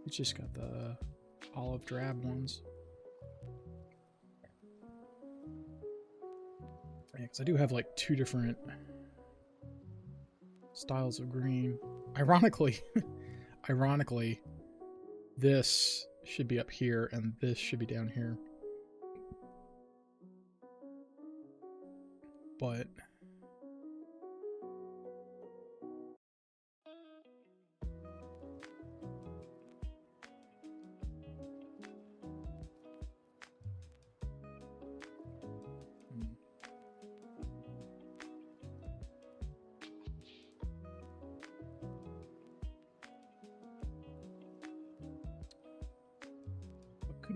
It's just got the olive drab ones. Yeah, because I do have like 2 different styles of green. Ironically, this should be up here and this should be down here. But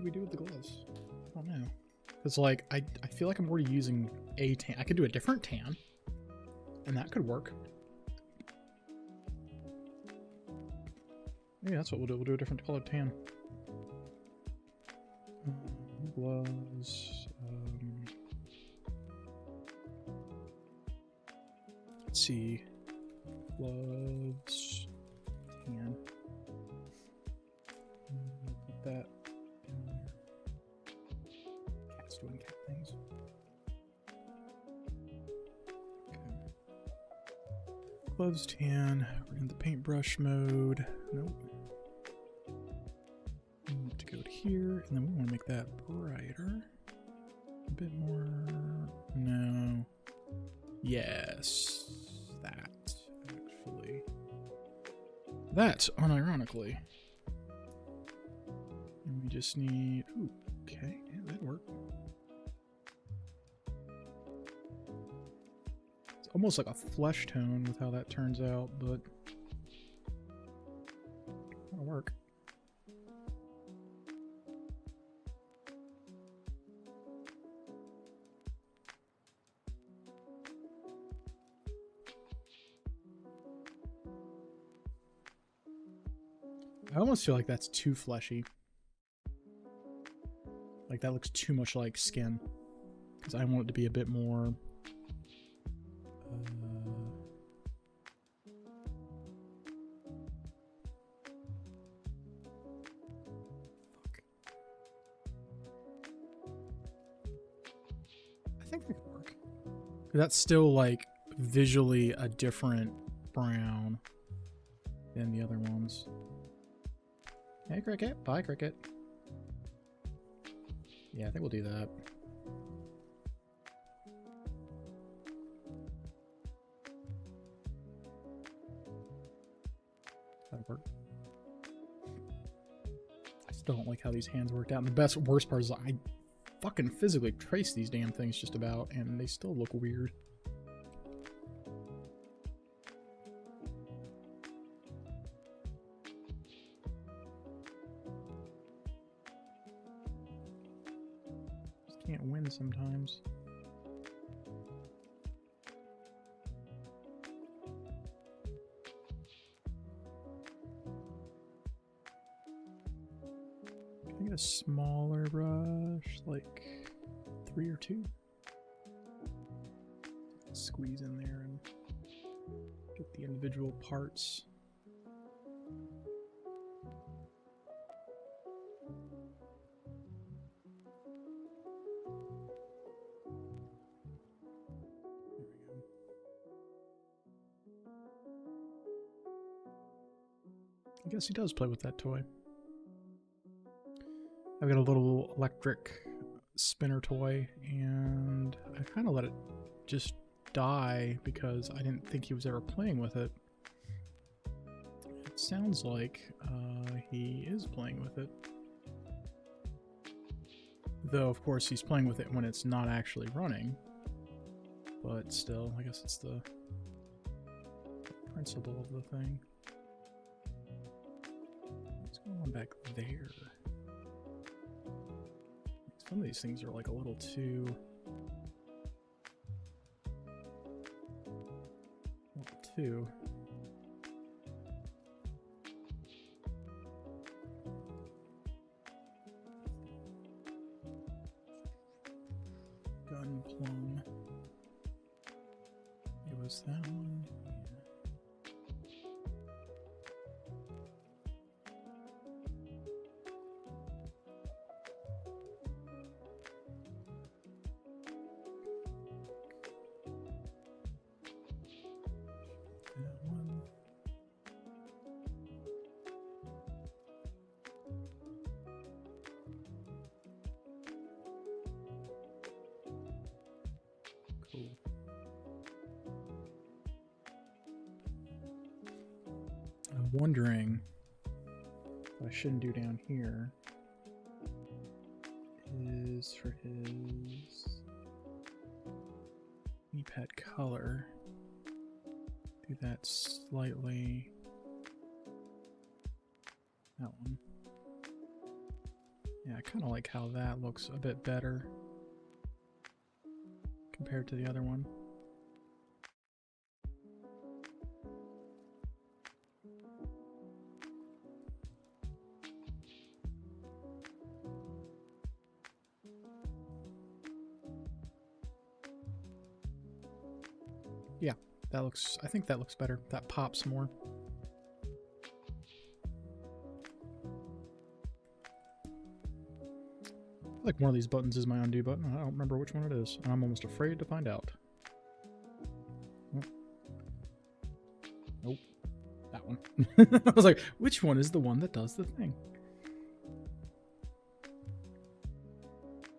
we do with the gloves? I don't know. Because, like, I feel like I'm already using a tan. I could do a different tan, and that could work. Yeah, that's what we'll do. We'll do a different colored tan. Gloves. Let's see. Gloves. Tan. Put that. Cat's doing cat things. Okay. Gloves tan. We're in the paintbrush mode. Nope. We want to go to here, and then we want to make that brighter. A bit more. No. Yes. That, actually. That, unironically. And we just need... Ooh, okay. Yeah, that'd work. It's almost like a flesh tone with how that turns out, but... That'll work. I almost feel like that's too fleshy. Like that looks too much like skin. Because I want it to be a bit more... Fuck. I think that could work. That's still like visually a different brown than the other ones. Hey, Cricket. Bye, Cricket. Yeah, I think we'll do that. That'll work. I still don't like how these hands worked out. And the worst part is I fucking physically trace these damn things just about, and they still look weird. can't win sometimes. Can I get a smaller brush, like 3 or 2? Squeeze in there and get the individual parts. I guess he does play with that toy. I've got a little electric spinner toy, and I kind of let it just die because I didn't think he was ever playing with it. It sounds like he is playing with it. Though, of course, he's playing with it when it's not actually running. But still, I guess it's the principle of the thing. What's going on back there? Some of these things are like a little too... Gun plum. It was that one. I'm wondering what I shouldn't do down here is for his knee pad color, do that slightly, that one. Yeah, I kind of like how that looks a bit better compared to the other one. Yeah, that looks, I think that looks better. That pops more. Like one of these buttons is my undo button. I don't remember which one it is, and I'm almost afraid to find out. Nope. That one. I was like, which one is the one that does the thing?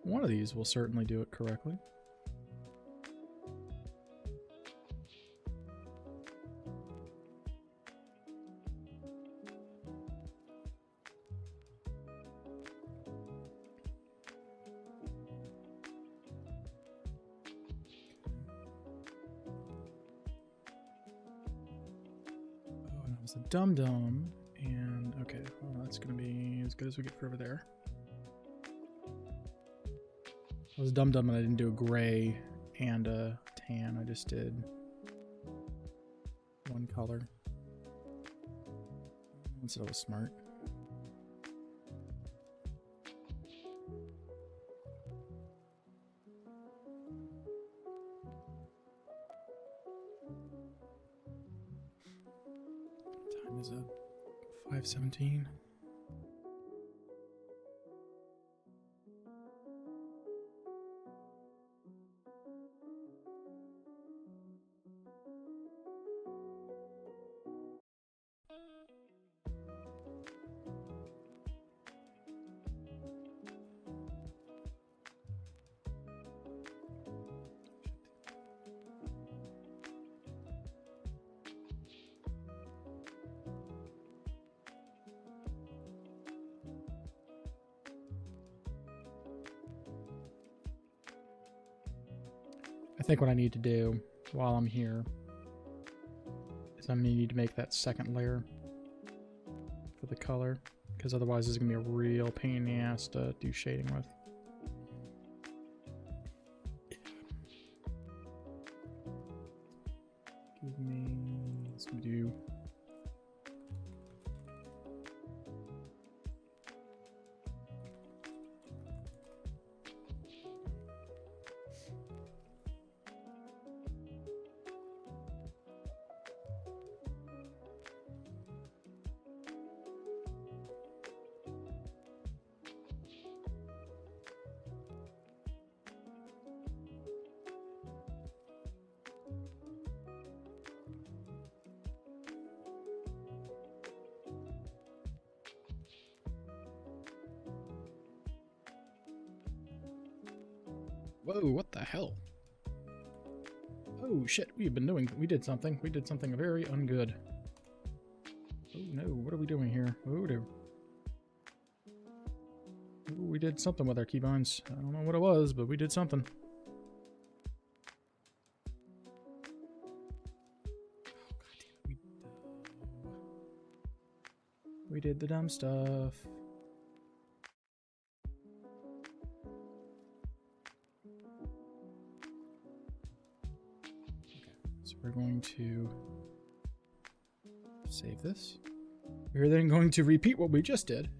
One of these will certainly do it correctly. A dum-dum, and okay, well, that's gonna be as good as we get for over there. I was dum-dum and I didn't do a gray and a tan, I just did one color. Once it was smart. Is it 5:17? I think what I need to do while I'm here is I'm going to need to make that second layer for the color, because otherwise this is going to be a real pain in the ass to do shading with. Whoa, what the hell? Oh shit, we did something. We did something very ungood. Oh no, what are we doing here? Oh no. Ooh, we did something with our keybinds. I don't know what it was, but we did something. We did the dumb stuff. So we're going to save this. We're then going to repeat what we just did.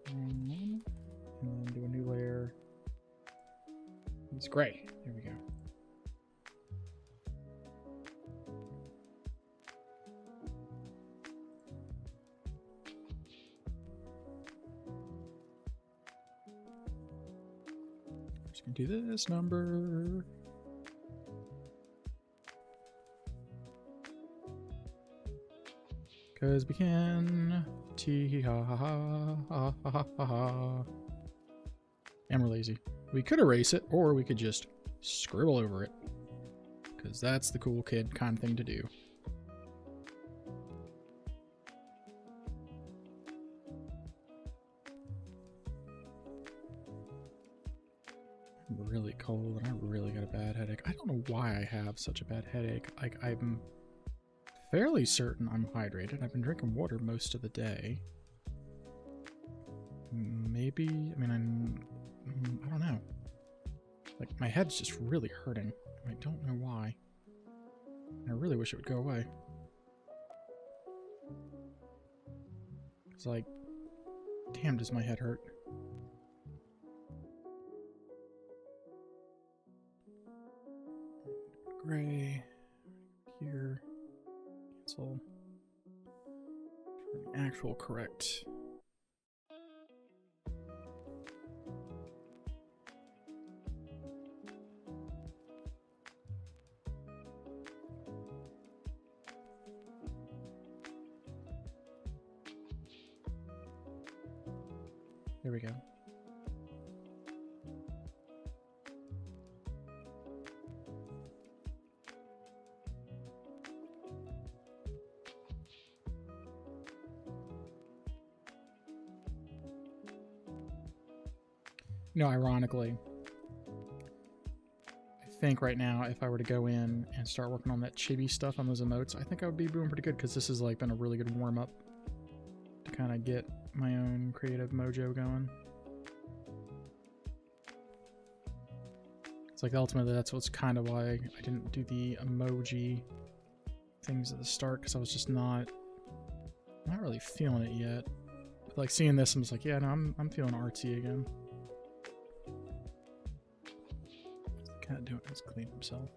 And then do a new layer. It's gray. There we go. Just gonna do this number. Because we can. Tee ha ha ha ha ha ha ha. And we're lazy. We could erase it, or we could just scribble over it. Because that's the cool kid kind of thing to do. I'm really cold and I really got a bad headache. I don't know why I have such a bad headache. Like, I'm fairly certain I'm hydrated. I've been drinking water most of the day. Maybe, I mean, I don't know. Like, my head's just really hurting. I don't know why. I really wish it would go away. It's like, damn, does my head hurt. Gray. Here. Cancel. For the actual correct. There we go. No, ironically, I think right now if I were to go in and start working on that chibi stuff on those emotes, I think I would be doing pretty good because this has like been a really good warm-up to kind of get my own creative mojo going. It's like ultimately that's what's kind of why I didn't do the emoji things at the start, because I was just not really feeling it yet. But like seeing this, I'm just like, yeah, no, I'm feeling artsy again. What's the cat doing? He's cleaning himself.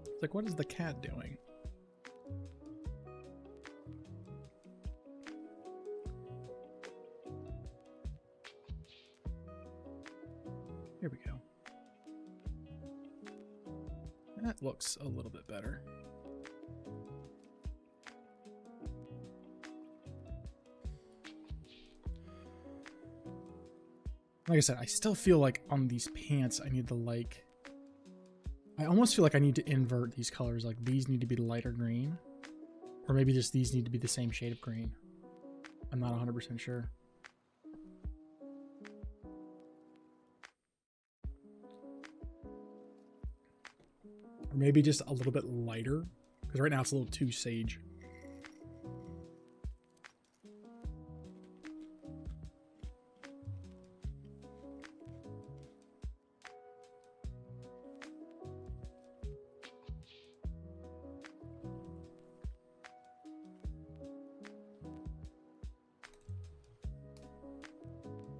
It's like, what is the cat doing? Here we go. That looks a little bit better. Like I said, I still feel like on these pants, I need to like... I almost feel like I need to invert these colors. Like these need to be lighter green. Or maybe just these need to be the same shade of green. I'm not 100% sure. Or maybe just a little bit lighter. Because right now it's a little too sage.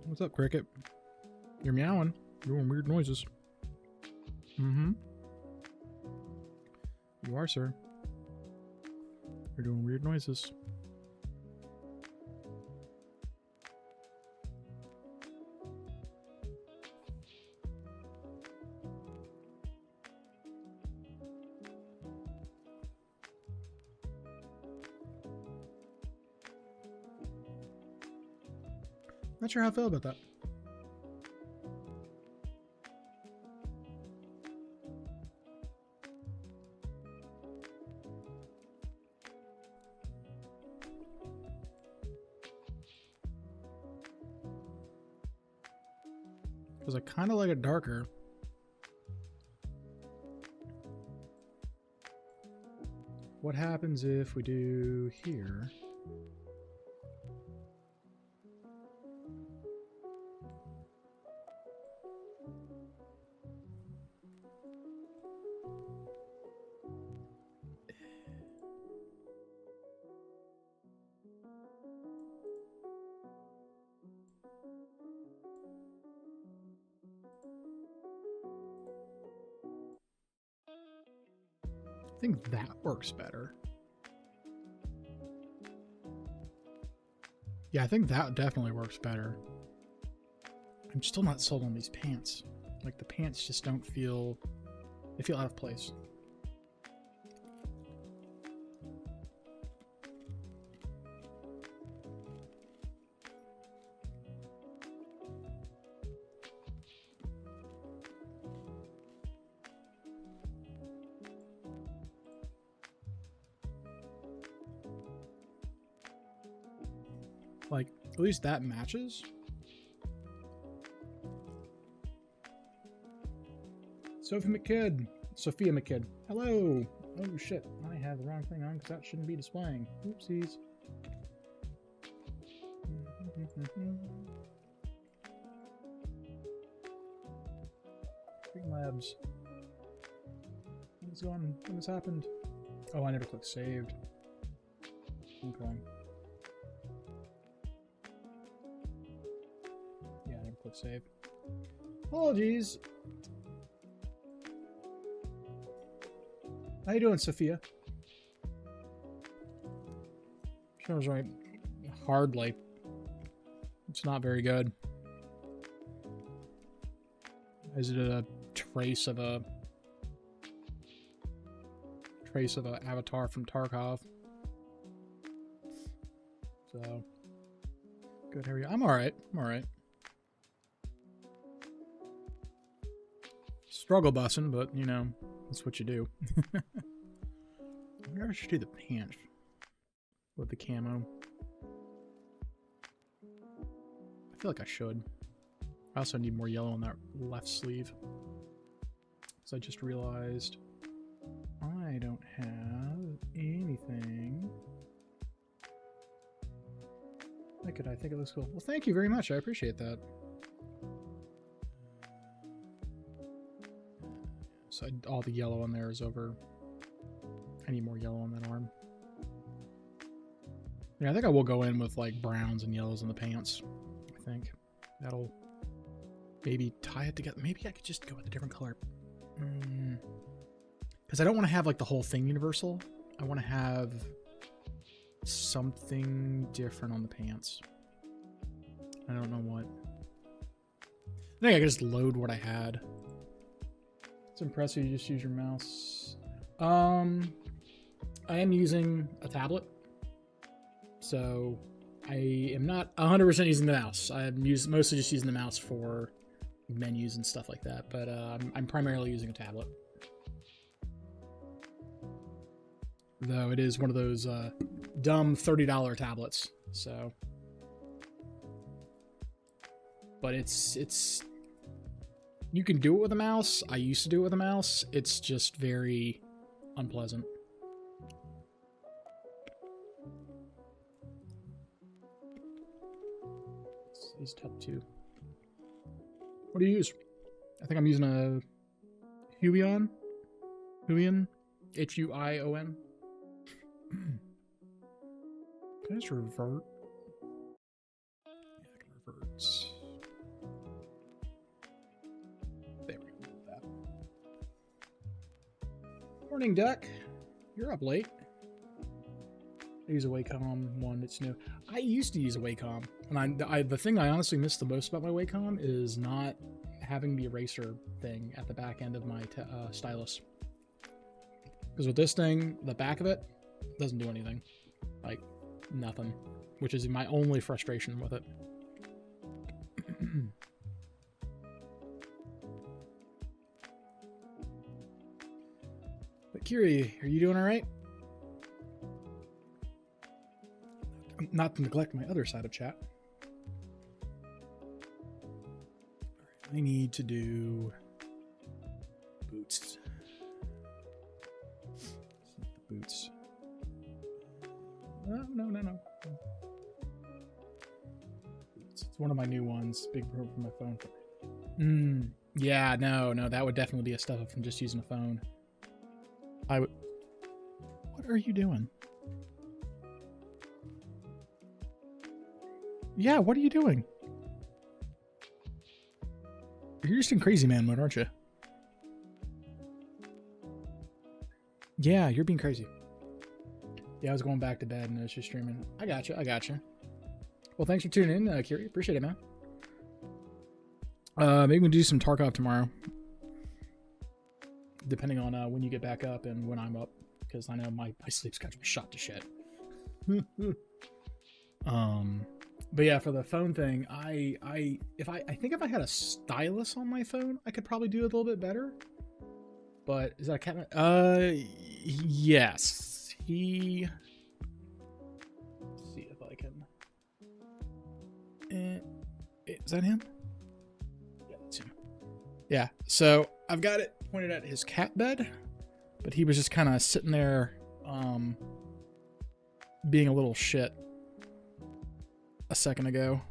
What's up, Cricket? You're meowing. You're doing weird noises. Mm-hmm. You are, sir. You're doing weird noises. Not sure how I feel about that. Because I kind of like it darker. What happens if we do here? I think that works better. Yeah, I think that definitely works better. I'm still not sold on these pants. Like, the pants just don't feel... They feel out of place. Like, at least that matches. Sophia McKidd. Hello. Oh shit, I have the wrong thing on because that shouldn't be displaying. Oopsies. Streamlabs. What's going on? What has happened? Oh, I never clicked saved. Okay. Yeah, I never clicked save. Apologies. How you doing, Sophia? Shows right. Hardly. It's not very good. Is it a trace of a avatar from Tarkov? So good. How are you? I'm all right. Struggle bussing, but you know that's what you do. I wonder if I should do the pants with the camo. I feel like I should. I also need more yellow on that left sleeve. So I just realized I don't have anything. I think it looks cool. Well, thank you very much. I appreciate that. So all the yellow on there is over. I need more yellow on that arm. Yeah, I think I will go in with like browns and yellows in the pants. I think that'll maybe tie it together. Maybe I could just go with a different color. Because I don't want to have like the whole thing universal. I want to have something different on the pants. I don't know what. I think I could just load what I had. It's impressive you just use your mouse. I am using a tablet. So I am not 100% using the mouse. I'm mostly just using the mouse for menus and stuff like that. But I'm primarily using a tablet. Though it is one of those dumb $30 tablets. So, but it's you can do it with a mouse. I used to do it with a mouse. It's just very unpleasant. It's tough too. What do you use? I think I'm using a Huion. Huion. Huion. Can I just revert? Yeah, I can revert. There we go. That. Morning, Duck. You're up late. I use a Wacom one. It's new. I used to use a Wacom, and the thing I honestly miss the most about my Wacom is not having the eraser thing at the back end of my stylus. Because with this thing, the back of it doesn't do anything, like nothing, which is my only frustration with it. But Kiri, are you doing all right? Not to neglect my other side of chat. I need to do boots. Boots. No. It's one of my new ones. Big pro for my phone. Yeah, no, that would definitely be a step up from just using a phone. What are you doing? Yeah, what are you doing? You're just in crazy man mode, aren't you? Yeah, you're being crazy. Yeah, I was going back to bed and I was just streaming. I got you. Well, thanks for tuning in, Kiri. Appreciate it, man. Maybe we'll do some Tarkov tomorrow. Depending on when you get back up and when I'm up. Because I know my sleep schedule is shot to shit. But yeah, for the phone thing, I think if I had a stylus on my phone, I could probably do it a little bit better. But is that a cat? Yes. Let's see if I can. Is that him? Yeah, it's him. Yeah. So I've got it pointed at his cat bed, but he was just kind of sitting there, being a little shit a second ago.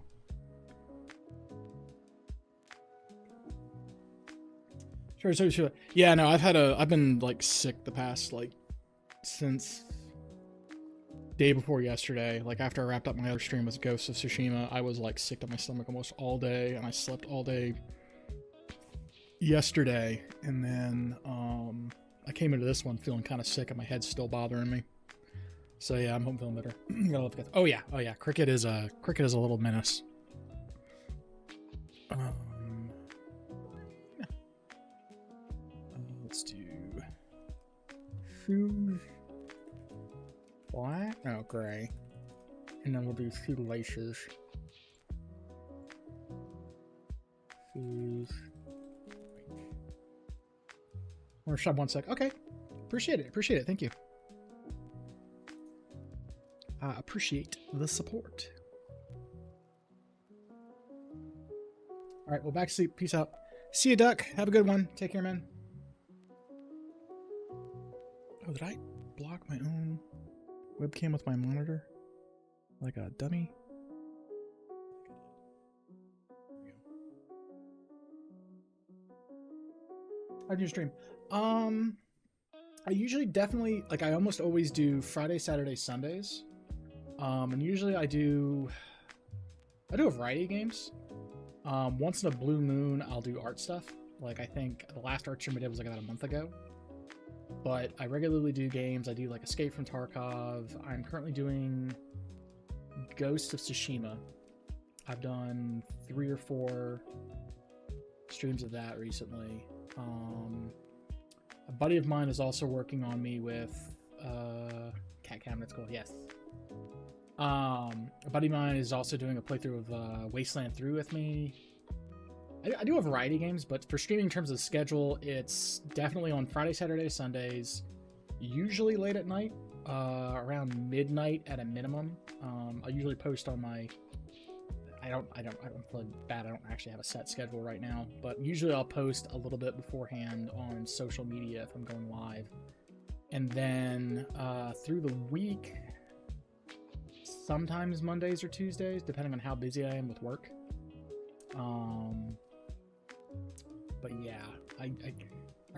Sure. Yeah, no, I've been like sick the past since day before yesterday. Like after I wrapped up my other stream with Ghost of Tsushima, I was like sick to my stomach almost all day, and I slept all day yesterday, and then I came into this one feeling kind of sick and my head's still bothering me. So yeah, I'm feeling better. Oh yeah. Cricket is a little menace. Let's do shoes. Black? Oh, gray. And then we'll do shoelaces. Shoes. Or shop 1 sec. Okay. Appreciate it. Thank you. Appreciate the support. All right, well, back to sleep. Peace out. See you, Duck. Have a good one. Take care, man. Oh, did I block my own webcam with my monitor? Like a dummy? How do you stream? I usually I almost always do Friday, Saturday, Sundays. And usually I do a variety of games. Once in a blue moon, I'll do art stuff. Like, I think the last art stream I did was like about a month ago. But I regularly do games. I do like Escape from Tarkov. I'm currently doing Ghost of Tsushima. I've done 3 or 4 streams of that recently. A buddy of mine is also working on me with Cat Cabinet's called, yes. A buddy of mine is also doing a playthrough of Wasteland 3 with me. I do a variety of games, but for streaming in terms of schedule, it's definitely on Friday, Saturday, Sundays, usually late at night, around midnight at a minimum. I usually post on my, I don't feel bad, I don't actually have a set schedule right now, but usually I'll post a little bit beforehand on social media if I'm going live. And then through the week, sometimes Mondays or Tuesdays, depending on how busy I am with work. But yeah, I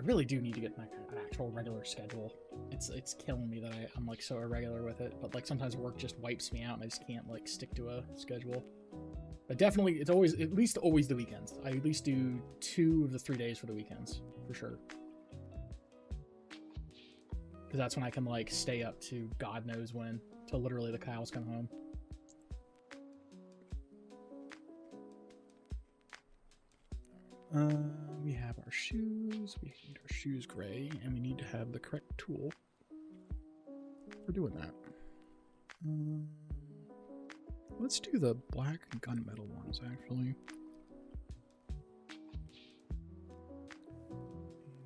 really do need to get an actual regular schedule. It's killing me that I'm like so irregular with it. But like sometimes work just wipes me out and I just can't like stick to a schedule. But definitely, it's always at least the weekends. I at least do 2 of the 3 days for the weekends for sure. Because that's when I can like stay up to God knows when, till literally the cows come home. We have our shoes. We need our shoes gray, and we need to have the correct tool for doing that. Let's do the black gunmetal ones, actually.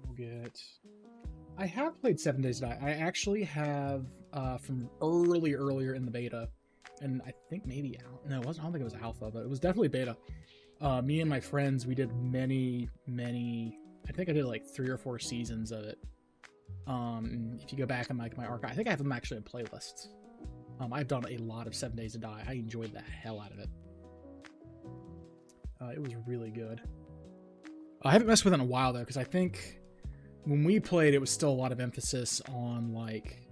We'll get... I have played 7 Days to Die. I actually have from earlier in the beta, and I think maybe no, it wasn't. I don't think it was alpha, but it was definitely beta. Me and my friends, we did many. I think I did like 3 or 4 seasons of it. If you go back in my archive, I think I have them actually in playlists. I've done a lot of 7 Days to Die. I enjoyed the hell out of it. It was really good. I haven't messed with it in a while though, because I think when we played, it was still a lot of emphasis on like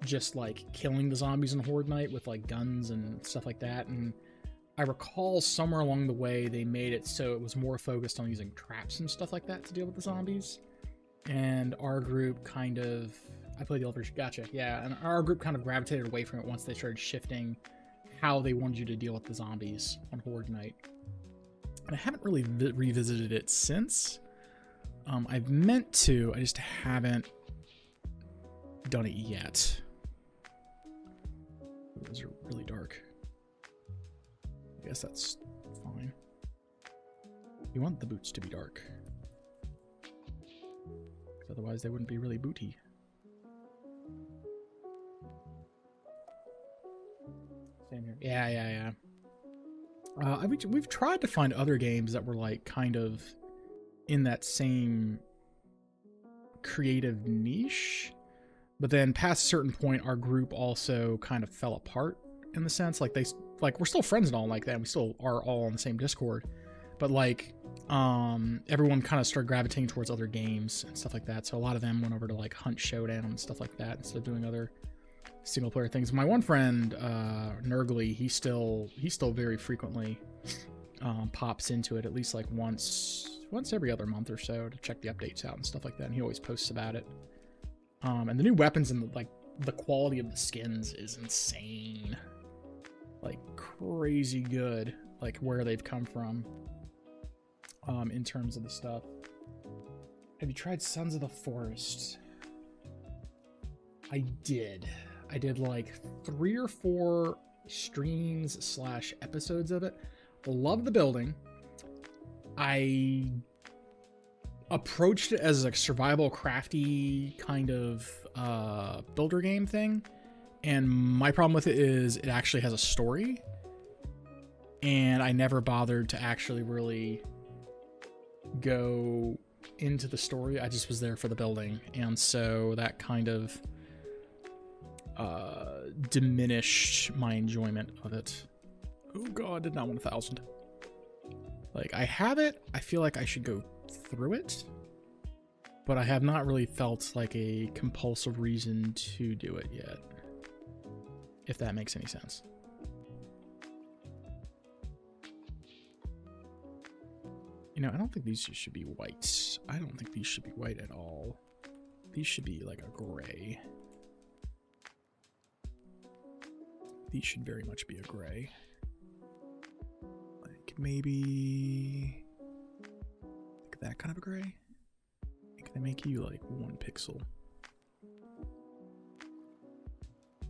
just like killing the zombies in Horde Night with like guns and stuff like that. And I recall somewhere along the way they made it so it was more focused on using traps and stuff like that to deal with the zombies. And our group kind of, I played the old version, gotcha, yeah, and our group kind of gravitated away from it once they started shifting how they wanted you to deal with the zombies on Horde Night. And I haven't really revisited it since. I've meant to, I just haven't done it yet. Those are really dark. I guess that's fine. You want the boots to be dark. Otherwise they wouldn't be really booty. Same here. Yeah. We've tried to find other games that were like kind of in that same creative niche, but then past a certain point, our group also kind of fell apart in the sense like we're still friends and all like that. And we still are all on the same Discord, but like everyone kind of started gravitating towards other games and stuff like that. So a lot of them went over to like Hunt Showdown and stuff like that instead of doing other single player things. My one friend, Nergly, he still very frequently pops into it at least like once every other month or so to check the updates out and stuff like that. And he always posts about it. And the new weapons and the quality of the skins is insane, like crazy good, like where they've come from. In terms of the stuff. Have you tried Sons of the Forest? I did like 3 or 4 streams / episodes of it. Love the building. I approached it as a survival crafty kind of builder game thing, and my problem with it is it actually has a story, and I never bothered to actually really go into the story. I just was there for the building, and so that kind of diminished my enjoyment of it. Oh god, did not want 1,000. Like, I have it, I feel like I should go through it, but I have not really felt like a compulsive reason to do it yet, if that makes any sense. You know, I don't think these should be white. I don't think these should be white at all. These should be like a gray. These should very much be a gray. Like maybe like that kind of a gray. Can they make you like 1 pixel?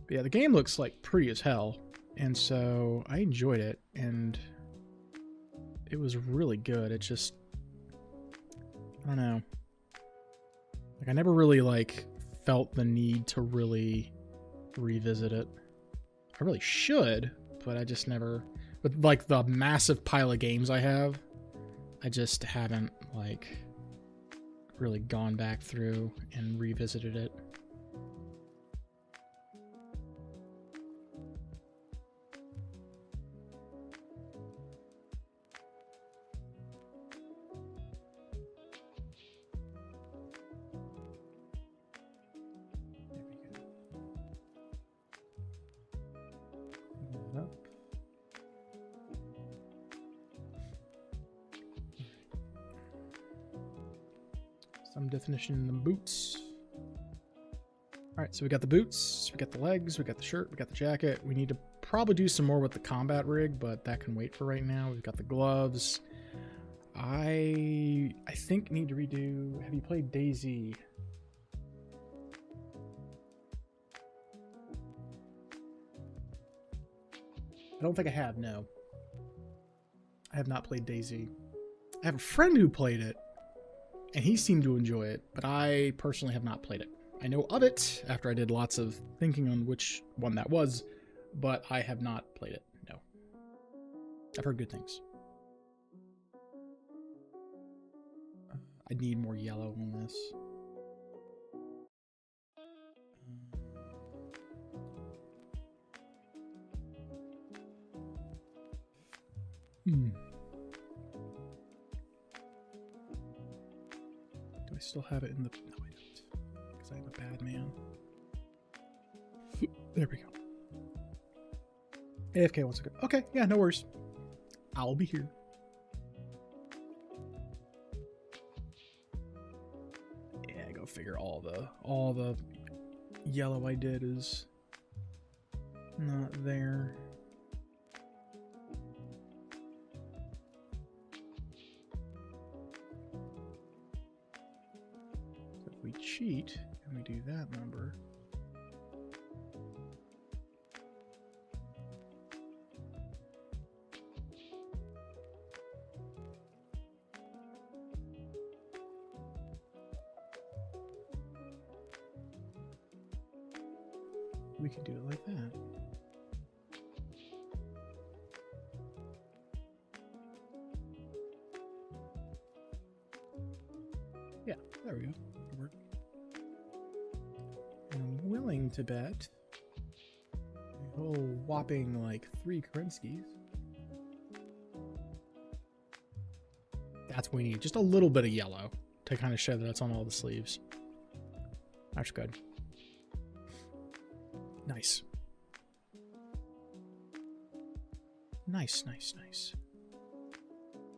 But yeah, the game looks like pretty as hell, and so I enjoyed it, and it was really good. It just, I don't know. Like I never really like felt the need to really revisit it. I really should, but I just never, with like the massive pile of games I have, I just haven't like really gone back through and revisited it. Some definition in the boots. Alright, so we got the boots, we got the legs, we got the shirt, we got the jacket. We need to probably do some more with the combat rig, but that can wait for right now. We've got the gloves. I think need to redo... Have you played DayZ? I don't think I have, no. I have not played DayZ. I have a friend who played it, and he seemed to enjoy it, but I personally have not played it. I know of it after I did lots of thinking on which one that was, but I have not played it. No. I've heard good things. I need more yellow on this. Do I still have it in the... No, I don't. Because I'm a bad man. There we go. AFK 1 second. Okay, yeah, no worries. I'll be here. Yeah, go figure all the yellow I did is not there. So if we cheat and we do that number, we can do it like that. Yeah, there we go. That'll work. I'm willing to bet a whole whopping like 3 Krenskis. That's what we need. Just a little bit of yellow to kind of show that it's on all the sleeves. That's good. Nice. Nice, nice, nice.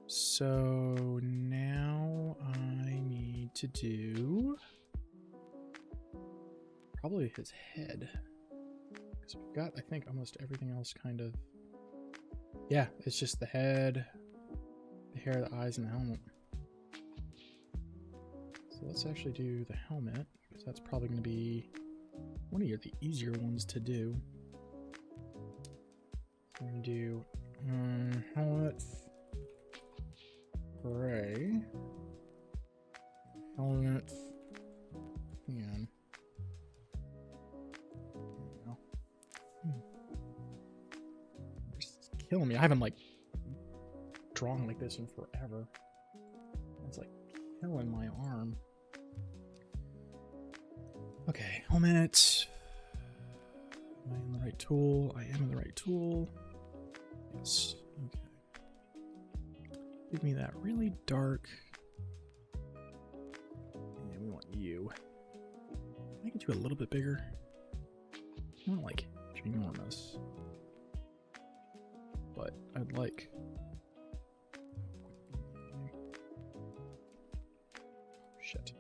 So now I need to do probably his head. Because we've got, I think, almost everything else kind of... Yeah, it's just the head, the hair, the eyes, and the helmet. So let's actually do the helmet, because that's probably going to be one of the easier ones to do. I'm going to do helmet gray, helmet, and it's killing me. I haven't like drawn like this in forever. It's like killing my arm. Okay, helmet. Am I in the right tool? I am in the right tool. Yes. Okay. Give me that really dark. Yeah, we want you. Can I get you a little bit bigger? Not like ginormous. But I'd like... Shit.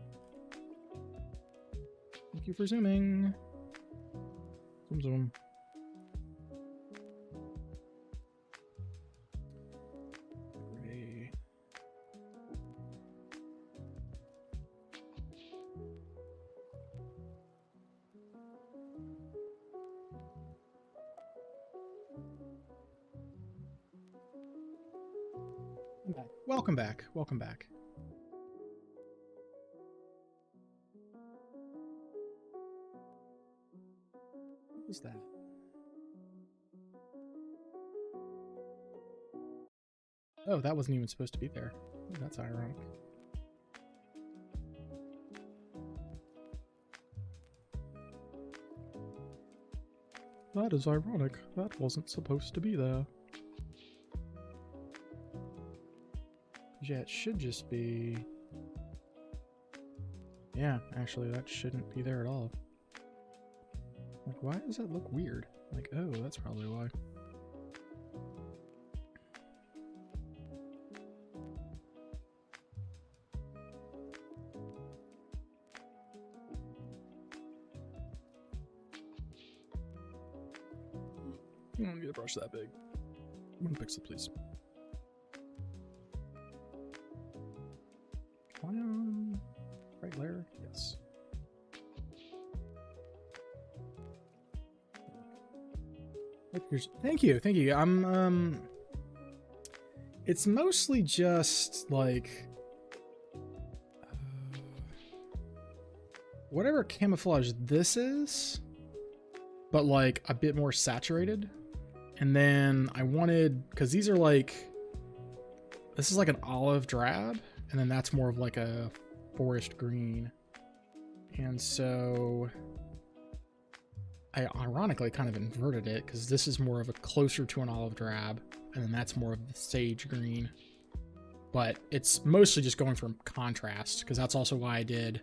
Thank you for zooming. Zoom, zoom. Gray. Welcome back. Welcome back. What was that? Oh, that wasn't even supposed to be there. Oh, that's ironic. That is ironic. That wasn't supposed to be there. Yeah, it should just be... Yeah, actually, that shouldn't be there at all. Like, why does that look weird? Like, oh, that's probably why. I don't need a brush that big. 1 pixel, please. Come on. Right layer? Yes. Thank you, thank you. It's mostly just like whatever camouflage this is, but like a bit more saturated. And then I wanted, because these are like, this is like an olive drab, and then that's more of like a forest green. And so I ironically kind of inverted it, because this is more of a closer to an olive drab, and then that's more of the sage green. But it's mostly just going from contrast, because that's also why I did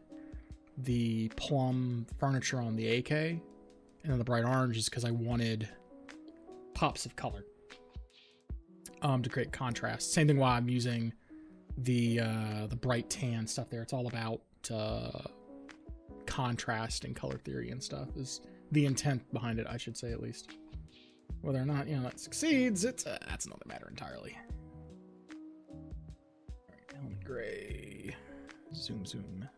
the plum furniture on the AK, and then the bright orange is because I wanted pops of color to create contrast. Same thing why I'm using the bright tan stuff there. It's all about contrast and color theory and stuff is the intent behind it, I should say, at least. Whether or not, you know, that succeeds, it's that's another matter entirely. Alright, helmet gray. Zoom, zoom.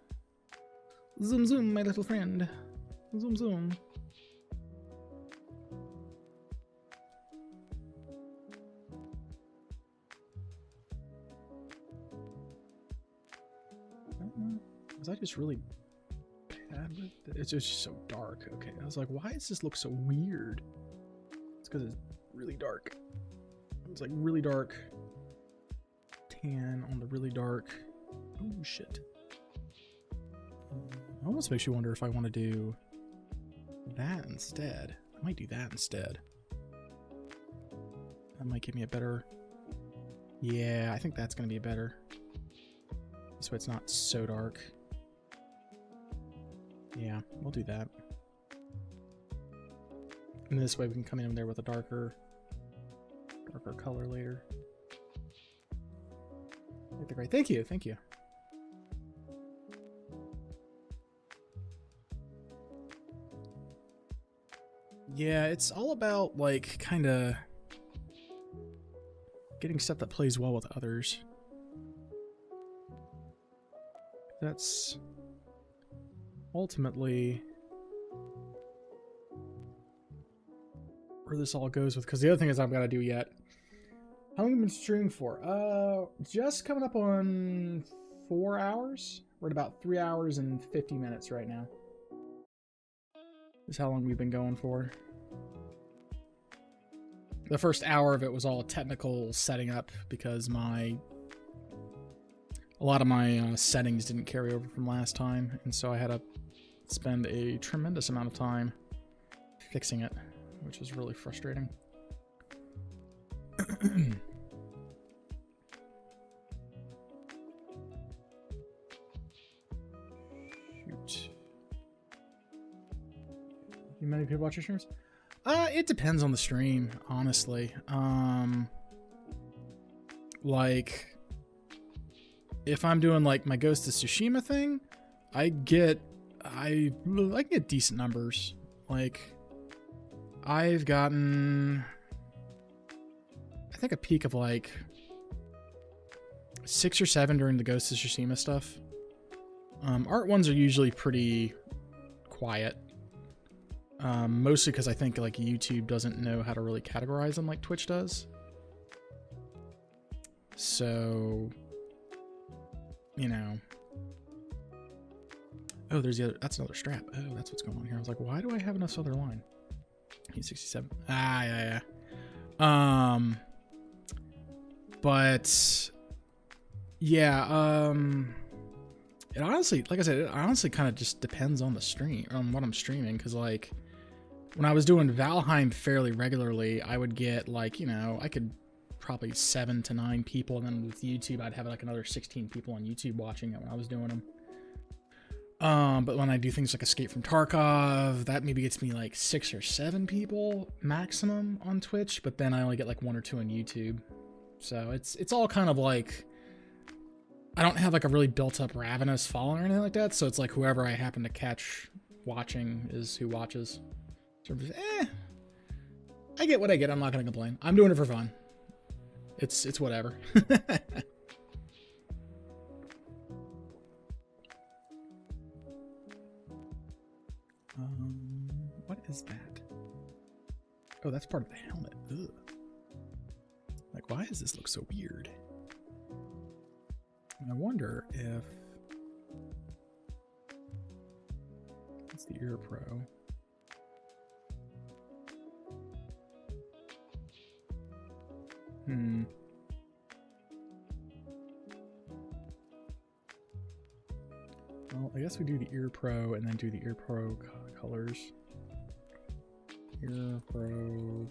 Zoom, zoom, my little friend. Zoom, zoom. Was I just really bad with it? It's just so dark. Okay, I was like, why does this look so weird? It's because it's really dark. It's like really dark tan on the really dark. Oh shit. Almost makes you wonder if I want to do that instead. I might do that instead. That might give me a better... Yeah, I think that's going to be better. This way it's not so dark. Yeah, we'll do that. And this way we can come in there with a darker color later. Like the gray. Thank you, thank you. Yeah, it's all about like kind of getting stuff that plays well with others. That's ultimately where this all goes with, because the other thing is I've got to do yet. How long have you been streaming for? Just coming up on 4 hours. We're at about 3 hours and 50 minutes right now. Is how long we've been going for. The first hour of it was all technical setting up because a lot of my settings didn't carry over from last time, and so I had to spend a tremendous amount of time fixing it, which was really frustrating. Shoot. You many people watch your streams? It depends on the stream, honestly. Like, if I'm doing like my Ghost of Tsushima thing, I get decent numbers. Like, I've gotten, I think, a peak of like 6 or 7 during the Ghost of Tsushima stuff. Art ones are usually pretty quiet. Mostly because I think like YouTube doesn't know how to really categorize them like Twitch does. So, you know. Oh, there's the other, that's another strap. Oh, that's what's going on here. I was like, why do I have enough other line? He's 67. Ah, yeah. But yeah, it honestly, like I said, it honestly kind of just depends on the stream, on what I'm streaming. Cause like when I was doing Valheim fairly regularly, I would get like, you know, I could probably 7 to 9 people. And then with YouTube, I'd have like another 16 people on YouTube watching it when I was doing them. But when I do things like Escape from Tarkov, that maybe gets me like 6 or 7 people maximum on Twitch, but then I only get like 1 or 2 on YouTube. So it's all kind of like, I don't have like a really built up ravenous following or anything like that. So it's like whoever I happen to catch watching is who watches. So I'm just, I get what I get. I'm not going to complain. I'm doing it for fun. It's whatever. What is that? Oh, that's part of the helmet. Ugh. Like, why does this look so weird? And I wonder if... That's the Ear Pro. Well, I guess we do the Ear Pro and then do the Ear Pro colors. Ear Pro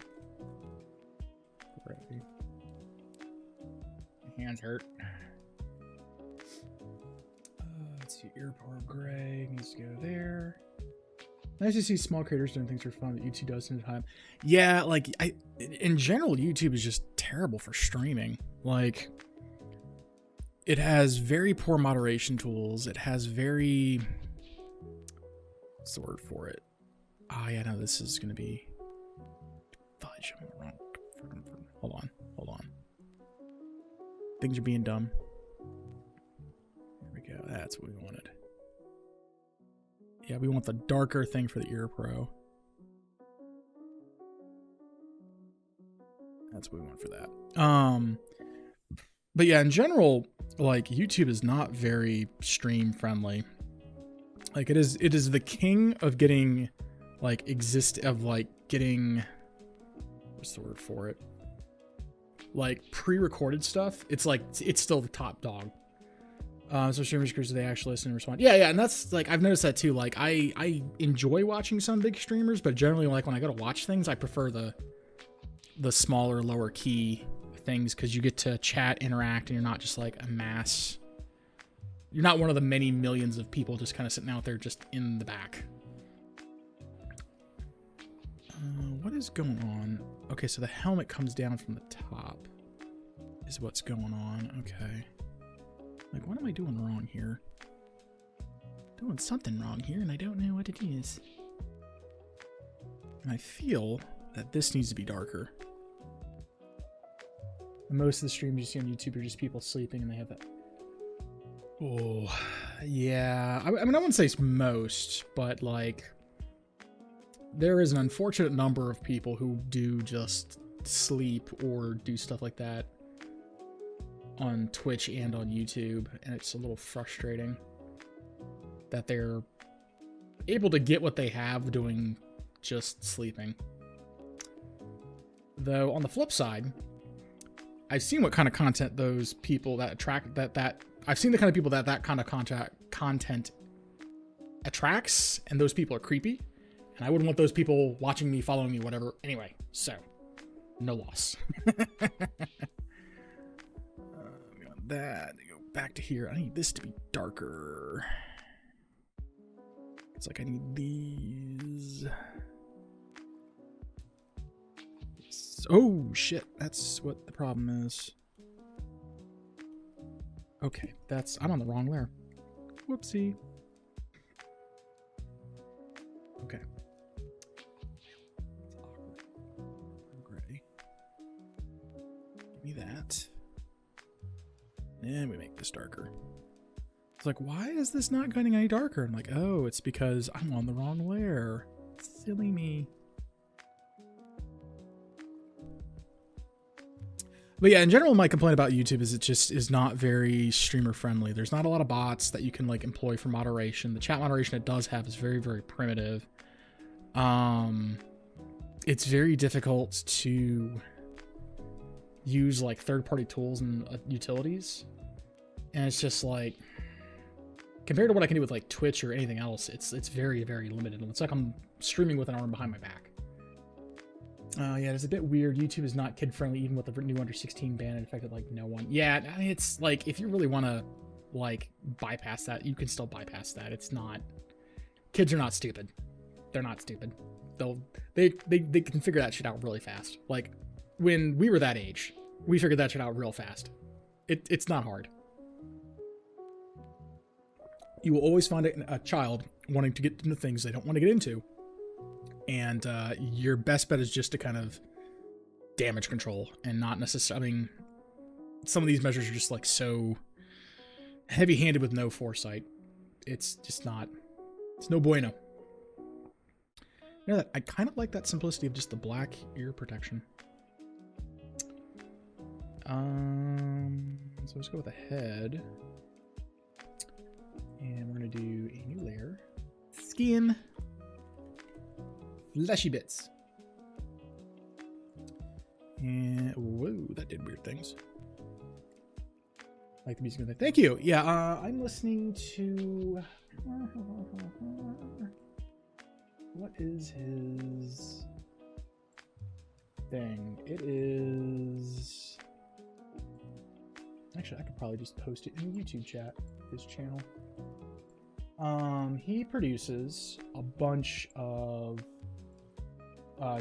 gray. My hands hurt. Let's see, Ear Pro gray needs to go there. Nice to see small creators doing things for fun that YouTube does in time. Yeah, like in general, YouTube is just terrible for streaming. Like, it has very poor moderation tools. It has very, what's the word for it? Ah, yeah, no, this is gonna be fudge. I'm wrong. Hold on. Things are being dumb. There we go. That's what we wanted. Yeah, we want the darker thing for the Ear Pro. That's what we want for that. But yeah, in general, like, YouTube is not very stream friendly. Like, it is the king of getting, like, getting, what's the word for it? Like, pre-recorded stuff. It's like, it's still the top dog. So streamers, they actually listen and respond. Yeah, and that's, like, I've noticed that too. Like, I enjoy watching some big streamers, but generally, like, when I go to watch things, I prefer the smaller, lower key things, because you get to chat, interact, and you're not just like a mass. You're not one of the many millions of people just kind of sitting out there just in the back. What is going on? Okay, so the helmet comes down from the top is what's going on. Okay. Like, what am I doing wrong here? Doing something wrong here, and I don't know what it is. And I feel that this needs to be darker. And most of the streams you see on YouTube are just people sleeping, and they have that. Oh, yeah. I mean, I wouldn't say it's most, but, like, there is an unfortunate number of people who do just sleep or do stuff like that on Twitch and on YouTube, and it's a little frustrating that they're able to get what they have doing just sleeping. Though, on the flip side, I've seen what kind of content those people that attract I've seen the kind of people that kind of content attracts, and those people are creepy, and I wouldn't want those people watching me, following me, whatever. Anyway, so no loss. We want that to go back to here. I need this to be darker. It's like I need these. Oh shit, that's what the problem is. Okay, I'm on the wrong layer. Whoopsie. Okay. Gray. Give me that. And we make this darker. It's like, why is this not getting any darker? I'm like, oh, it's because I'm on the wrong layer. Silly me. But yeah, in general, my complaint about YouTube is it just is not very streamer friendly. There's not a lot of bots that you can like employ for moderation. The chat moderation it does have is very, very primitive. It's very difficult to use like third-party tools and utilities. And it's just like, compared to what I can do with like Twitch or anything else, it's very, very limited. It's like I'm streaming with an arm behind my back. Yeah, it's a bit weird. YouTube is not kid-friendly, even with the new under 16 ban. It affected like no one. Yeah, I mean, it's like, if you really want to like bypass that, you can still bypass that. It's not, kids are not stupid. They're not stupid. They can figure that shit out really fast. Like, when we were that age, we figured that shit out real fast. It's not hard. You will always find a child wanting to get into things they don't want to get into. And your best bet is just to kind of damage control and not necessarily, I mean, some of these measures are just like so heavy-handed with no foresight. It's just not, it's no bueno. You know, I kind of like that simplicity of just the black ear protection. So let's go with a head. And we're going to do a new layer. Skin. Fleshy bits. And whoa, that did weird things. Like the music. Thank you. Yeah, I'm listening to. What is his thing? It is. Actually, I could probably just post it in the YouTube chat. His channel. He produces a bunch of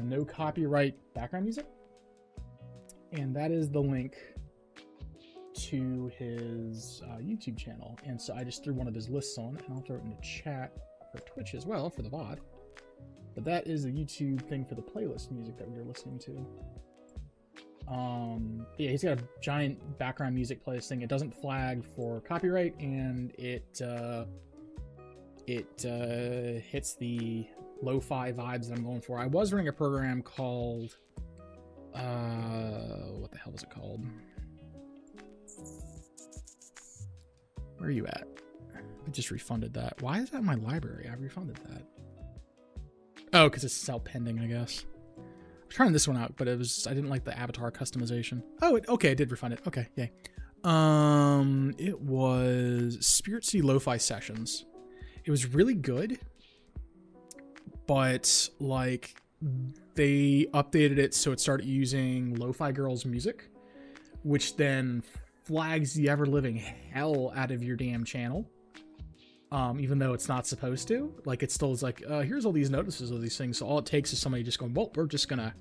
no copyright background music, and that is the link to his YouTube channel. And so I just threw one of his lists on, and I'll throw it in the chat for Twitch as well for the VOD. But that is the YouTube thing for the playlist music that we were listening to. Yeah, he's got a giant background music playlist thing. It doesn't flag for copyright, and it hits the lo-fi vibes that I'm going for. I was running a program called what the hell was it called? Where are you at? I just refunded that. Why is that in my library? I refunded that. Oh, because it's still pending, I guess. I was trying this one out, but I didn't like the avatar customization. Oh, okay, I did refund it. Okay, yay. It was Spirit City Lo-Fi Sessions. It was really good, but like they updated it so it started using Lo-Fi Girls music, which then flags the ever-living hell out of your damn channel. Even though it's not supposed to. Like, it still is like, here's all these notices of these things. So all it takes is somebody just going, well, we're just gonna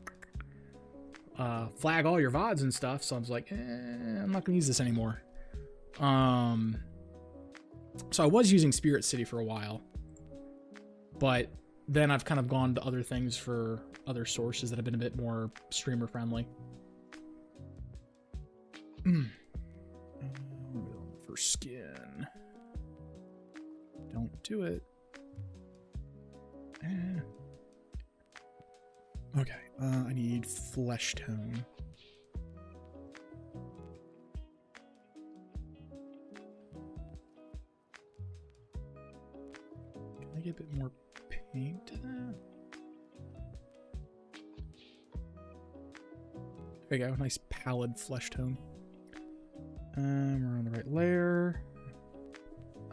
flag all your VODs and stuff. So I was like, I'm not gonna use this anymore. So I was using Spirit City for a while, but then I've kind of gone to other things for other sources that have been a bit more streamer friendly. For skin. Don't do it. Okay, I need flesh tone. Can I get a bit more paint to that? There we go, nice pallid flesh tone. We're on the right layer.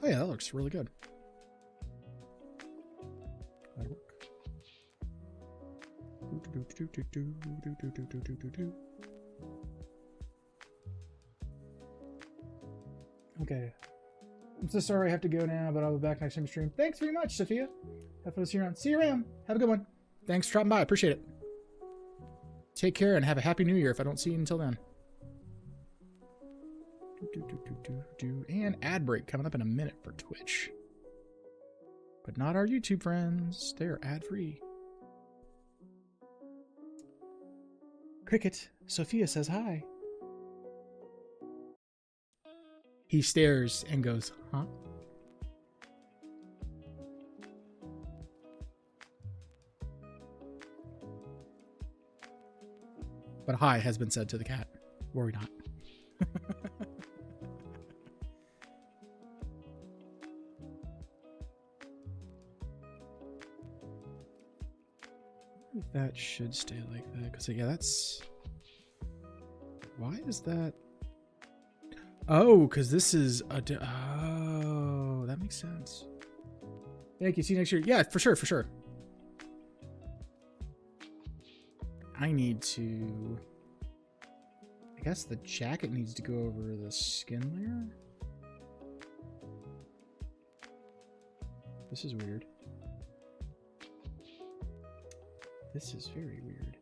Oh yeah, that looks really good. That'll work. Okay. I'm so sorry I have to go now, but I'll be back next time stream. Thanks very much, Sophia. Have fun seeing you around. See you around. Have a good one. Thanks for dropping by. I appreciate it. Take care and have a happy new year if I don't see you until then. And ad break coming up in a minute for Twitch. But not our YouTube friends. They're ad free. Cricket, Sophia says hi. He stares and goes, huh? But hi has been said to the cat. Worry not. That should stay like that, because yeah, that's... Why is that? Oh, because this is a... Oh, that makes sense. Thank you. See you next year. Yeah, for sure, for sure. I need to... I guess the jacket needs to go over the skin layer. This is weird. This is very weird.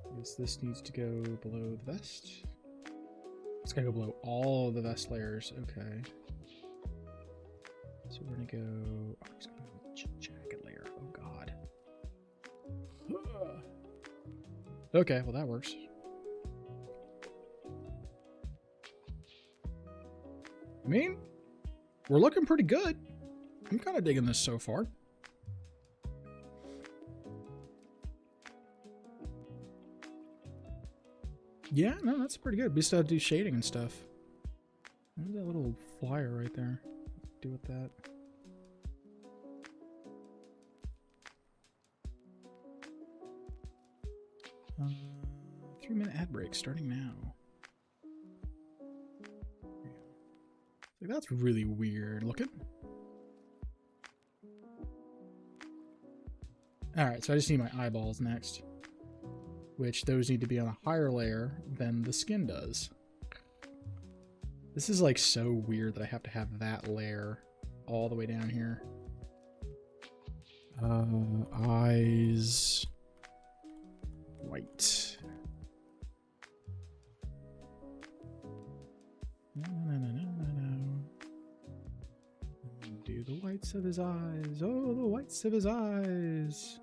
I guess this needs to go below the vest. It's gotta go below all of the vest layers. Okay. So we're gonna go... Oh, I'm just gonna go with jacket layer. Oh god. Okay, well that works. I mean, we're looking pretty good. I'm kind of digging this so far. Yeah, no, that's pretty good. We still have to do shading and stuff. There's that little flyer right there. Do with that. 3-minute ad break starting now. Like, that's really weird looking. Alright, so I just need my eyeballs next. Which those need to be on a higher layer than the skin does. This is like so weird that I have to have that layer all the way down here. Eyes. White. No. Do the whites of his eyes. Oh, the whites of his eyes.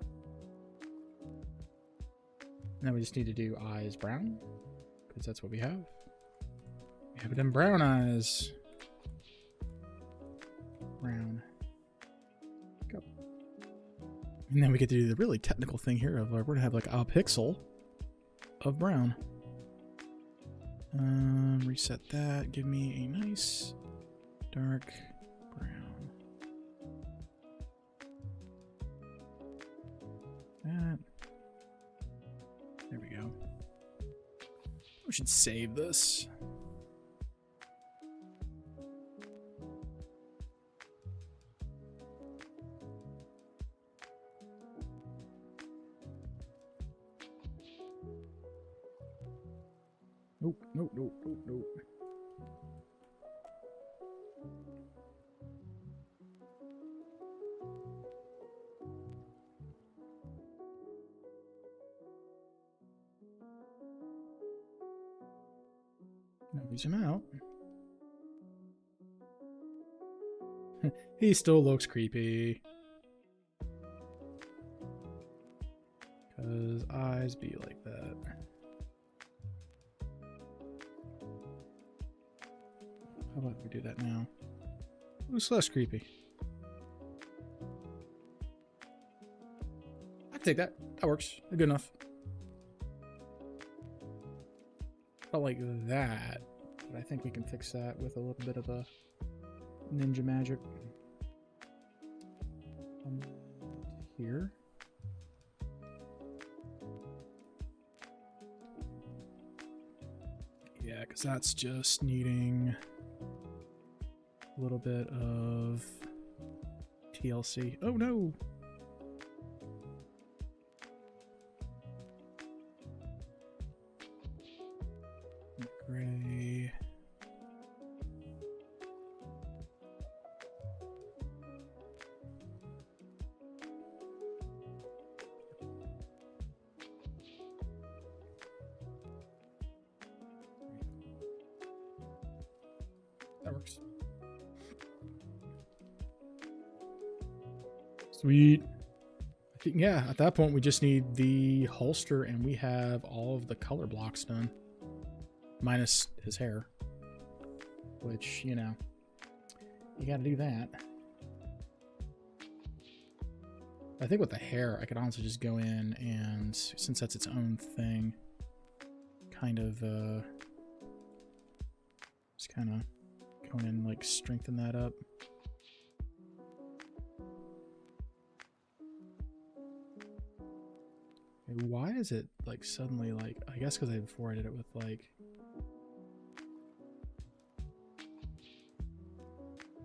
Now we just need to do eyes brown, because that's what we have. We have it in brown eyes. Brown. Go. And then we get to do the really technical thing here of we're going to have like a pixel of brown. Reset that. Give me a nice dark brown. That. There we go. We should save this. Nope. Now we zoom out. He still looks creepy. Cause eyes be like that. How about we do that now? Looks less creepy. I can take that. That works. Good enough. Not like that, but I think we can fix that with a little bit of a ninja magic. Here. Yeah, because that's just needing a little bit of TLC. Oh no! Gray. That works. Sweet. I think, yeah, at that point we just need the holster and we have all of the color blocks done. Minus his hair. Which, you know, you gotta do that. I think with the hair, I could honestly just go in and, since that's its own thing, kind of, just kind of go in and, like, strengthen that up. Okay, why is it, like, suddenly, like, I guess because before I did it with, like,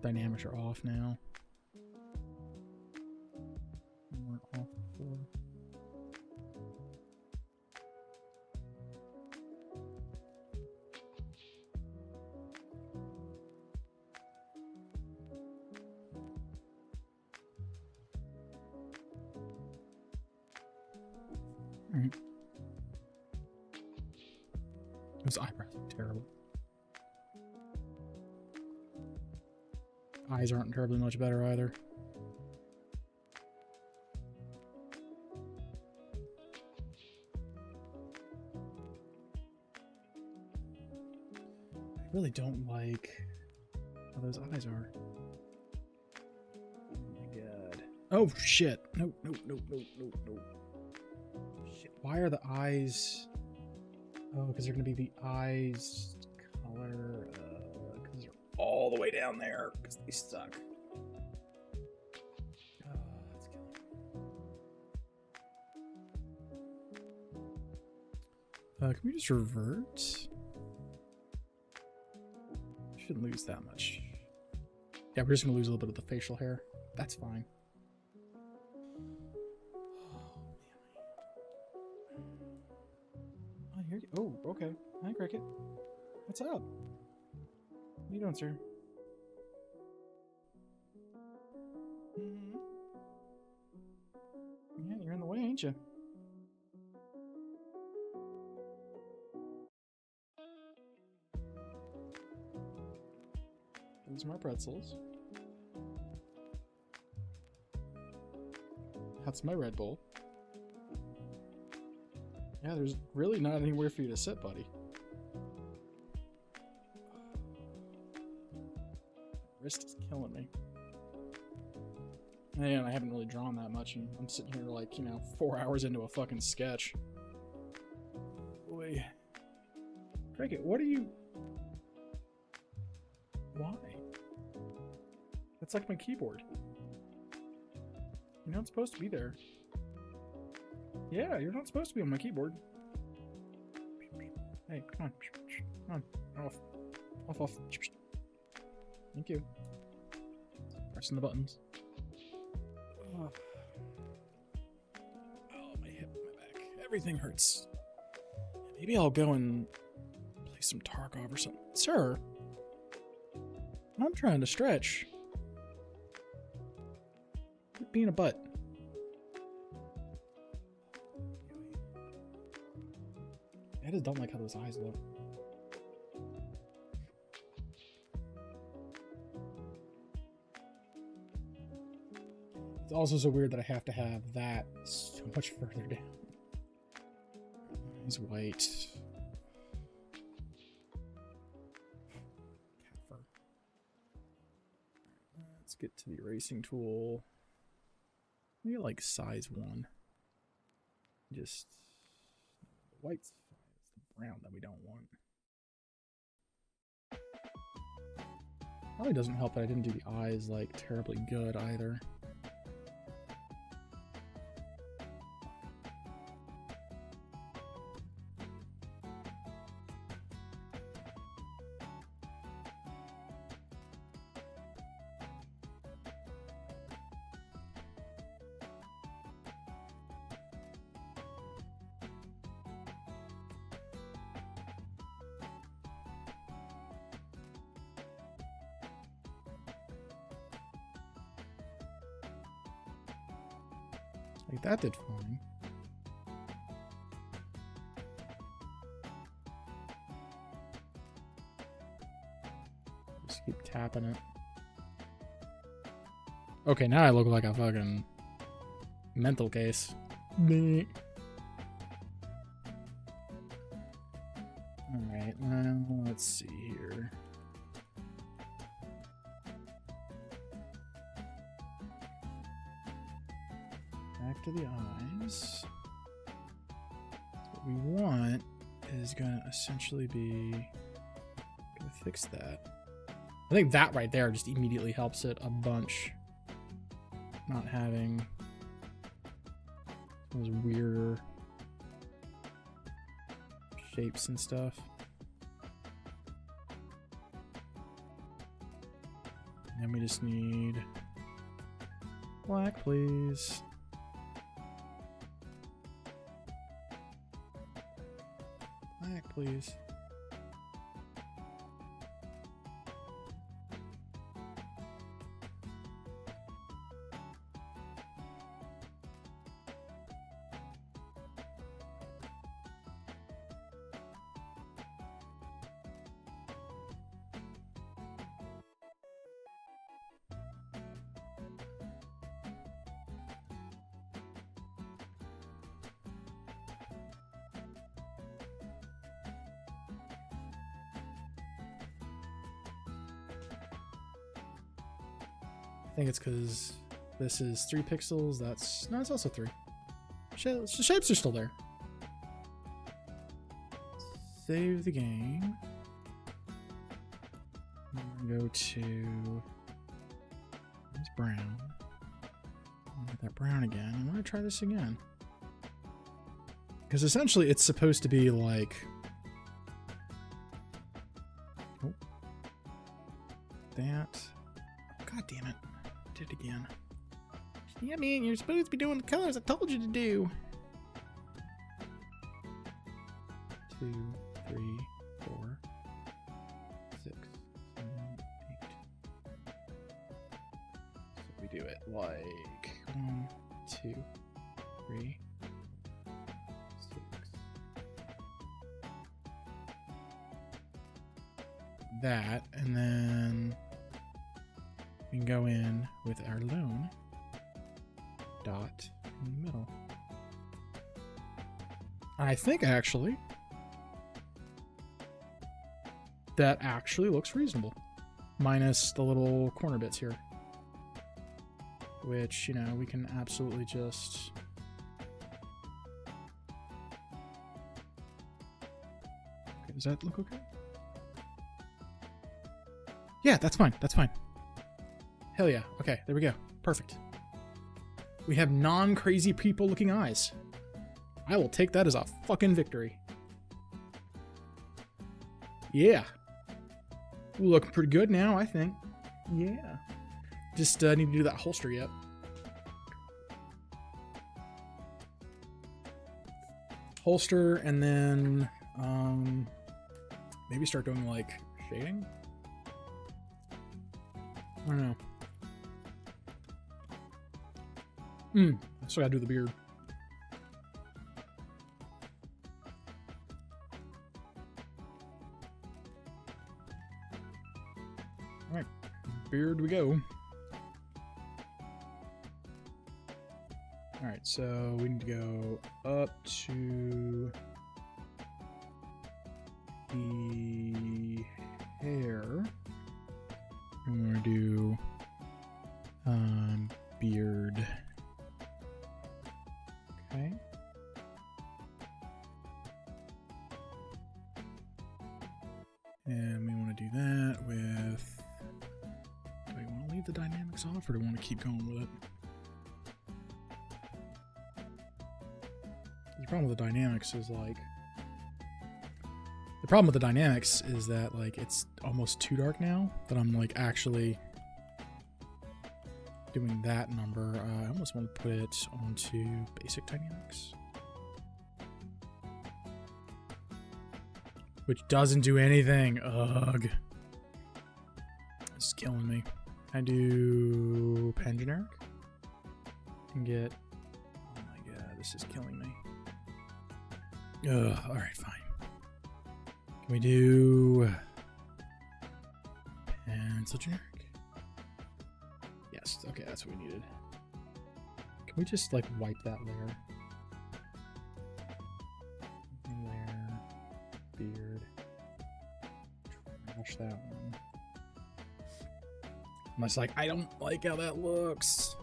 dynamics are off now. We're off before. All right. Those eyebrows are terrible. Eyes aren't terribly much better either. I really don't like how those eyes are. Oh my god. Oh shit. No. Shit. Why are the eyes... Oh, because they're going to be the eyes color... all the way down there because they suck. Oh, that's killing me. Can we just revert? Shouldn't lose that much. Yeah, we're just gonna lose a little bit of the facial hair. That's fine. Oh, here. Oh, okay. Hi, Cricket. What's up? What are you doing, sir? Yeah, you're in the way, ain't you? Those are my pretzels. That's my Red Bull. Yeah, there's really not anywhere for you to sit, buddy. Wrist is killing me. And I haven't really drawn that much, and I'm sitting here like, you know, 4 hours into a fucking sketch. Boy. Cricket, what are you... Why? That's like my keyboard. You're not supposed to be there. Yeah, you're not supposed to be on my keyboard. Hey, come on. Come on. Off. Off, off. Thank you. Pressing the buttons. Oh, my hip, my back. Everything hurts. Maybe I'll go and play some Tarkov or something. Sir, I'm trying to stretch. Quit being a butt. I just don't like how those eyes look. It's also so weird that I have to have that so much further down. He's white. Cat fur. Let's get to the erasing tool. Maybe like size 1. Just the white's fine. It's the brown that we don't want. Probably doesn't help that I didn't do the eyes like terribly good either. Like that did fine. Just keep tapping it. Okay, now I look like a fucking mental case. Alright, now let's see here. Back to the eyes. What we want is gonna essentially be gonna fix that. I think that right there just immediately helps it a bunch. Not having those weirder shapes and stuff. And we just need black, please. Black, please. I think it's because this is 3 pixels. That's no, it's also 3. The shapes are still there. Save the game. Go to there's brown. I'll get that brown again. I'm gonna try this again. Because essentially it's supposed to be like... Oh. That. God damn it. Did it again. Yeah, man, you're supposed to be doing the colors I told you to do. 2, 3, 4, 6, 7, 8. So we do it like 1, 2, 3, 6. That, and then we can go in with our lone dot in the middle. I think actually that actually looks reasonable, minus the little corner bits here, which, you know, we can absolutely just okay, does that look okay? Yeah, that's fine. That's fine. Hell yeah. Okay, there we go. Perfect. We have non-crazy people looking eyes. I will take that as a fucking victory. Yeah. We're looking pretty good now, I think. Yeah. Just need to do that holster yet. Holster, and then maybe start doing like shading. I don't know. I still gotta do the beard. Alright, beard we go. Alright, so we need to go up to the hair. And we're gonna do beard. Okay. And we want to do that with... Do we want to leave the dynamics off, or do we want to keep going with it? The problem with the dynamics is like... The problem with the dynamics is that like it's almost too dark now that I'm like actually doing that number. I almost want to put it onto basic dynamics, which doesn't do anything. Ugh. This is killing me. I do pen generic and get... Oh my god, this is killing me. Ugh, alright, fine. Can we do pencil generic? Yes, okay, that's what we needed. Can we just like wipe that layer? Layer, beard, trash that one. I'm just like, I don't like how that looks.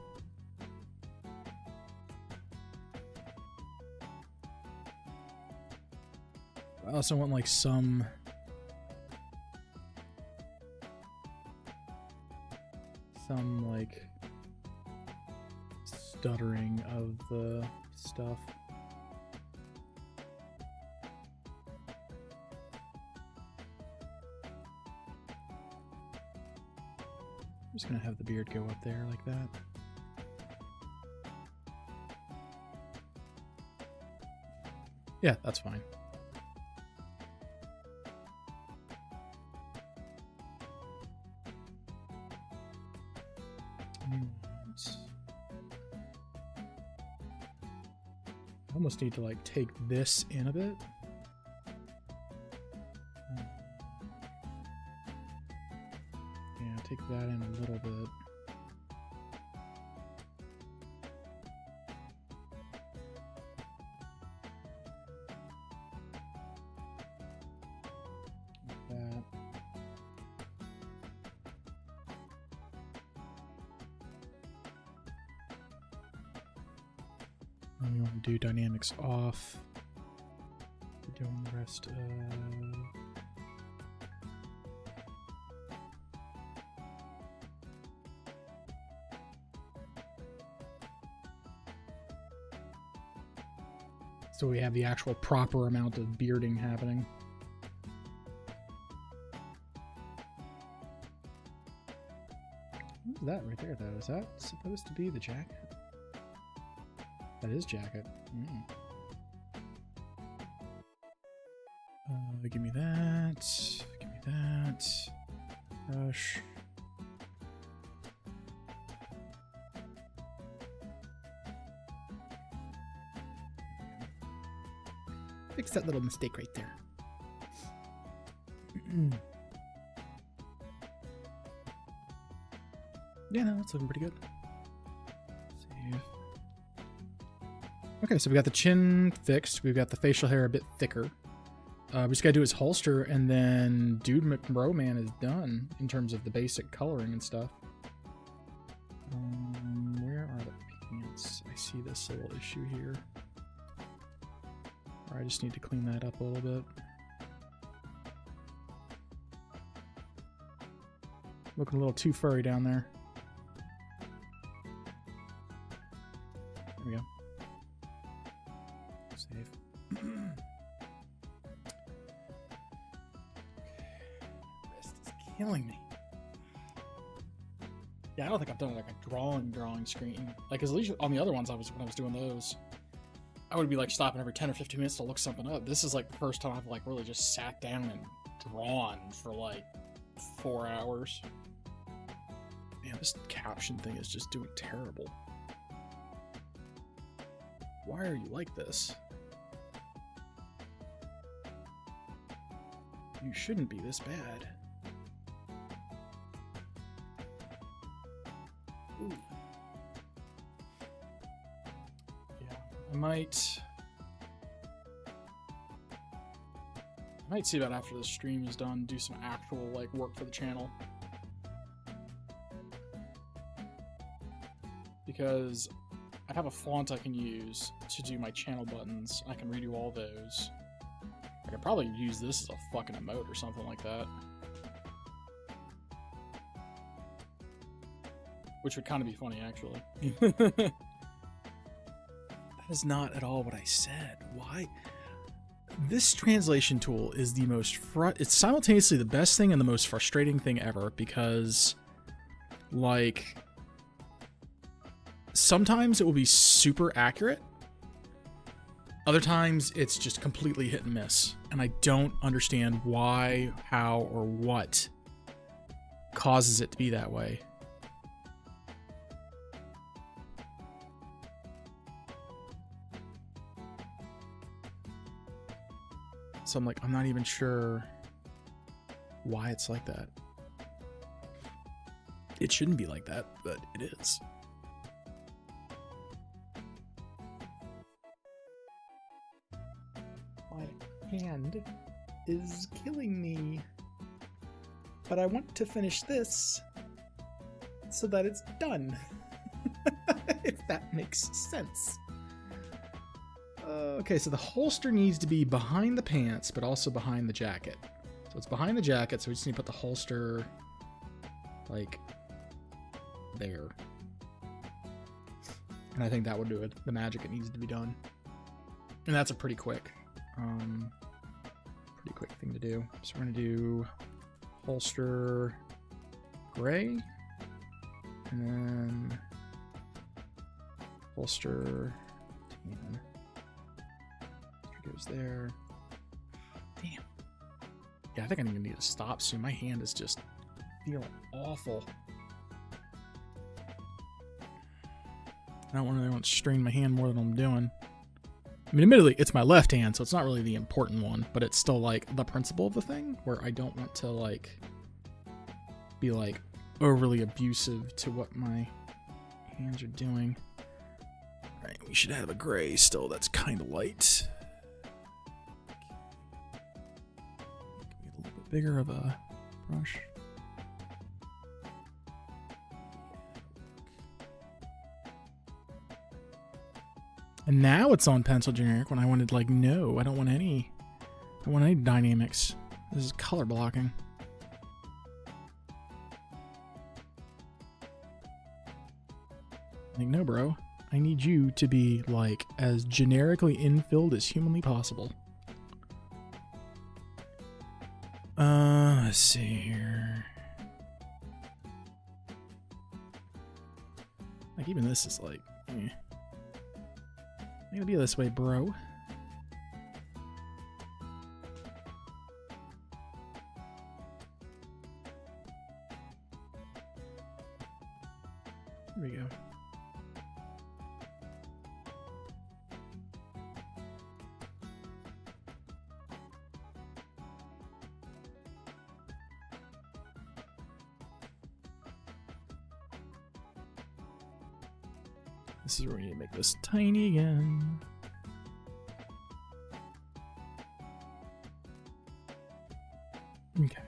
I also want like some like stuttering of the stuff. I'm just gonna have the beard go up there like that. Yeah, that's fine. I almost need to like take this in a bit. Yeah, take that in a little bit. Like that. And we want to do dynamics off. We're doing the rest of... So we have the actual proper amount of bearding happening. What's that right there, though? Is that supposed to be the jacket? That is jacket. Give me that. Give me that. Brush. Fix that little mistake right there. Yeah, no, it's looking pretty good. Save. Okay, so we got the chin fixed. We've got the facial hair a bit thicker. We just gotta do his holster, and then Dude McBro-Man is done in terms of the basic coloring and stuff. Where are the pants? I see this little issue here. Or I just need to clean that up a little bit. Looking a little too furry down there. There we go. Save. Wrist is killing me. Yeah, I don't think I've done like a drawing screen. Like, at least on the other ones, when I was doing those, I would be like stopping every 10 or 15 minutes to look something up. This is like the first time I've like really just sat down and drawn for like 4 hours. Man, this caption thing is just doing terrible. Why are you like this? You shouldn't be this bad. Ooh. Yeah, I might see about after the stream is done, do some actual like work for the channel. Because I have a font I can use to do my channel buttons. I can redo all those. I could probably use this as a fucking emote or something like that. Which would kind of be funny, actually. That is not at all what I said. Why? This translation tool is the most it's simultaneously the best thing and the most frustrating thing ever, because like sometimes it will be super accurate, other times it's just completely hit and miss, and I don't understand why, how, or what causes it to be that way. So I'm like, I'm not even sure why it's like that. It shouldn't be like that, but it is. My hand is killing me. But I want to finish this so that it's done. If that makes sense. Okay, so the holster needs to be behind the pants, but also behind the jacket. So it's behind the jacket, so we just need to put the holster, like, there. And I think that would do it. The magic it needs to be done. And that's a pretty quick thing to do. So we're going to do holster gray, and then holster tan. Goes there. Damn. Yeah, I think I even need to stop soon. My hand is just feeling awful. I don't really want to strain my hand more than I'm doing. I mean, admittedly, it's my left hand, so it's not really the important one, but it's still like the principle of the thing, where I don't want to like be like overly abusive to what my hands are doing. All right, we should have a gray still that's kind of light. Bigger of a brush. And now it's on pencil generic when I wanted like, no, I don't want any dynamics. This is color blocking. Like, no, bro, I need you to be like as generically infilled as humanly possible. Let's see here. Like even this is like, Ain't gonna be this way, bro. Here we go. This is where we need to make this tiny again. Okay.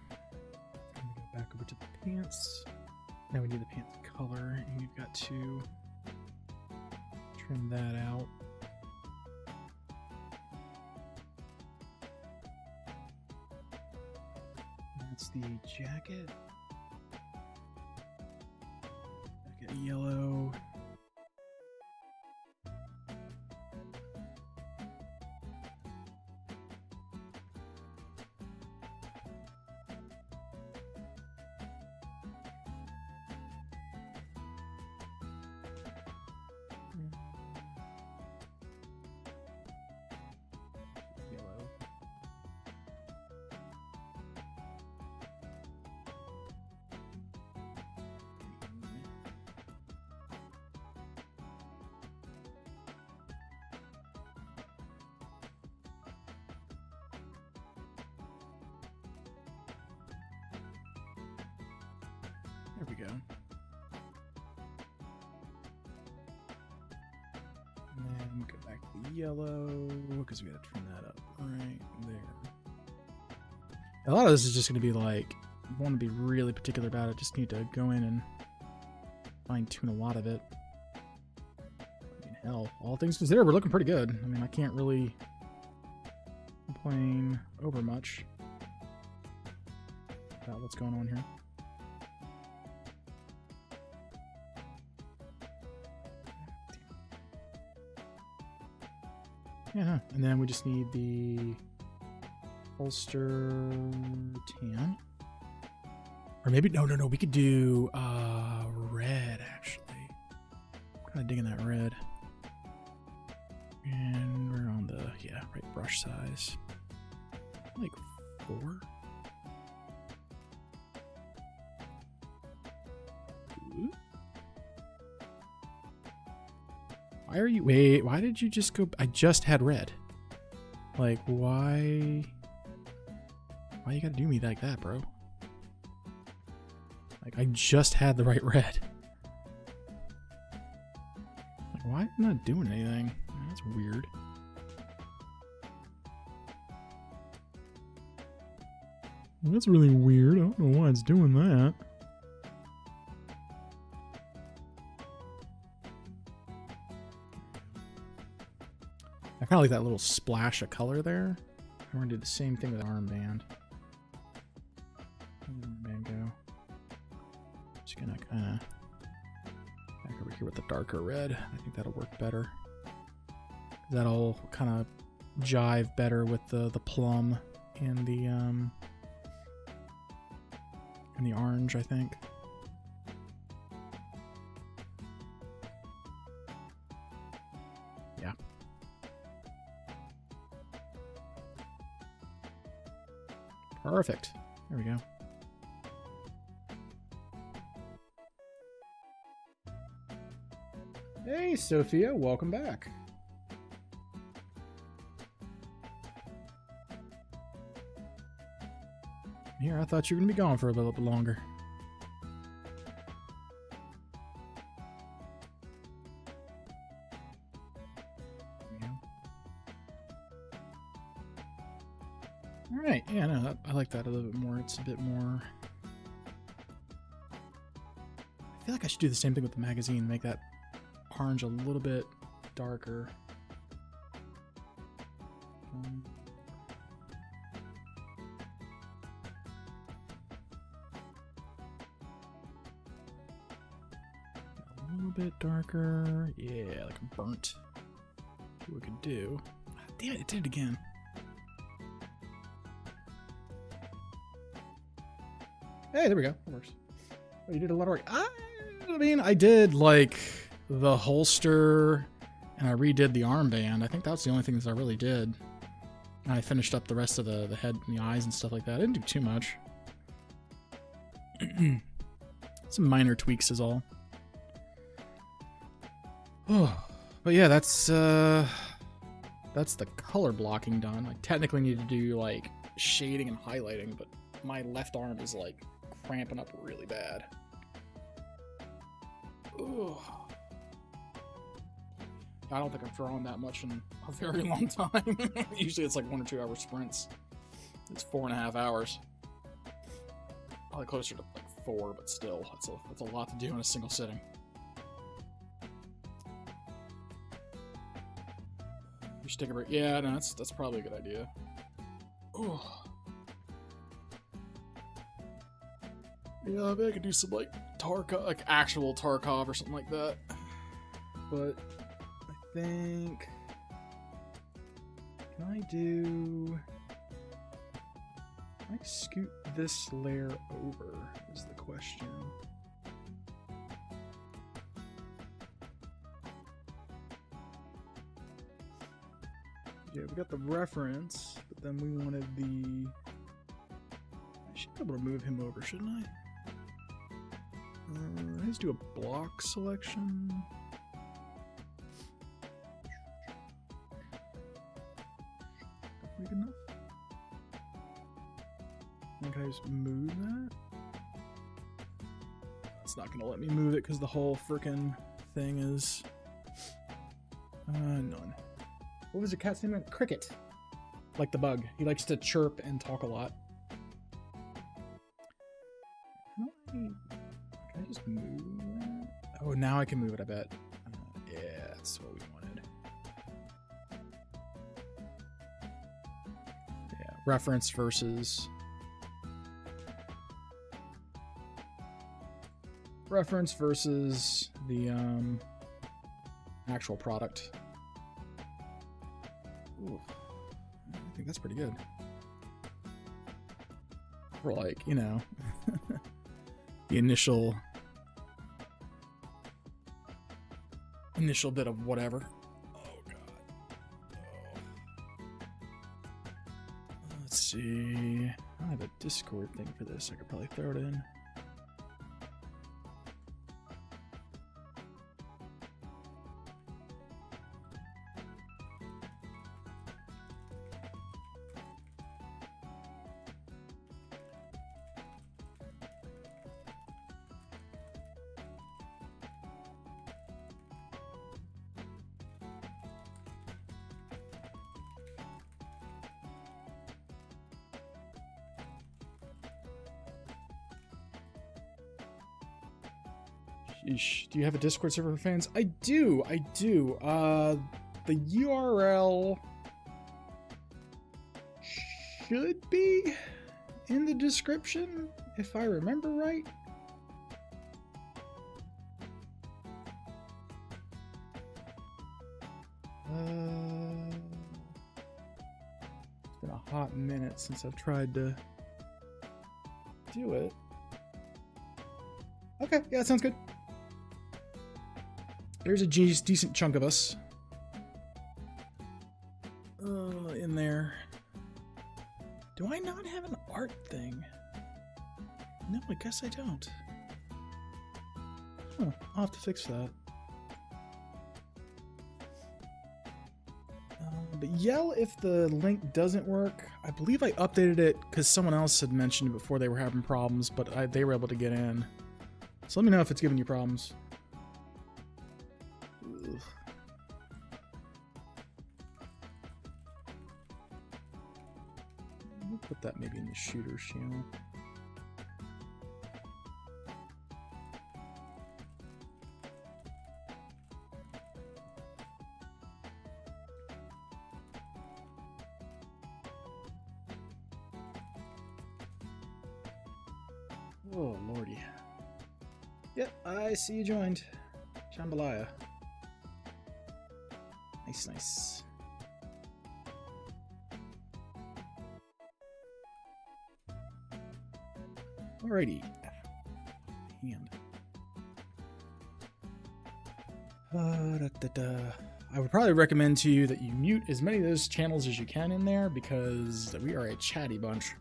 I'm gonna go back over to the pants. Now we need the pants color, and you've got to trim that out. That's the jacket. Jacket yellow. There we go. And then go back to the yellow, because we gotta trim that up right there. A lot of this is just gonna be like, I want to be really particular about it, just need to go in and fine tune a lot of it. I mean, hell, all things considered, we're looking pretty good. I mean, I can't really complain over much about what's going on here. Yeah, and then we just need the holster tan. Or maybe, no, we could do red, actually. I'm kind of digging that red. And we're on the, yeah, right brush size. Like 4. Ooh. Why are you... Wait, why did you just go... I just had red. Like, why... Why you gotta do me like that, bro? Like, I just had the right red. Like, why am I not doing anything? That's weird. That's really weird. I don't know why it's doing that. I kind of like that little splash of color there. We're going to do the same thing with the armband. Where did the armband go? Just going to kind of back over here with the darker red. I think that'll work better. That'll kind of jive better with the plum and the orange, I think. Yeah. Perfect. There we go. Hey, Sophia, welcome back. Here, I thought you were going to be gone for a little bit longer. Alright, yeah, no, I like that a little bit more. It's a bit more... I feel like I should do the same thing with the magazine, make that orange a little bit darker. A A little bit darker. Yeah, like a burnt. See what we could do. Damn it did it again. Hey, there we go. That works. Oh, you did a lot of work. I mean, I did like the holster and I redid the armband. I think that's the only things I really did. And I finished up the rest of the head and the eyes and stuff like that. I didn't do too much. Some minor tweaks is all. Oh, but yeah, that's the color blocking done. I technically need to do like shading and highlighting, but my left arm is like cramping up really bad. Ugh. I don't think I've drawn that much in a very long time. Usually it's like 1 or 2 hour sprints. It's 4.5 hours. Probably closer to like 4, but still, that's a lot to do in a single sitting. You should take a break. Yeah, no, that's probably a good idea. Ooh. Yeah, maybe I could do some like Tarkov, like actual Tarkov or something like that. But I think, can I scoot this layer over is the question. Yeah, we got the reference, but then we wanted the, I should be able to move him over, shouldn't I? Let's do a block selection. Good enough. Can I just move that? It's not gonna let me move it because the whole frickin' thing is none. What was your cat's name? Cricket. Like the bug. He likes to chirp and talk a lot. Can I just move that? Oh, now I can move it, I bet. Yeah, that's what we wanted. Yeah, reference versus the actual product. Ooh, I think that's pretty good. For like, you know, the initial bit of whatever. Oh god. Oh. Let's see. I have a Discord thing for this. I could probably throw it in. Sheesh. Do you have a Discord server for fans? I do. The URL should be in the description, if I remember right. It's been a hot minute since I've tried to do it. Okay, yeah, that sounds good. There's a decent chunk of us in there. Do I not have an art thing? No, I guess I don't. Huh, I'll have to fix that. But yell if the link doesn't work. I believe I updated it because someone else had mentioned it before they were having problems, but they were able to get in. So let me know if it's giving you problems. Ugh. We'll put that maybe in the shooter's channel. Oh, lordy. Yep, I see you joined. Jambalaya. Nice, nice. Alrighty. Hand. I would probably recommend to you that you mute as many of those channels as you can in there because we are a chatty bunch.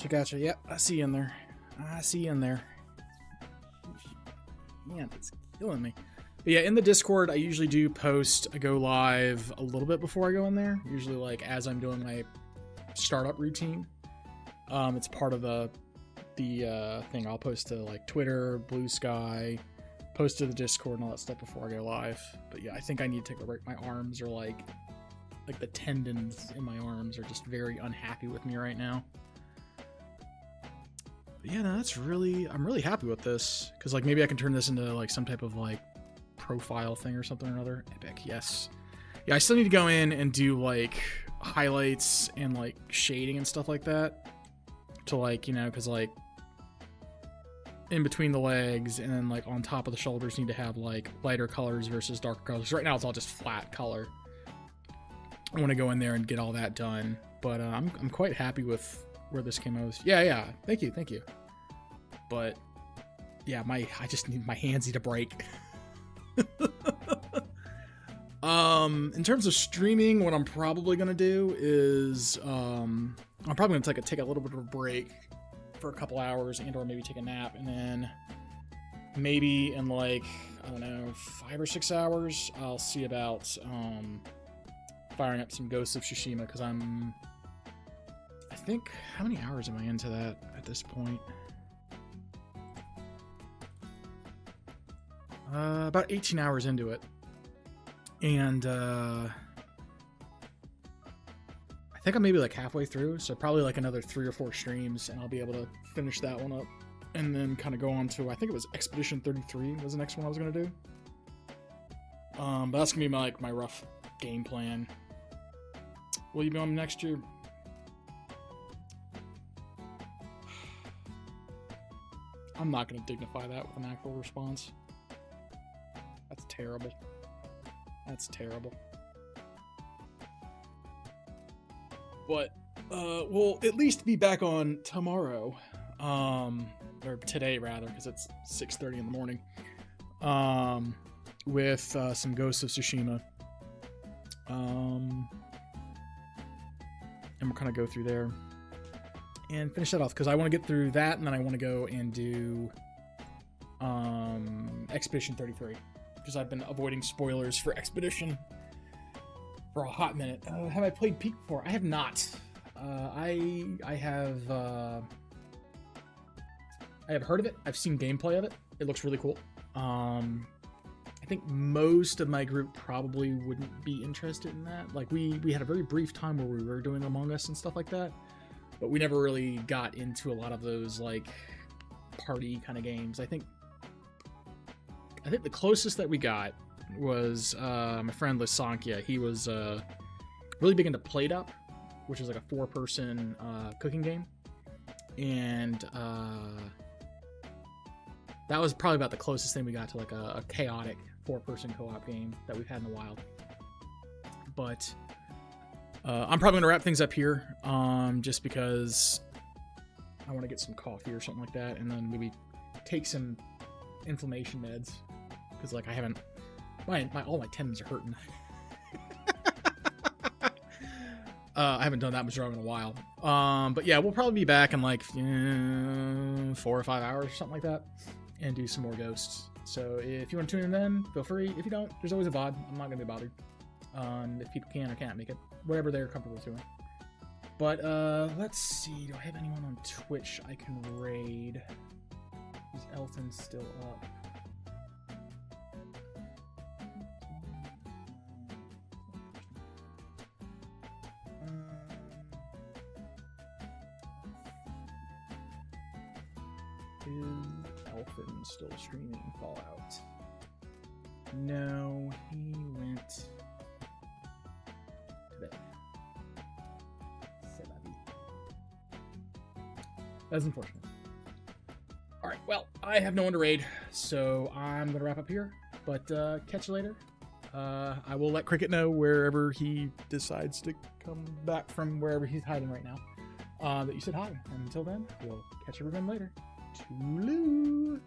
Gotcha. Yep, I see you in there. Man, it's killing me. But yeah, in the Discord, I usually do post a go live a little bit before I go in there. Usually, like as I'm doing my startup routine. It's part of the thing. I'll post to like Twitter, Blue Sky, post to the Discord and all that stuff before I go live. But yeah, I think I need to take a break. My arms are like the tendons in my arms are just very unhappy with me right now. Yeah, no, I'm really happy with this because like maybe I can turn this into like some type of like profile thing or something or another. Epic, yes. Yeah, I still need to go in and do like highlights and like shading and stuff like that to like, you know, because like in between the legs and then like on top of the shoulders need to have like lighter colors versus darker colors. Right now it's all just flat color. I want to go in there and get all that done, but I'm quite happy with where this came out. Yeah. Thank you. But yeah, I just need my hands need a break. In terms of streaming, what I'm probably gonna do is I'm probably gonna take a little bit of a break for a couple hours and or maybe take a nap, and then maybe in like I don't know 5 or 6 hours I'll see about firing up some Ghosts of Tsushima because I think, how many hours am I into that at this point? About 18 hours into it. And I think I'm maybe like halfway through, so probably like another 3 or 4 streams and I'll be able to finish that one up. And then kind of go on to, I think it was Expedition 33 was the next one I was going to do. But that's going to be my rough game plan. Will you be on next year? I'm not going to dignify that with an actual response. That's terrible. But we'll at least be back on tomorrow, or today rather, because it's 6:30 in the morning, with some Ghosts of Tsushima, and we'll kind of go through there and finish that off because I want to get through that, and then I want to go and do Expedition 33 because I've been avoiding spoilers for Expedition for a hot minute. Have I played Peak before? I have not. I have heard of it. I've seen gameplay of it. It looks really cool. I think most of my group probably wouldn't be interested in that. Like we had a very brief time where we were doing Among Us and stuff like that, but we never really got into a lot of those like party kind of games. I think the closest that we got was my friend Lisankia. He was really big into Plate Up, which is like a 4-person cooking game, and that was probably about the closest thing we got to like a chaotic 4-person co-op game that we've had in a while. But I'm probably gonna wrap things up here, just because I want to get some coffee or something like that, and then maybe take some inflammation meds because like I haven't. All my tendons are hurting. I haven't done that much wrong in a while. But yeah, we'll probably be back in like 4 or 5 hours or something like that and do some more Ghosts. So if you want to tune in then, feel free. If you don't, there's always a VOD. I'm not going to be bothered if people can or can't make it. Whatever they're comfortable doing. But let's see. Do I have anyone on Twitch I can raid? Is Elton still up? Is Elfin still streaming Fallout? No, he went to bed. C'est la vie. That's unfortunate. Alright, well, I have no one to raid, so I'm going to wrap up here. But catch you later. I will let Cricket know wherever he decides to come back from wherever he's hiding right now. That you said hi. And until then, we'll catch everyone later. Toodaloo!